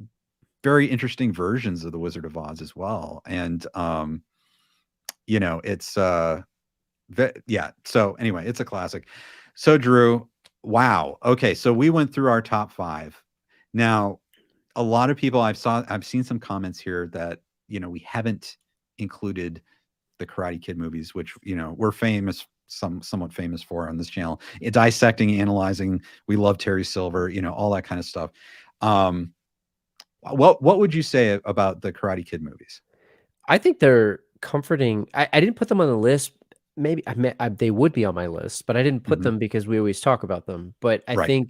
very interesting versions of The Wizard of Oz as well. And it's yeah. So anyway, it's a classic. So Drew, wow. Okay, so we went through our top 5. Now, a lot of people I've seen some comments here that, we haven't included the Karate Kid movies, which, we're somewhat famous for on this channel. Dissecting, analyzing. We love Terry Silver, all that kind of stuff. What would you say about the Karate Kid movies? I think they're comforting. I didn't put them on the list. Maybe they would be on my list, but I didn't put them because we always talk about them. But I think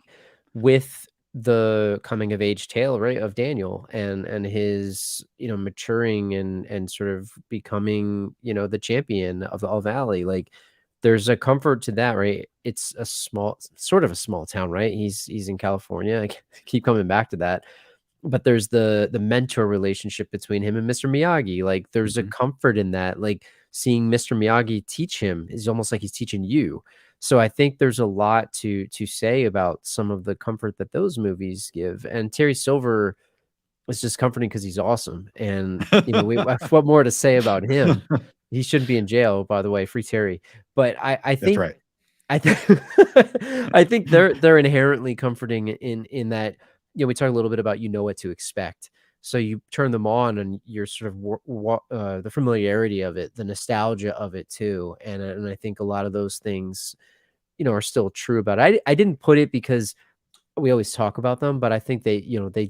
with the coming of age tale, right, of Daniel and his, maturing and sort of becoming, the champion of the All Valley, like there's a comfort to that, right? It's sort of a small town, right? He's in California. I keep coming back to that. But there's the mentor relationship between him and Mr. Miyagi. Like there's a comfort in that. Like seeing Mr. Miyagi teach him is almost like he's teaching you. So I think there's a lot to say about some of the comfort that those movies give. And Terry Silver is just comforting because he's awesome. And what more to say about him? He shouldn't be in jail, by the way. Free Terry. But I think that's right. I think they're inherently comforting in that. We talk a little bit about what to expect. So you turn them on and you're sort of the familiarity of it, the nostalgia of it too. And I think a lot of those things, are still true about it. I didn't put it because we always talk about them, but I think they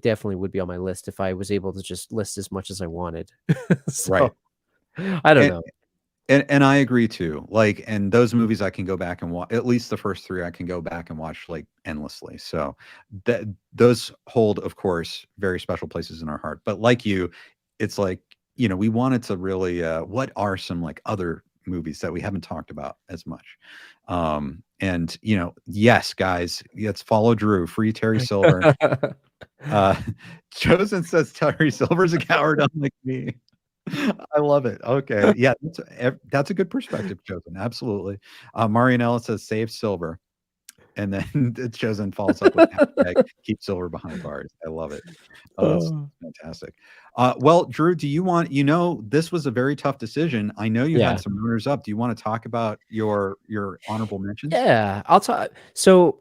definitely would be on my list if I was able to just list as much as I wanted. So, Right. I don't know. And I agree too. Like, and those movies I can go back and watch. At least the first 3 I can go back and watch like endlessly. So those hold, of course, very special places in our heart. But like you, it's like we wanted to really. What are some like other movies that we haven't talked about as much? And yes, guys, let's follow Drew. Free Terry Silver. Chosen says Terry Silver's a coward, unlike me. I love it. Okay. Yeah, that's a good perspective, Chosen. Absolutely. Marianella says save Silver. And then Chosen follows up with hashtag keep Silver behind bars. I love it. That's fantastic. Well, Drew, do you want, this was a very tough decision. I know you had some runners up. Do you want to talk about your honorable mentions? Yeah, I'll talk. So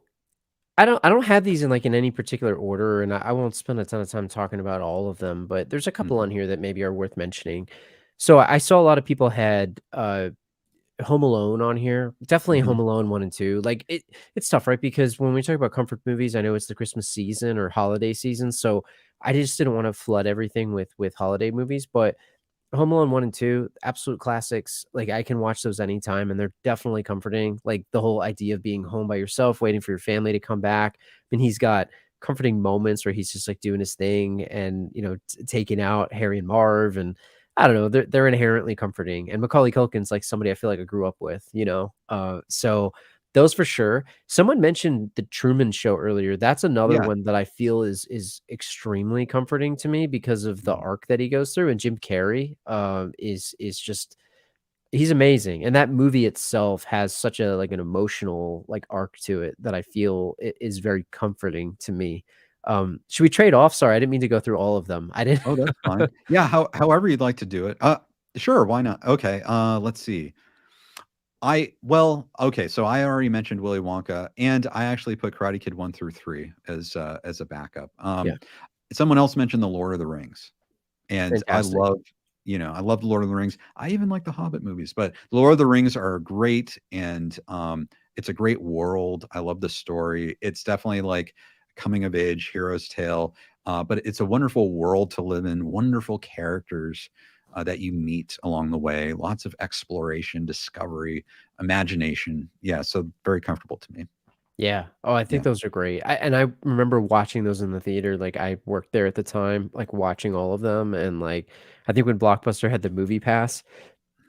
I don't have these in any particular order, and I won't spend a ton of time talking about all of them, but there's a couple on here that maybe are worth mentioning. So I saw a lot of people had Home Alone on here. Definitely Home Alone 1 and 2. Like it's tough, right? Because when we talk about comfort movies, I know it's the Christmas season or holiday season, so I just didn't want to flood everything with holiday movies, but Home Alone 1 and 2, absolute classics. Like, I can watch those anytime, and they're definitely comforting. Like, the whole idea of being home by yourself, waiting for your family to come back. I mean, he's got comforting moments where he's just, like, doing his thing and, taking out Harry and Marv, and I don't know, they're inherently comforting, and Macaulay Culkin's, like, somebody I feel like I grew up with, So those for sure. Someone mentioned The Truman Show earlier. That's another Yeah. one that I feel is extremely comforting to me because of the arc that he goes through, and Jim Carrey, is just he's amazing, and that movie itself has such a, like, an emotional, like, arc to it that I feel is very comforting to me. Should we trade off? Sorry, I didn't mean to go through all of them. I didn't Oh, that's fine. Yeah, however you'd like to do it. Sure, why not? Okay, let's see. Okay, so I already mentioned Willy Wonka, and I actually put Karate Kid 1 through 3 as a backup. Yeah. Someone else mentioned The Lord of the Rings, and Fantastic. I love The Lord of the Rings. I even like the Hobbit movies, but The Lord of the Rings are great, and it's a great world. I love the story. It's definitely like coming of age hero's tale, but it's a wonderful world to live in, wonderful characters that you meet along the way, lots of exploration, discovery, imagination. Yeah, so very comfortable to me. Yeah. Oh, I think Yeah. those are great. I remember watching those in the theater, like, I worked there at the time, like, watching all of them, and, like, I think when Blockbuster had the Movie Pass,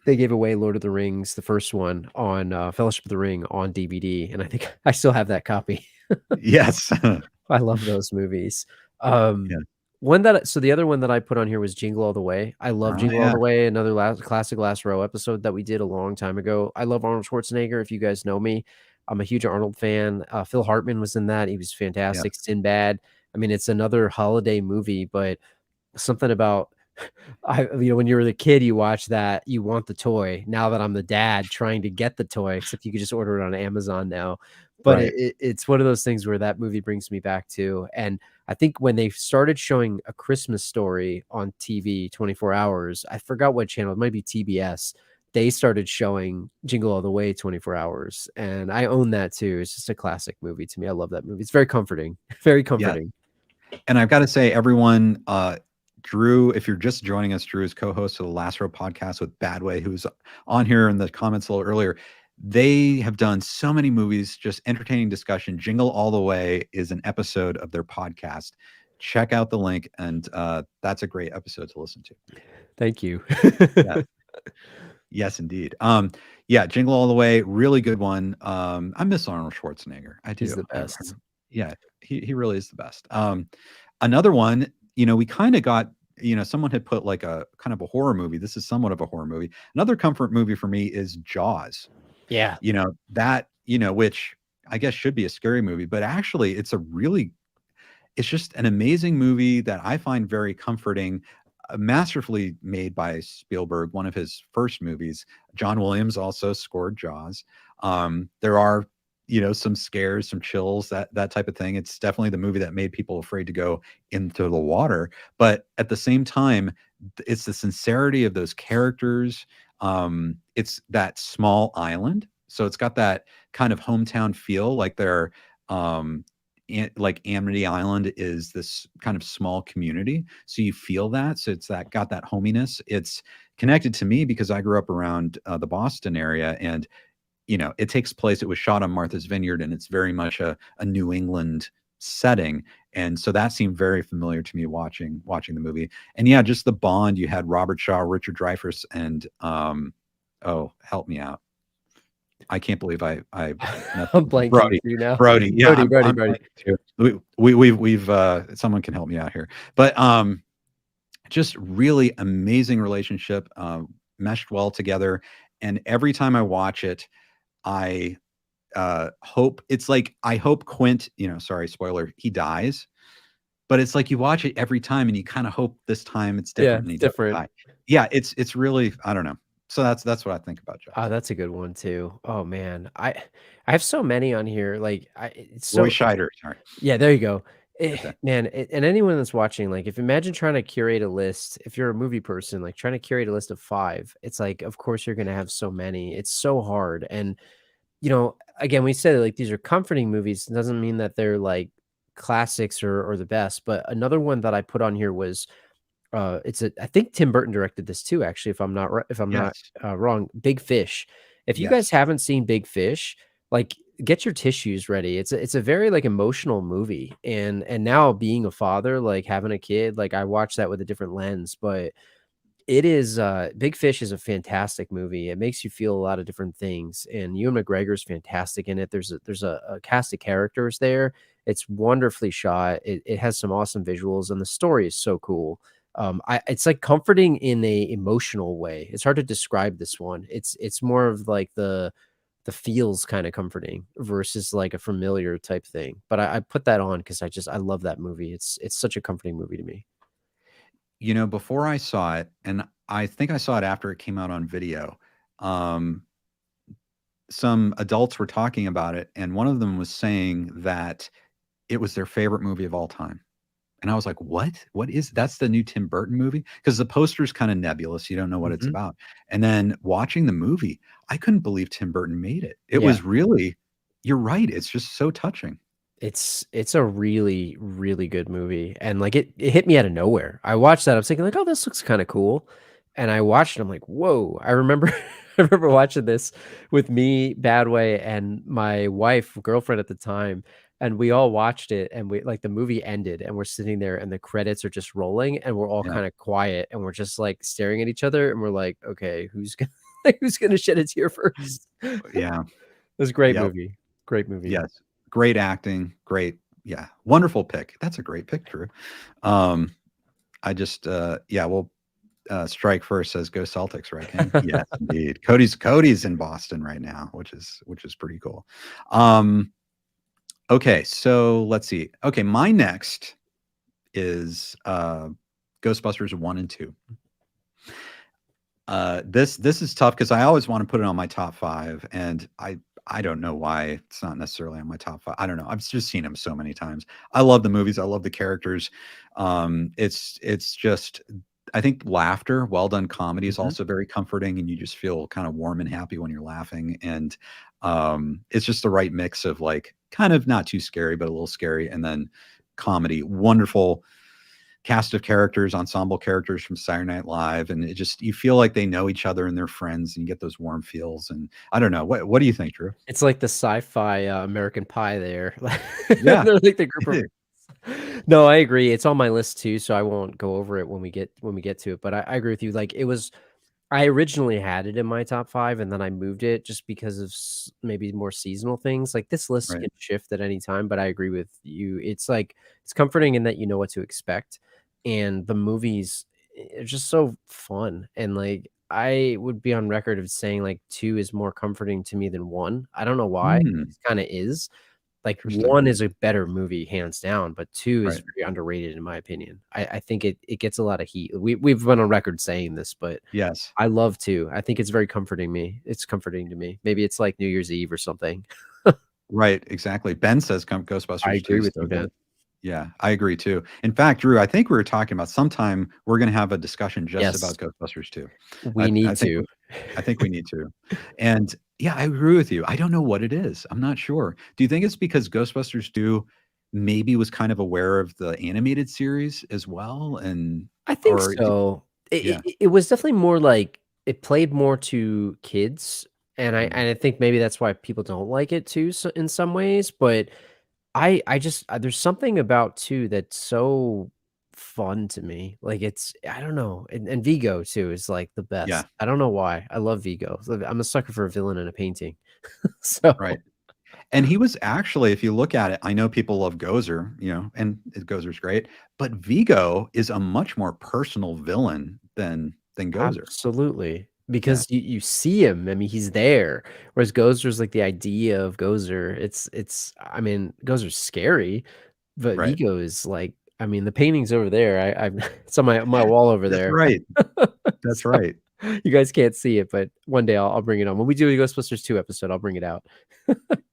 they gave away Lord of the Rings, the first one, on, Fellowship of the Ring on DVD, and I think I still have that copy. Yes. I love those movies. Yeah. The other one that I put on here was Jingle All the Way. I love Oh, Jingle All yeah. the Way, another classic Last Row episode that we did a long time ago. I love Arnold Schwarzenegger, if you guys know me. I'm a huge Arnold fan. Phil Hartman was in that. He was Yeah. fantastic. Sinbad. I mean, it's another holiday movie, but something about when you were the kid, you watch that, you want the toy. Now that I'm the dad trying to get the toy, except you could just order it on Amazon now. But Right. it's one of those things where that movie brings me back to. And I think when they started showing A Christmas Story on TV 24 hours, I forgot what channel, it might be TBS. They started showing Jingle All the Way 24 hours. And I own that too. It's just a classic movie to me. I love that movie. It's very comforting. Very Yeah. comforting. And I've got to say, everyone, Drew, if you're just joining us, Drew is co-host of the Last Row podcast with Badway, who's on here in the comments a little earlier. They have done so many movies, just entertaining discussion. Jingle All the Way is an episode of their podcast. Check out the link, and that's a great episode to listen to. Thank you. Yeah. Yes, indeed. Yeah, Jingle All the Way, really good one. I miss Arnold Schwarzenegger. I do. He's the best. Yeah, he really is the best. Another one, we kind of got, someone had put like a kind of a horror movie. This is somewhat of a horror movie. Another comfort movie for me is Jaws. Yeah. Which I guess should be a scary movie, but actually it's just an amazing movie that I find very comforting. Masterfully made by Spielberg, one of his first movies. John Williams also scored Jaws. There are, some scares, some chills, that type of thing. It's definitely the movie that made people afraid to go into the water. But at the same time, it's the sincerity of those characters. It's that small island. So it's got that kind of hometown feel, like they're like Amity Island is this kind of small community. So you feel that. So it's got that hominess. It's connected to me because I grew up around the Boston area, and, it takes place, it was shot on Martha's Vineyard, and it's very much a New England setting. And so that seemed very familiar to me watching the movie. And yeah, just the bond you had, Robert Shaw, Richard Dreyfuss, and help me out. I can't believe I'm blanking too now. Brody. Yeah, Brody. We've someone can help me out here, but just really amazing relationship, meshed well together. And every time I watch it, I hope Quint, sorry, spoiler, he dies, but it's like you watch it every time and you kind of hope this time it's different. Yeah, and he doesn't different. die. Yeah, it's really, I don't know. So that's what I think about Jaws. Oh, that's a good one too. Oh man, I have so many on here. Like, it's so Roy Scheider, sorry. Yeah, there you go. Okay. Man, and anyone that's watching, like, if imagine trying to curate a list, if you're a movie person, like trying to curate a list of 5, it's like, of course you're gonna have so many. It's so hard. And again, we said like these are comforting movies. It doesn't mean that they're like classics or the best. But another one that I put on here was I think Tim Burton directed this too, actually, if I'm not Yes. wrong. Big Fish. If you guys Yes. haven't seen Big Fish, like get your tissues ready. It's a very like emotional movie, and now being a father, like having a kid, like I watch that with a different lens. But it is Big Fish is a fantastic movie. It makes you feel a lot of different things, and Ewan McGregor's fantastic in it. There's a cast of characters there. It's wonderfully shot. It has some awesome visuals, and the story is so cool. It's like comforting in a emotional way. It's hard to describe this one. It's more of like the feels kind of comforting versus like a familiar type thing. But I put that on because I love that movie. It's such a comforting movie to me. You know, before I saw it, and I think I saw it after it came out on video, um, some adults were talking about it, and one of them was saying that it was their favorite movie of all time. And I was like, "What? What is that's the new Tim Burton movie?" Because the poster's kind of nebulous. You don't know what it's Mhm. about. And then watching the movie, I couldn't believe Tim Burton made it. It Yeah. was really you're right. It's just so touching. It's a really, really good movie, and, like, it hit me out of nowhere. I watched that, I was thinking like, "Oh, this looks kinda cool," and I watched it, I'm like, "Whoa." I remember I remember watching this with me, Badway, and my wife, girlfriend at the time, and we all watched it, and we like, the movie ended, and we're sitting there, and the credits are just rolling, and we're all Yeah. kinda quiet, and we're just, like, staring at each other, and we're like, "Okay, who's gonna shed a tear first?" Yeah. It was a great Yep. movie. Great movie. Yes. Great acting. Great. Yeah. Wonderful pick. That's a great pick, Drew. Um, I just yeah, well, Strike First says go Celtics, right, Ken? Yes, indeed. Cody's in Boston right now, which is pretty cool. Okay, so let's see. Okay, my next is Ghostbusters 1 and 2. This is tough because I always want to put it on my top 5, and I don't know why it's not necessarily on my top 5. I don't know. I've just seen them so many times. I love the movies. I love the characters. It's just I think laughter, well done comedy is Mhm. also very comforting, and you just feel kind of warm and happy when you're laughing. And it's just the right mix of like kind of not too scary, but a little scary, and then comedy. Wonderful cast of characters, ensemble characters from Saturday Night Live, and it just you feel like they know each other and they're friends, and you get those warm feels. And I don't know, what do you think, Drew? It's like the sci-fi, American Pie there. Yeah, They're like the group it of is. No, I agree. It's on my list too, so I won't go over it when we get to it, but I agree with you. Like, it was I originally had it in my top 5, and then I moved it just because of maybe more seasonal things. Like, this list Right. can shift at any time, but I agree with you. It's like it's comforting in that you know what to expect, and the movies are just so fun. And like, I would be on record of saying like 2 is more comforting to me than 1. I don't know why. It Hmm, just kind of is. Like, interesting. 1 is a better movie, hands down, but 2 is Right. very underrated in my opinion. I think it gets a lot of heat. We've been on record saying this, but Yes. I love 2. I think it's very comforting me. It's comforting to me. Maybe it's like New Year's Eve or something. Right, exactly. Ben says come I Ghostbusters agree too, with you, Steve Ben. does. Yeah, I agree too. In fact, Drew, I think we were talking about sometime we're gonna have a discussion just Yes, about Ghostbusters too. we need to. I think we need to. And yeah, I agree with you. I don't know what it is. I'm not sure. Do you think it's because Ghostbusters 2 maybe was kind of aware of the animated series as well? And I think or d so. yeah, It was definitely more like it played more to kids, mm, and I think maybe that's why people don't like it too, so in some ways, but I just there's something about 2 that's so fun to me. Like, it's I don't know, and Vigo too is, like, the yeah, best. I don't know why. I love Vigo. So I'm a sucker for a villain in a painting. So right. And he was actually, if you look at it, I know people love Gozer, and Gozer's great, but Vigo is a much more personal villain than Gozer. absolutely, Yeah, because you see him, I mean, he's there, whereas Gozer's, like, the idea of Gozer, it's I mean, Gozer's scary, but right. Vigo is, like I mean, the painting's over there, I'm it's on my wall over That's there. right. That's So, right. you guys can't see it, but one day I'll bring it on. When we do a Ghostbusters 2 episode, I'll bring it out.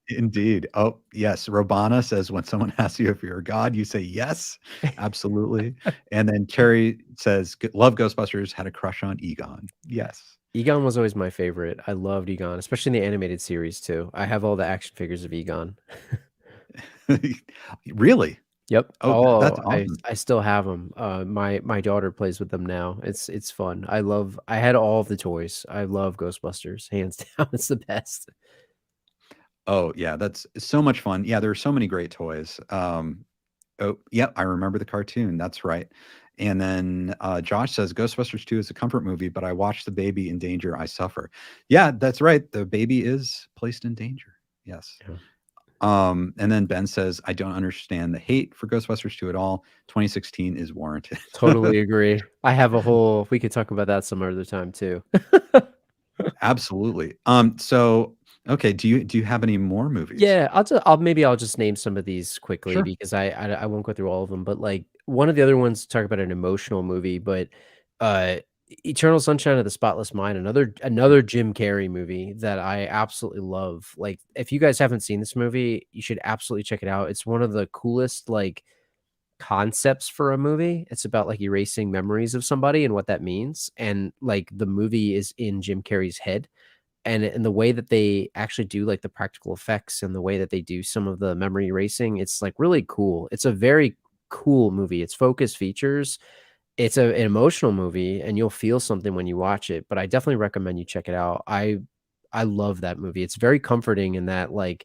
Indeed. Oh, yes. Robana says when someone asks you if you're a god, you say yes, absolutely. And then Cherry says, Love Ghostbusters, had a crush on Egon. Yes. Egon was always my favorite. I loved Egon, especially in the animated series too. I have all the action figures of Egon. Really? Yep. Oh, that's I awesome. I still have them. My daughter plays with them now. It's fun. I had all of the toys. I love Ghostbusters, hands down. It's the best. Oh, yeah, that's so much fun. Yeah, there are so many great toys. Oh, yep, I remember the cartoon. That's right. And then Josh says Ghostbusters 2 is a comfort movie, but I watch the baby in danger, I suffer. Yeah, that's right. The baby is placed in danger. Yes. Yeah. And then Ben says, I don't understand the hate for Ghostbusters 2 at all. 2016 is warranted. Totally agree. I have a whole we could talk about that some other time too. Absolutely. So okay, do you have any more movies? Yeah, I'll just name some of these quickly Sure. because I won't go through all of them, but, like, one of the other ones talk about an emotional movie, but, uh, Eternal Sunshine of the Spotless Mind, another Jim Carrey movie that I absolutely love. Like, if you guys haven't seen this movie, you should absolutely check it out. It's one of the coolest, like, concepts for a movie. It's about, like, erasing memories of somebody and what that means, and, like, the movie is in Jim Carrey's head. And the way that they actually do, like, the practical effects and the way that they do some of the memory erasing, it's, like, really cool. It's a very cool movie. It's focus features. It's an emotional movie, and you'll feel something when you watch it, but I definitely recommend you check it out. I love that movie. It's very comforting in that, like,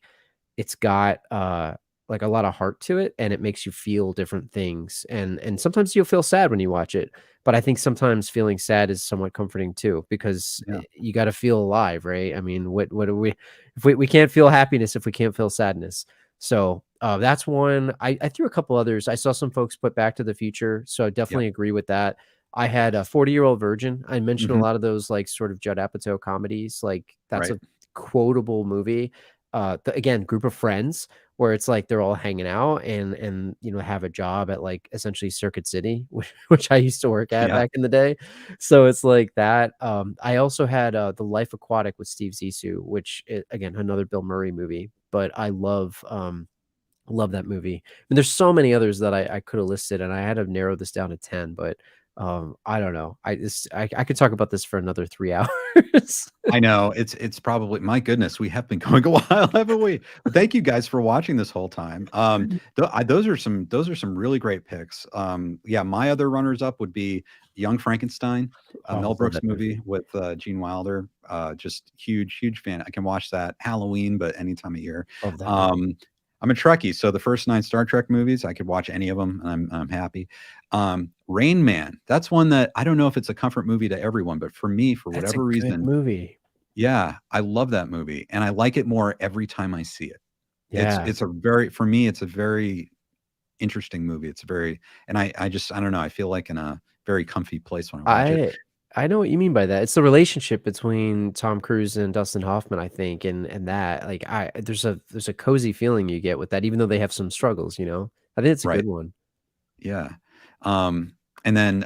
it's got, like, a lot of heart to it, and it makes you feel different things, and sometimes you'll feel sad when you watch it, but I think sometimes feeling sad is somewhat comforting too because, Yeah. you gotta feel alive, right? I mean, what do we if we can't feel happiness if we can't feel sadness. So, that's one. I threw a couple others. I saw some folks put Back to the Future, so I Yep. definitely agree with that. I had a 40-Year-Old Virgin. I mentioned a Mhm. lot of those, like, sort of Judd Apatow comedies, like, that's Right. a quotable movie. Again, group of friends where it's like they're all hanging out and have a job at like essentially Circuit City, which I used to work at Yeah. back in the day. So it's like that. I also had The Life Aquatic with Steve Zissou, which again another Bill Murray movie, but I love that movie. And there's so many others that I could have listed, and I had to narrow this down to 10, but I don't know. I could talk about this for another 3 hours. I know. It's probably my goodness, we have been going a while, haven't we? But thank you guys for watching this whole time. Those are some really great picks. Yeah, my other runners up would be Young Frankenstein, a Oh, Mel love Brooks that movie movie. with Gene Wilder. Just huge fan. I can watch that Halloween, but any time of year. Love that movie. Um, I'm a Trekkie, so the first 9 Star Trek movies, I could watch any of them, and I'm happy. Rain Man, that's one that I don't know if it's a comfort movie to everyone, but for me, for That's a whatever good reason, movie. yeah, I love that movie, and I like it more every time I see it. It's Yeah. it's a very for me, it's a very interesting movie. It's very and I just I don't know, I feel like in a very comfy place when I watch it. I I know what you mean by that. It's the relationship between Tom Cruise and Dustin Hoffman, I think, and that like I there's a cozy feeling you get with that, even though they have some struggles, you know? I think it's a Right. good one. Yeah. And then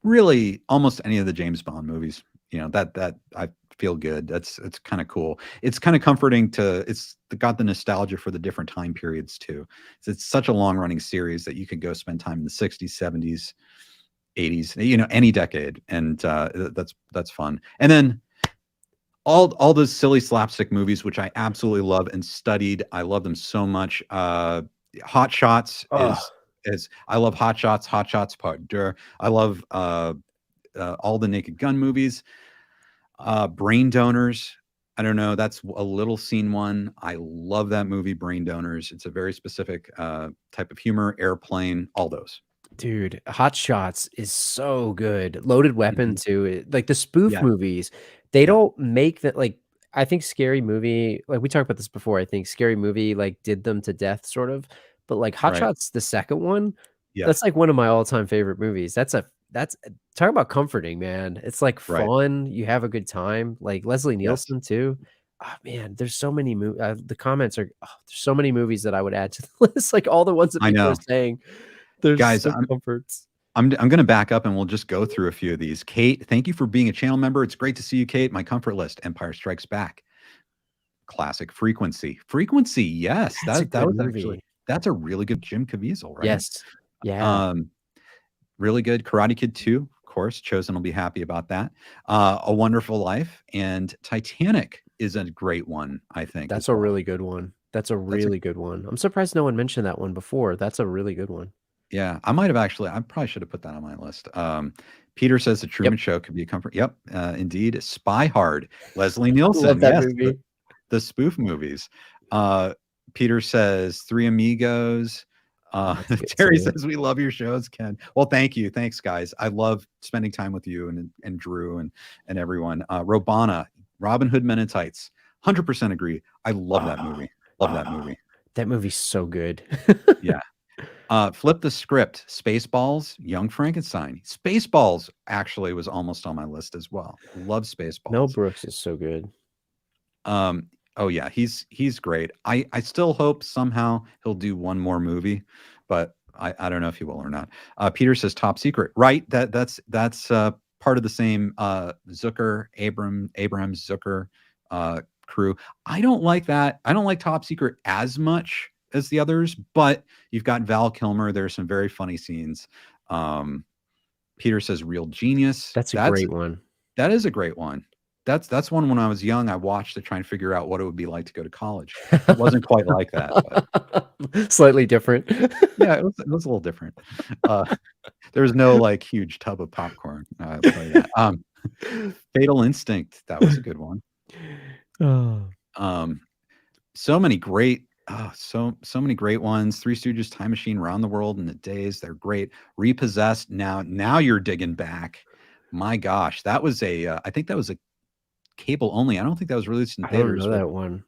really almost any of the James Bond movies, that I feel good. It's kind of cool. It's kind of comforting it's got the nostalgia for the different time periods too. It's such a long running series that you could go spend time in the 60s, 70s, 80s, any decade. And that's fun. And then all those silly slapstick movies, which I absolutely love and studied. I love them so much. Hot Shots Ugh. is I love Hot Shots, Hot Shots Part Deux. I love all the Naked Gun movies. Brain Donors. I don't know. That's a little seen one. I love that movie, Brain Donors. It's a very specific type of humor. Airplane, all those. Dude, Hot Shots is so good. Loaded Weapon Mhm. too. Like the spoof Yeah. movies, they Yeah. don't make that like I think Scary Movie, like we talked about this before. I think Scary Movie like did them to death sort of. But like Hot Right. Shots, the second one, Yeah. that's like one of my all-time favorite movies. That's talk about comforting, man. It's like Right. fun. You have a good time. Like Leslie Yes. Nielsen too. Oh man, there's so many the comments are there's so many movies that I would add to the list, like all the ones that I people are know. saying. There's Guys, so comforts. I'm going to back up and we'll just go through a few of these. Kate, thank you for being a channel member. It's great to see you, Kate. My comfort list: Empire Strikes Back, classic. Frequency, Frequency. Yes, That's a that good was actually movie. that's a really good Jim Caviezel, right? Yes. Yeah. Um, really good. Karate Kid 2, of course. Chosen will be happy about that. A Wonderful Life and Titanic is a great one, I think, That's as a well. really good one. That's a really good one. I'm surprised no one mentioned that one before. That's a really good one. Yeah, I probably should have put that on my list. Peter says the Truman Show could be a comfort. Yep, indeed. Spy Hard, Leslie Nielsen. Love that Yes, movie. the spoof movies. Peter says Three Amigos. Terry says we love your shows, Ken. Well, thank you. Thanks, guys. I love spending time with you and Drew and everyone. Robana, Robin Hood Men in Tights. 100% agree. I love that movie. Love that movie. That movie's so good. Yeah. Flip the Script, Spaceballs, Young Frankenstein. Spaceballs actually was almost on my list as well. Love Spaceballs. Mel Brooks is so good. Oh yeah, he's great. I still hope somehow he'll do one more movie, but I don't know if he will or not. Peter says Top Secret. Right. That's part of the same Zucker, Abraham Zucker crew. I don't like that. I don't like Top Secret as much as the others, but you've got Val Kilmer. There's some very funny scenes. Peter says Real Genius. That's a great one. That is a great one. That's one when I was young, I watched to try and figure out what it would be like to go to college. It wasn't quite like that, but slightly different. Yeah, it was a little different. There was no like huge tub of popcorn. I'll tell you that. Fatal Instinct, that was a good one. So many great so many great ones. Three Stooges, Time Machine, Around the World in a Days. They're great. Repossessed. Now you're digging back. My gosh, that was I think that was a cable only. I don't think that was released in theaters. I don't know that one.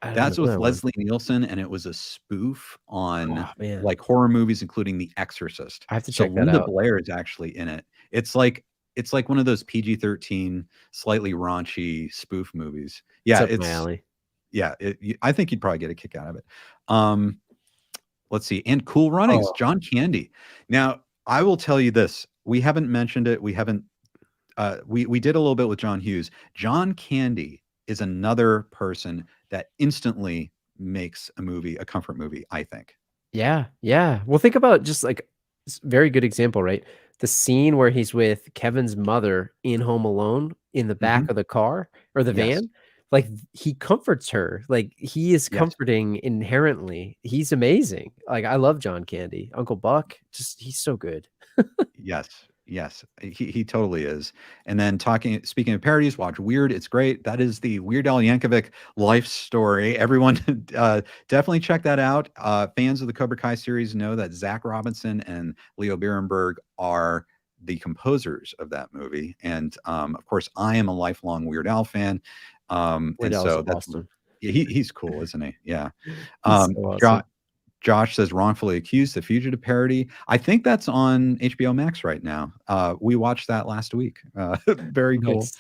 That's with Leslie Nielsen, and it was a spoof on like horror movies, including The Exorcist. I have to check that Linda out. Blair is actually in it. It's like one of those PG-13, slightly raunchy spoof movies. Yeah, It's up my alley. Yeah, I think you'd probably get a kick out of it. Let's see, and Cool Runnings, John Candy. Now, I will tell you this: we haven't mentioned it. We haven't. We did a little bit with John Hughes. John Candy is another person that instantly makes a movie a comfort movie, I think. Yeah. Well, think about just like very good example, right? The scene where he's with Kevin's mother in Home Alone in the back of the car or the van. Like he comforts her. Like he is comforting inherently. He's amazing. Like I love John Candy. Uncle Buck, he's so good. Yes, he totally is. And then speaking of parodies, watch Weird. It's great. That is the Weird Al Yankovic life story. Everyone definitely check that out. Fans of the Cobra Kai series know that Zach Robinson and Leo Birenberg are the composers of that movie. And of course, I am a lifelong Weird Al fan. Weird Al's awesome. He's cool, isn't he? Yeah. So awesome. Josh says Wrongfully Accused, the Fugitive parody. I think that's on HBO Max right now. We watched that last week. Very cool. Nice.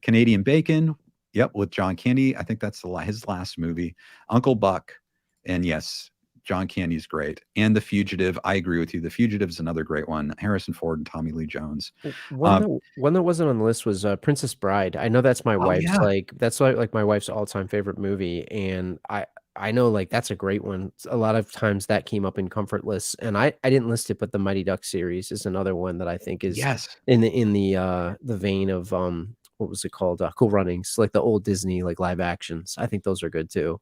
Canadian Bacon. Yep, with John Candy. I think that's his last movie. Uncle Buck. And yes, John Candy's great. And The Fugitive. I agree with you. The Fugitive is another great one. Harrison Ford and Tommy Lee Jones. One that wasn't on the list was Princess Bride. I know that's my wife's that's like my wife's all-time favorite movie. And I know like that's a great one. A lot of times that came up in comfort lists, and I didn't list it, but the Mighty Ducks series is another one that I think is in the vein of what was it called? Cool Runnings, like the old Disney like live actions. I think those are good too.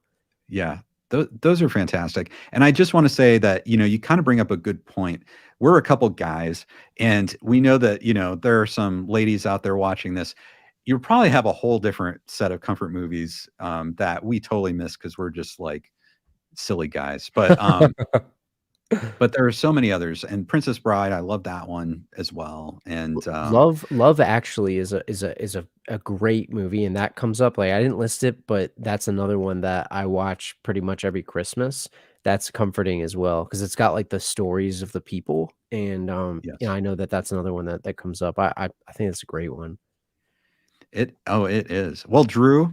Yeah, those are fantastic. And I just want to say that, you kind of bring up a good point. We're a couple guys, and we know that, there are some ladies out there watching this. You probably have a whole different set of comfort movies that we totally miss because we're just like silly guys. But but there are so many others. And Princess Bride, I love that one as well. And Love Actually is a great movie, and that comes up. Like I didn't list it, but that's another one that I watch pretty much every Christmas. That's comforting as well because it's got like the stories of the people, and I know that's another one that comes up. I think it's a great one. It is. Well, Drew,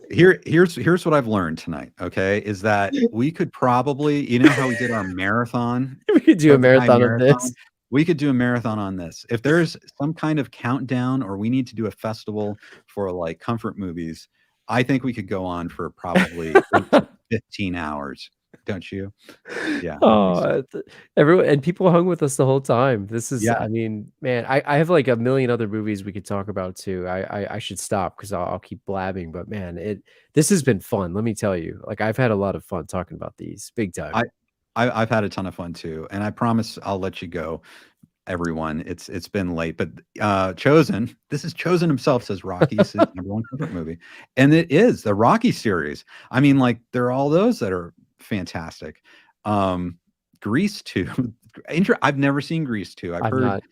here's what I've learned tonight, okay, is that we could probably, how we did our marathon. We could do a marathon of this. We could do a marathon on this. If there's some kind of countdown or we need to do a festival for like comfort movies, I think we could go on for probably 15 hours. don't you? Yeah. Oh, everyone and people hung with us the whole time. This is, Yeah. I mean, man, I have like a million other movies we could talk about too. I should stop because I'll keep blabbing. But man, this has been fun. Let me tell you, like I've had a lot of fun talking about these big time. I've had a ton of fun too, and I promise I'll let you go, everyone. It's been late, but Chosen. This is Chosen himself says Rocky's his number one comfort movie, and it is the Rocky series. I mean, like there are all those that are fantastic. Grease 2. I've never seen Grease 2. I've heard. Not.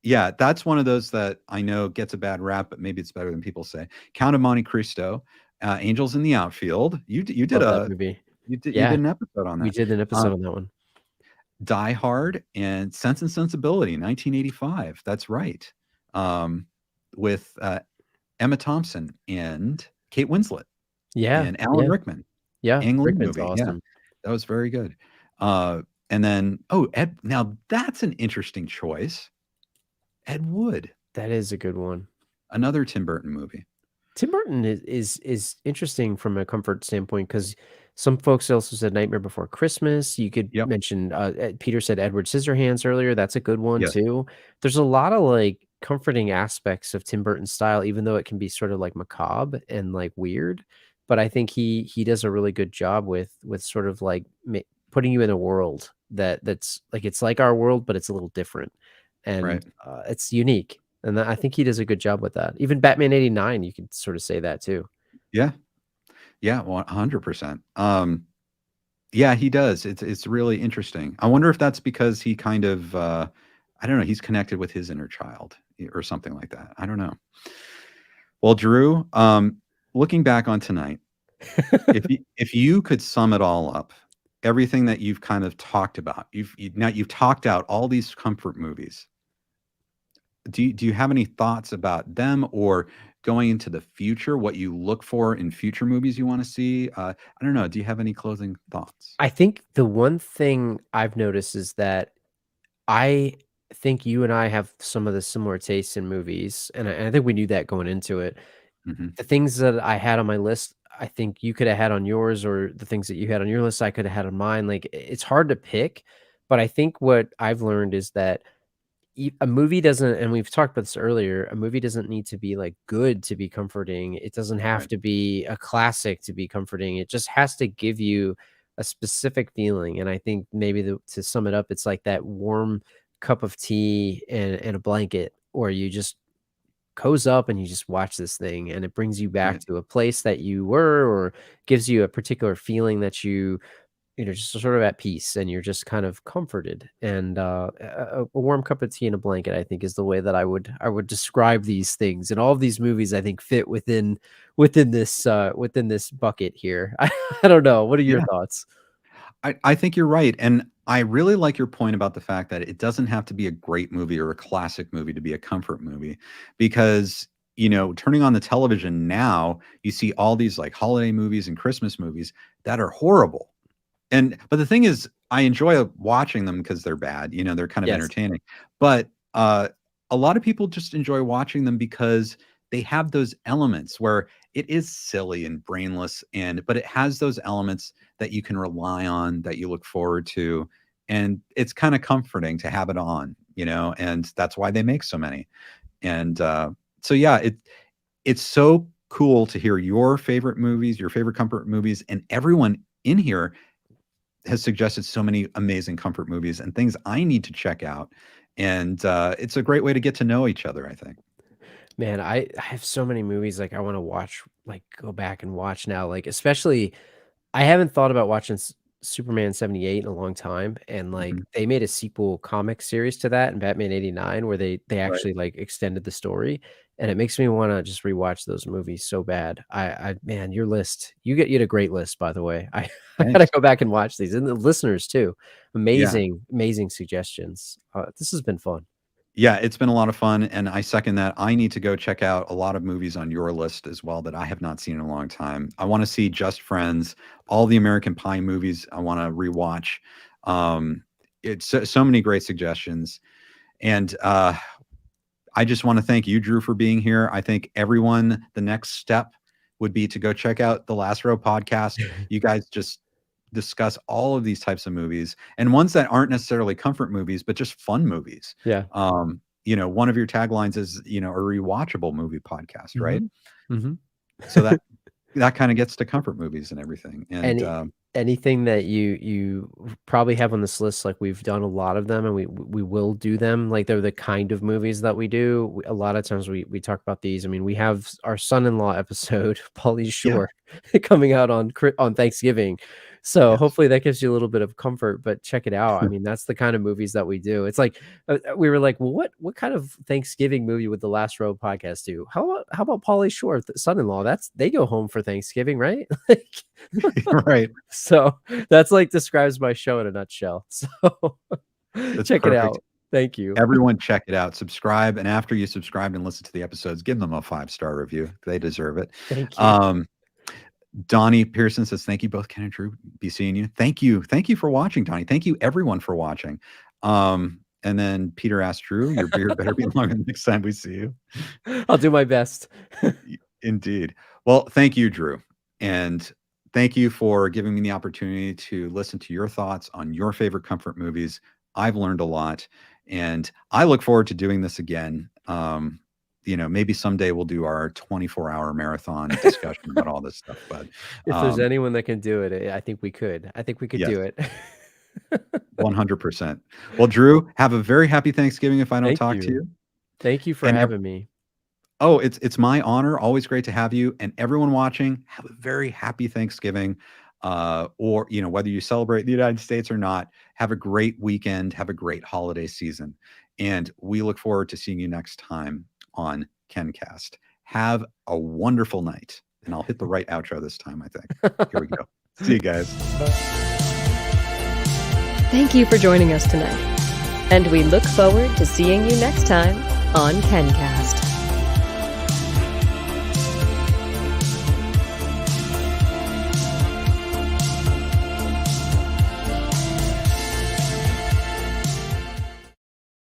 Yeah, that's one of those that I know gets a bad rap, but maybe it's better than people say. Count of Monte Cristo, Angels in the Outfield. You did Love that a movie. you did Yeah, an episode on we that. did an episode on that one. Die Hard and Sense and Sensibility, 1985. That's right. With Emma Thompson and Kate Winslet Yeah, and Alan Rickman. yeah. Ang Lee Rickman's movie. Yeah, awesome. that was very good. And then, Ed. Now that's an interesting choice. Ed Wood, That is a good one. another Tim Burton movie. Tim Burton is interesting from a comfort standpoint because some folks also said Nightmare Before Christmas. You could mention Peter said Edward Scissorhands earlier. That's a good one Yes. too. There's a lot of like comforting aspects of Tim Burton's style, even though it can be sort of like macabre and like weird. But I think he does a really good job with sort of like putting you in a world that's like it's like our world, but it's a little different, and Right. it's unique. And I think he does a good job with that. Even Batman '89, you could sort of say that too. Yeah. Yeah, 100%. Yeah, he does. It's really interesting. I wonder if that's because he kind of I don't know, he's connected with his inner child or something like that. I don't know. Well, Drew, looking back on tonight, if you could sum it all up, everything that you've kind of talked about, you've talked out all these comfort movies. Do you have any thoughts about them or going into the future, what you look for in future movies you want to see? I don't know. Do you have any closing thoughts? I think the one thing I've noticed is that I think you and I have some of the similar tastes in movies, and I think we knew that going into it. Mhm. The things that I had on my list, I think you could have had on yours, or the things that you had on your list, I could have had on mine. Like it's hard to pick, but I think what I've learned is that a movie doesn't, and we've talked about this earlier, a movie doesn't need to be like good to be comforting. It doesn't have Right. to be a classic to be comforting. It just has to give you a specific feeling. And I think maybe to sum it up, it's like that warm cup of tea and a blanket, or you just cozy up and you just watch this thing and it brings you back Right. to a place that you were, or gives you a particular feeling that you know, just sort of at peace and you're just kind of comforted. And a warm cup of tea and a blanket, I think, is the way that I would describe these things. And all of these movies, I think, fit within this bucket here. I don't know. What are your Yeah. thoughts? I think you're right. And I really like your point about the fact that it doesn't have to be a great movie or a classic movie to be a comfort movie. Because, turning on the television now, you see all these like holiday movies and Christmas movies that are horrible. But the thing is, I enjoy watching them because they're bad. They're kind of Yes. entertaining. But a lot of people just enjoy watching them because they have those elements where it is silly and brainless, but it has those elements that you can rely on, that you look forward to, and it's kind of comforting to have it on. And that's why they make so many. And so yeah, it's so cool to hear your favorite movies, your favorite comfort movies, and everyone in here has suggested so many amazing comfort movies and things I need to check out. And it's a great way to get to know each other, I think. Man, I have so many movies like I want to watch, like go back and watch now. Like especially, I haven't thought about watching Superman 78 in a long time, and like Mhm. they made a sequel comic series to that in Batman '89 where they Right. actually like extended the story, and it makes me want to just rewatch those movies so bad. I man, your list, you had a great list, by the way. I gotta Thanks. go back and watch these, and the listeners too. Yeah. Amazing suggestions. This has been fun. Yeah, it's been a lot of fun, and I second that. I need to go check out a lot of movies on your list as well that I have not seen in a long time. I want to see Just Friends, all the American Pie movies. I want to rewatch. It's so many great suggestions, and I just want to thank you, Drew, for being here. I think everyone, the next step would be to go check out the Last Row podcast. You guys just discuss all of these types of movies, and ones that aren't necessarily comfort movies, but just fun movies. Yeah. One of your taglines is, a rewatchable movie podcast, right? Mm-hmm. So that kind of gets to comfort movies and everything. And anything that you probably have on this list, like we've done a lot of them, and we will do them. Like they're the kind of movies that we do. A lot of times we talk about these. I mean, we have our son-in-law episode, Pauly Shore, coming out on Thanksgiving. So hopefully that gives you a little bit of comfort, but check it out. I mean, that's the kind of movies that we do. It's like, we were like, well, what kind of Thanksgiving movie would the Last Row podcast do? How about Pauly Shore, son-in-law? They go home for Thanksgiving, right? Right. So that's like describes my show in a nutshell. So check it out. Thank you. Everyone check it out. Subscribe. And after you subscribe and listen to the episodes, give them a 5-star review. They deserve it. Thank you. Donnie Pearson says, thank you both, Ken and Drew. Be seeing you. Thank you. Thank you for watching, Donnie. Thank you everyone for watching. And then Peter asked Drew, your beard better be longer next time we see you. I'll do my best. Indeed. Well, thank you, Drew. And thank you for giving me the opportunity to listen to your thoughts on your favorite comfort movies. I've learned a lot, and I look forward to doing this again. Maybe someday we'll do our 24-hour marathon discussion about all this stuff. But if there's anyone that can do it, I think we could. I think we could do it. 100%. Well, Drew, have a very happy Thanksgiving if I don't talk to you. Thank you for having me. Oh, it's my honor. Always great to have you. And everyone watching, have a very happy Thanksgiving. Or, whether you celebrate in the United States or not, have a great weekend. Have a great holiday season. And we look forward to seeing you next time on KenCast. Have a wonderful night. And I'll hit the right outro this time, I think. Here we go. See you guys. Thank you for joining us tonight. And we look forward to seeing you next time on KenCast.